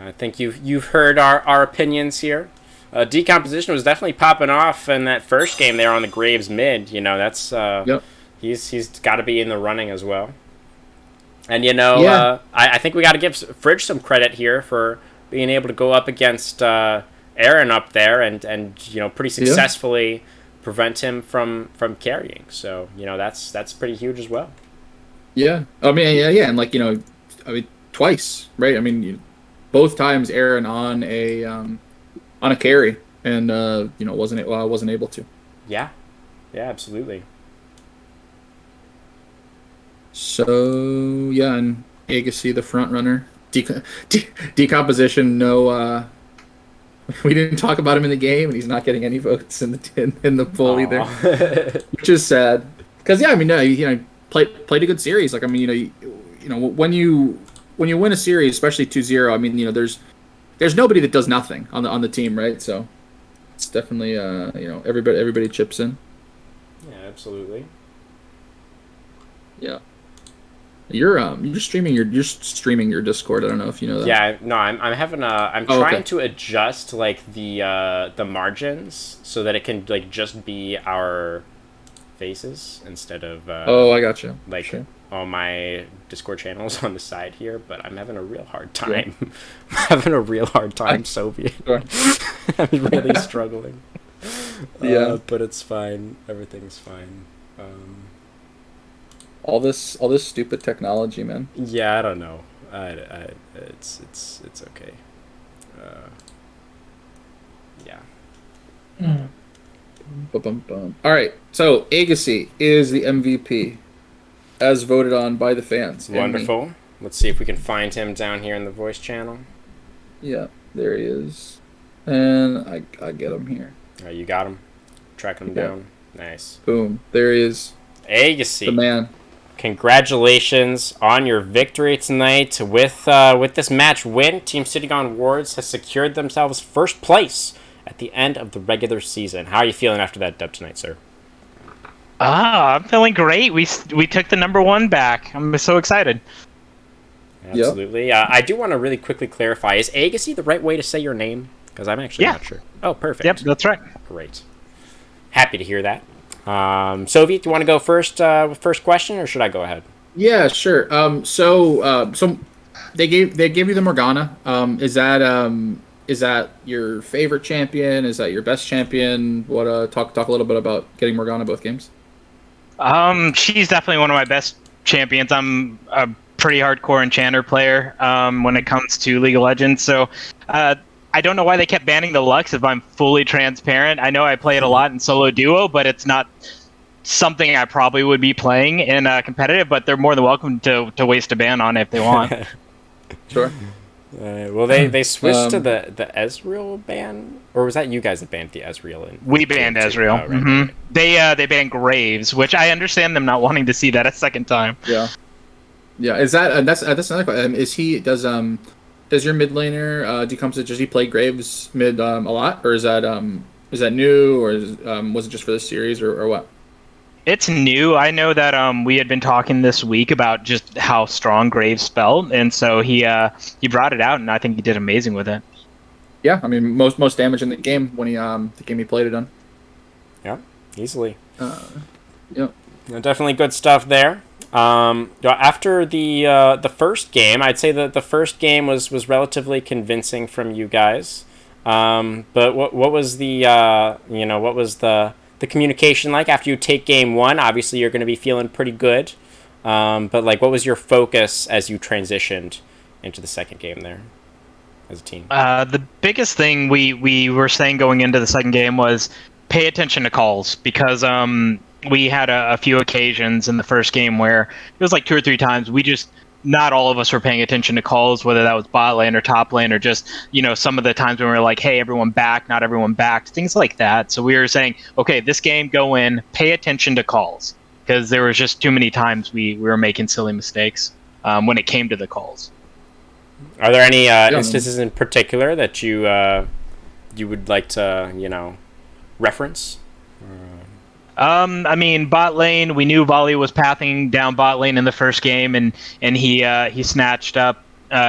Speaker 1: I think you've heard our opinions here. Decomposition was definitely popping off in that first game there on the Graves mid. That's
Speaker 2: Yep.
Speaker 1: he's got to be in the running as well. And
Speaker 2: Yeah.
Speaker 1: I think we got to give Fridge some credit here for being able to go up against Aaron up there and pretty
Speaker 2: Yeah.
Speaker 1: successfully prevent him from carrying. So that's pretty huge as well.
Speaker 2: Yeah. I mean, yeah, and twice, right? I mean, both times Aaron on a carry, and wasn't able to.
Speaker 1: Yeah, yeah, absolutely.
Speaker 2: So yeah, and Agassi the front runner. Decomposition. No, we didn't talk about him in the game, and he's not getting any votes in the poll either,
Speaker 1: Aw.
Speaker 2: which is sad. Because yeah, I mean, played a good series. Like I mean, when you win a series, especially 2-0, I mean, there's nobody that does nothing on the team, right? So It's definitely everybody chips in.
Speaker 1: Yeah, absolutely.
Speaker 2: Yeah. You're streaming your Discord. I don't know if you know that.
Speaker 1: Yeah, no, I'm
Speaker 2: Oh,
Speaker 1: trying
Speaker 2: okay.
Speaker 1: to adjust like the margins so that it can like just be our faces instead of
Speaker 2: Oh, I gotcha.
Speaker 1: like
Speaker 2: Sure.
Speaker 1: all my Discord channels on the side here, but I'm having a real hard
Speaker 2: Sure.
Speaker 1: time. I'm having a real hard
Speaker 2: I,
Speaker 1: time, Soviet.
Speaker 2: sure.
Speaker 1: I'm really struggling.
Speaker 2: Yeah.
Speaker 1: But it's fine. Everything's fine.
Speaker 2: All this stupid technology, man.
Speaker 1: Yeah, I don't know. It's okay. Uh, yeah.
Speaker 2: Bum. All right. So Agassi is the MVP, as voted on by the fans and me.
Speaker 1: Wonderful. Let's see if we can find him down here in the voice channel.
Speaker 2: Yeah, there he is, and I get him here.
Speaker 1: You got him. Tracking him
Speaker 2: Yeah.
Speaker 1: down. Nice.
Speaker 2: Boom. There he is, the
Speaker 1: Agassi,
Speaker 2: man.
Speaker 1: congratulations on your victory tonight. With this match win, Team Sitting on Wards has secured themselves first place at the end of the regular season. How are you feeling after that dub tonight, sir?
Speaker 3: I'm feeling great. We took the number one back. I'm so excited.
Speaker 1: Absolutely. I do want to really quickly clarify: is Agassi the right way to say your name? Because I'm actually not sure. Oh, perfect.
Speaker 3: Yep, that's right.
Speaker 1: Great. Happy to hear that. Soviet, do you want to go first with first question, or should I go ahead?
Speaker 2: Yeah, sure. So they gave you the Morgana. Is that your favorite champion? Is that your best champion? What talk a little bit about getting Morgana both games.
Speaker 3: She's definitely one of my best champions. I'm a pretty hardcore enchanter player when it comes to League of Legends. So I don't know why they kept banning the Lux. If I'm fully transparent, I know I play it a lot in solo duo, but it's not something I probably would be playing in competitive. But they're more than welcome to waste a ban on it if they want.
Speaker 2: Sure.
Speaker 1: Well, they switched to the Ezreal ban, or was that you guys that banned the Ezreal?
Speaker 3: We banned Ezreal.
Speaker 1: Oh, right.
Speaker 3: They banned Graves, which I understand them not wanting to see that a second time.
Speaker 2: Yeah. Yeah. Is that that's another question? Does your mid laner does he play Graves mid a lot, or is that new, or was it just for this series, or what?
Speaker 3: It's new. I know that we had been talking this week about just how strong Graves felt, and so he brought it out, and I think he did amazing with it.
Speaker 2: Yeah, I mean most damage in the game when the game he played it on.
Speaker 1: Yeah, easily.
Speaker 2: Yeah.
Speaker 1: Definitely good stuff there. After the first game, I'd say that the first game was relatively convincing from you guys. But what was the communication like after you take game one? Obviously, you're going to be feeling pretty good. But like, what was your focus as you transitioned into the second game there as a team?
Speaker 3: The biggest thing we were saying going into the second game was pay attention to calls, because we had a few occasions in the first game where it was like 2 or 3 times not all of us were paying attention to calls, whether that was bot lane or top lane, or just, some of the times when we were like, hey, everyone back, not everyone backed, things like that. So we were saying, okay, this game, go in, pay attention to calls, because there was just too many times we were making silly mistakes when it came to the calls.
Speaker 1: Are there any instances in particular that you would like to, reference?
Speaker 3: I mean, bot lane, we knew Volley was pathing down bot lane in the first game, and he snatched up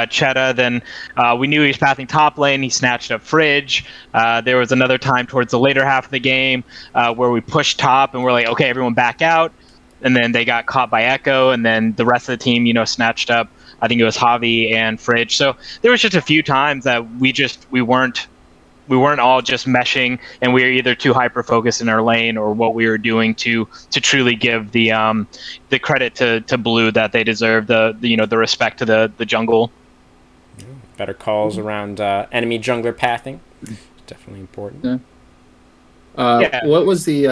Speaker 3: Cheta. Then we knew he was pathing top lane. He snatched up Fridge. There was another time towards the later half of the game where we pushed top, and we're like, okay, everyone back out. And then they got caught by Echo, and then the rest of the team, snatched up, I think it was Javi and Fridge. So there was just a few times that we weren't all just meshing, and we were either too hyper focused in our lane, or what we were doing to truly give the credit to Blue that they deserve, the respect to the jungle.
Speaker 1: Better calls around enemy jungler pathing. Definitely important.
Speaker 2: Yeah. What was the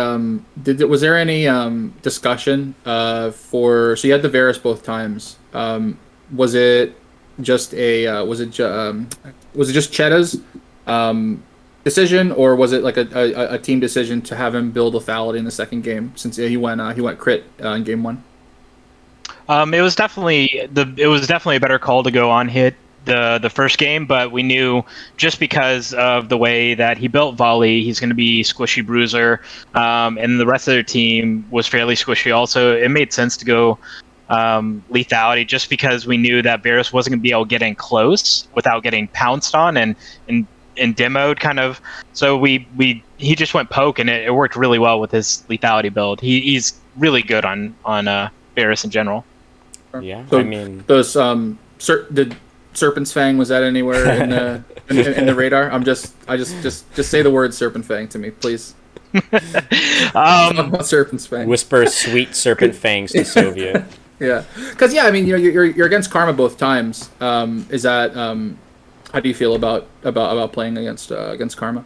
Speaker 2: was there any discussion so you had the Varus both times? Was it just Cheta's decision, or was it like a team decision to have him build lethality in the second game, since he went crit in game one?
Speaker 3: It was definitely a better call to go on hit the first game, but we knew just because of the way that he built Volley, he's going to be squishy bruiser, and the rest of their team was fairly squishy. Also, it made sense to go lethality just because we knew that Varus wasn't going to be able to get in close without getting pounced on and demoed kind of. So he just went poke, and it worked really well with his lethality build. He's really good on Varus in general.
Speaker 1: Yeah,
Speaker 2: so
Speaker 1: I mean,
Speaker 2: those did Serpent's Fang, was that anywhere in the in the radar? I just say the word Serpent Fang to me, please. Talk about Serpent's Fang.
Speaker 1: whisper sweet serpent fangs to Soviet.
Speaker 2: Yeah, because I mean, you're against Karma both times. Is that how do you feel about playing against Karma?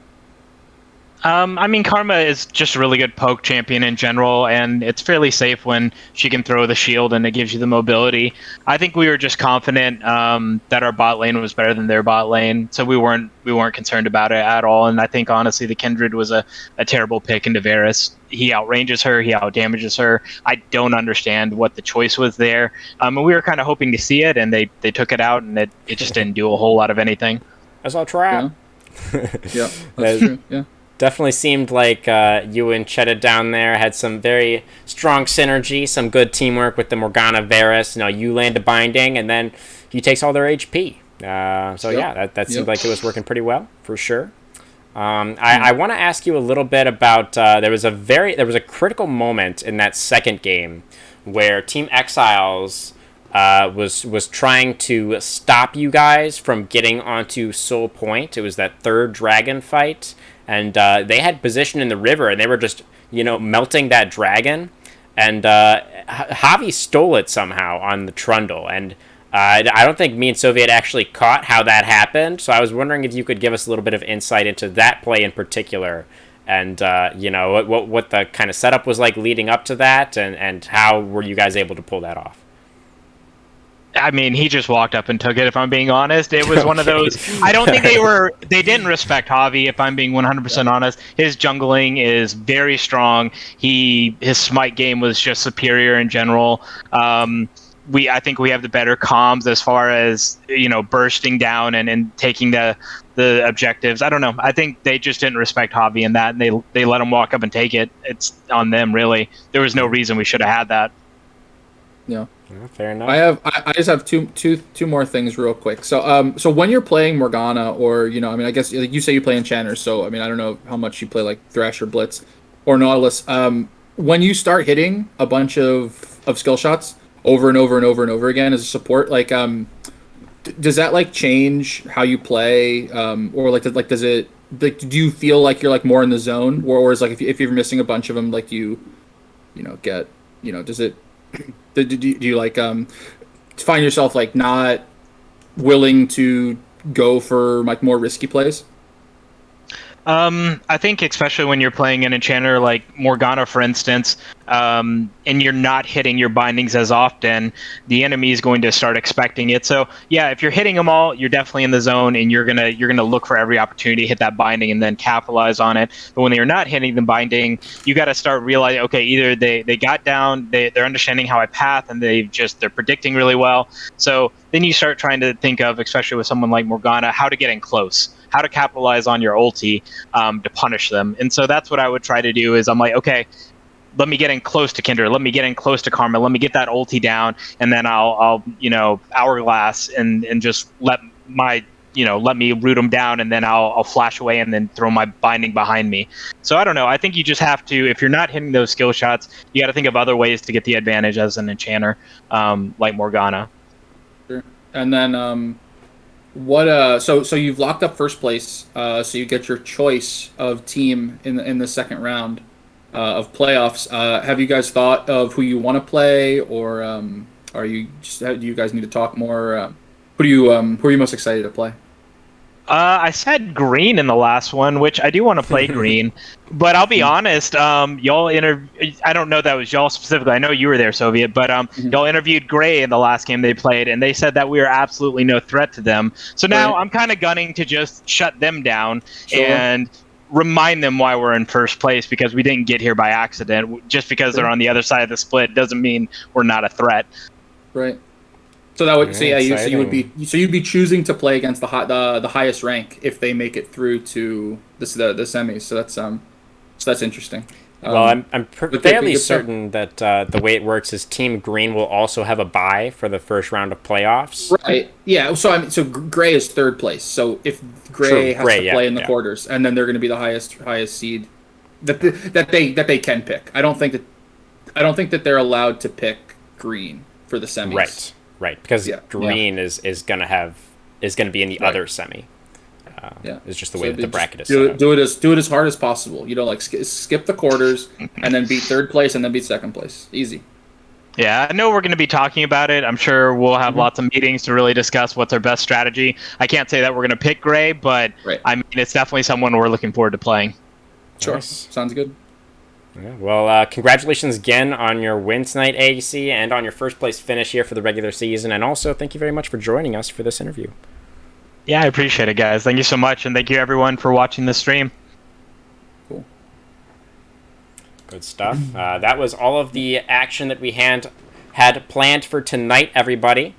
Speaker 3: I mean, Karma is just a really good poke champion in general, and it's fairly safe when she can throw the shield and it gives you the mobility. I think we were just confident that our bot lane was better than their bot lane, so we weren't concerned about it at all. And I think honestly, the Kindred was a terrible pick into Varus. He outranges her, he outdamages her. I don't understand what the choice was there. And we were kind of hoping to see it, and they took it out, and it just didn't do a whole lot of anything.
Speaker 1: That's all trap.
Speaker 2: Yeah, that's true. Yeah.
Speaker 1: Definitely seemed like you and Chetta down there had some very strong synergy, some good teamwork with the Morgana Varus. You land a binding, and then he takes all their HP. That seemed like it was working pretty well for sure. I want to ask you a little bit about there was a critical moment in that second game where Team Exiles was trying to stop you guys from getting onto Soul Point. It was that third dragon fight. And they had position in the river, and they were just, melting that dragon. And Javi stole it somehow on the Trundle. And I don't think me and Soviet actually caught how that happened. So I was wondering if you could give us a little bit of insight into that play in particular. And, what the kind of setup was like leading up to that. And how were you guys able to pull that off?
Speaker 3: I mean, he just walked up and took it, if I'm being honest. It was one of those... I don't think they didn't respect Javi, if I'm being 100% honest. His jungling is very strong. His smite game was just superior in general. I think we have the better comms as far as, bursting down and taking the objectives. I don't know. I think they just didn't respect Javi in that, and they let him walk up and take it. It's on them, really. There was no reason we should have had that.
Speaker 2: Yeah.
Speaker 1: Fair enough.
Speaker 2: I just have two more things real quick. So when you're playing Morgana, or I guess like you say you play Enchanters, so I don't know how much you play like Thresh or Blitz or Nautilus. When you start hitting a bunch of skill shots over and over and over and over again as a support, like does that like change how you play, or does it do you feel like you're like more in the zone, or is like if you're missing a bunch of them, like does it do you like find yourself like not willing to go for like more risky plays?
Speaker 3: I think especially when you're playing an enchanter like Morgana, for instance, and you're not hitting your bindings as often, the enemy is going to start expecting it. So yeah, if you're hitting them all, you're definitely in the zone, and you're gonna look for every opportunity to hit that binding and then capitalize on it. But when you're not hitting the binding, you got to start realizing, okay, either they got down, they're understanding how I path, and they're predicting really well. So then you start trying to think of, especially with someone like Morgana, how to get in close, how to capitalize on your ulti to punish them. And so that's what I would try to do is I'm like, okay, let me get in close to Kindred, let me get in close to Karma, let me get that ulti down, and then I'll hourglass and just let me root them down, and then I'll flash away and then throw my binding behind me. So I don't know. I think you just have to, if you're not hitting those skill shots, you got to think of other ways to get the advantage as an enchanter, like Morgana.
Speaker 2: Sure. And then so you've locked up first place, so you get your choice of team in the second round of playoffs. Have you guys thought of who you want to play, or do you guys need to talk more? Who are you most excited to play?
Speaker 3: I said green in the last one, which I do want to play green, but I'll be honest, y'all I don't know that was y'all specifically. I know you were there, Soviet, but y'all interviewed gray in the last game they played, and they said that we were absolutely no threat to them. So now I'm kind of gunning to just shut them down and remind them why we're in first place, because we didn't get here by accident. Just because they're on the other side of the split doesn't mean we're not a threat.
Speaker 2: Right. So that would you'd be choosing to play against the highest rank if they make it through to the semis. So that's interesting.
Speaker 1: Well, I'm fairly certain that the way it works is Team Green will also have a bye for the first round of playoffs.
Speaker 2: Right. Yeah. So Gray is third place. So if Gray has to play in the quarters, and then they're going to be the highest seed that they can pick. I don't think that they're allowed to pick Green for the semis.
Speaker 1: Right. Because Green is going to be in the other semi. It's just the way that the bracket is set up.
Speaker 2: Do it as hard as possible. Like skip the quarters and then beat third place and then beat second place. Easy.
Speaker 3: Yeah, I know we're going to be talking about it. I'm sure we'll have lots of meetings to really discuss what's our best strategy. I can't say that we're going to pick Gray, but I mean, it's definitely someone we're looking forward to playing.
Speaker 2: Sure.
Speaker 1: Nice.
Speaker 2: Sounds good.
Speaker 1: Yeah, well, congratulations again on your win tonight, AC, and on your first place finish here for the regular season. And also, thank you very much for joining us for this interview.
Speaker 3: Yeah, I appreciate it, guys. Thank you so much, and thank you everyone for watching the stream.
Speaker 2: Cool.
Speaker 1: Good stuff. That was all of the action that we had planned for tonight, everybody.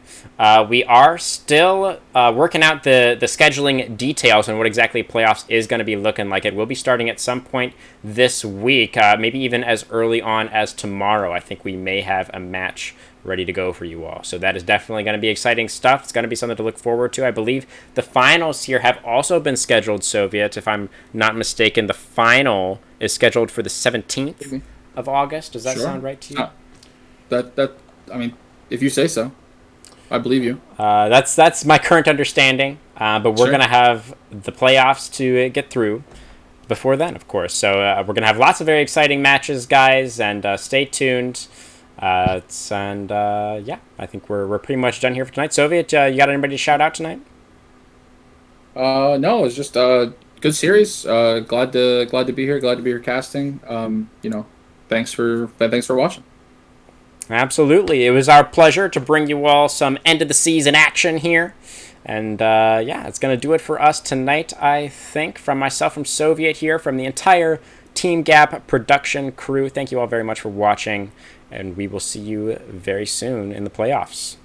Speaker 1: We are still working out the scheduling details and what exactly playoffs is going to be looking like. It will be starting at some point this week, maybe even as early on as tomorrow. I think we may have a match ready to go for you all. So that is definitely going to be exciting stuff. It's going to be something to look forward to. I believe the finals here have also been scheduled, Soviet. If I'm not mistaken, the final is scheduled for the 17th of August. Does that sound right to you?
Speaker 2: I mean, if you say so. I believe you.
Speaker 1: That's my current understanding. But we're going to have the playoffs to get through before then, of course. So we're going to have lots of very exciting matches, guys, and stay tuned. I think we're pretty much done here for tonight. Soviet, you got anybody to shout out tonight?
Speaker 2: No, it's just a good series. Glad to be here. Glad to be here casting. Thanks for watching.
Speaker 1: Absolutely. It was our pleasure to bring you all some end of the season action here. And it's going to do it for us tonight, I think. From myself, from Soviet here, from the entire Team Gap production crew, thank you all very much for watching. And we will see you very soon in the playoffs.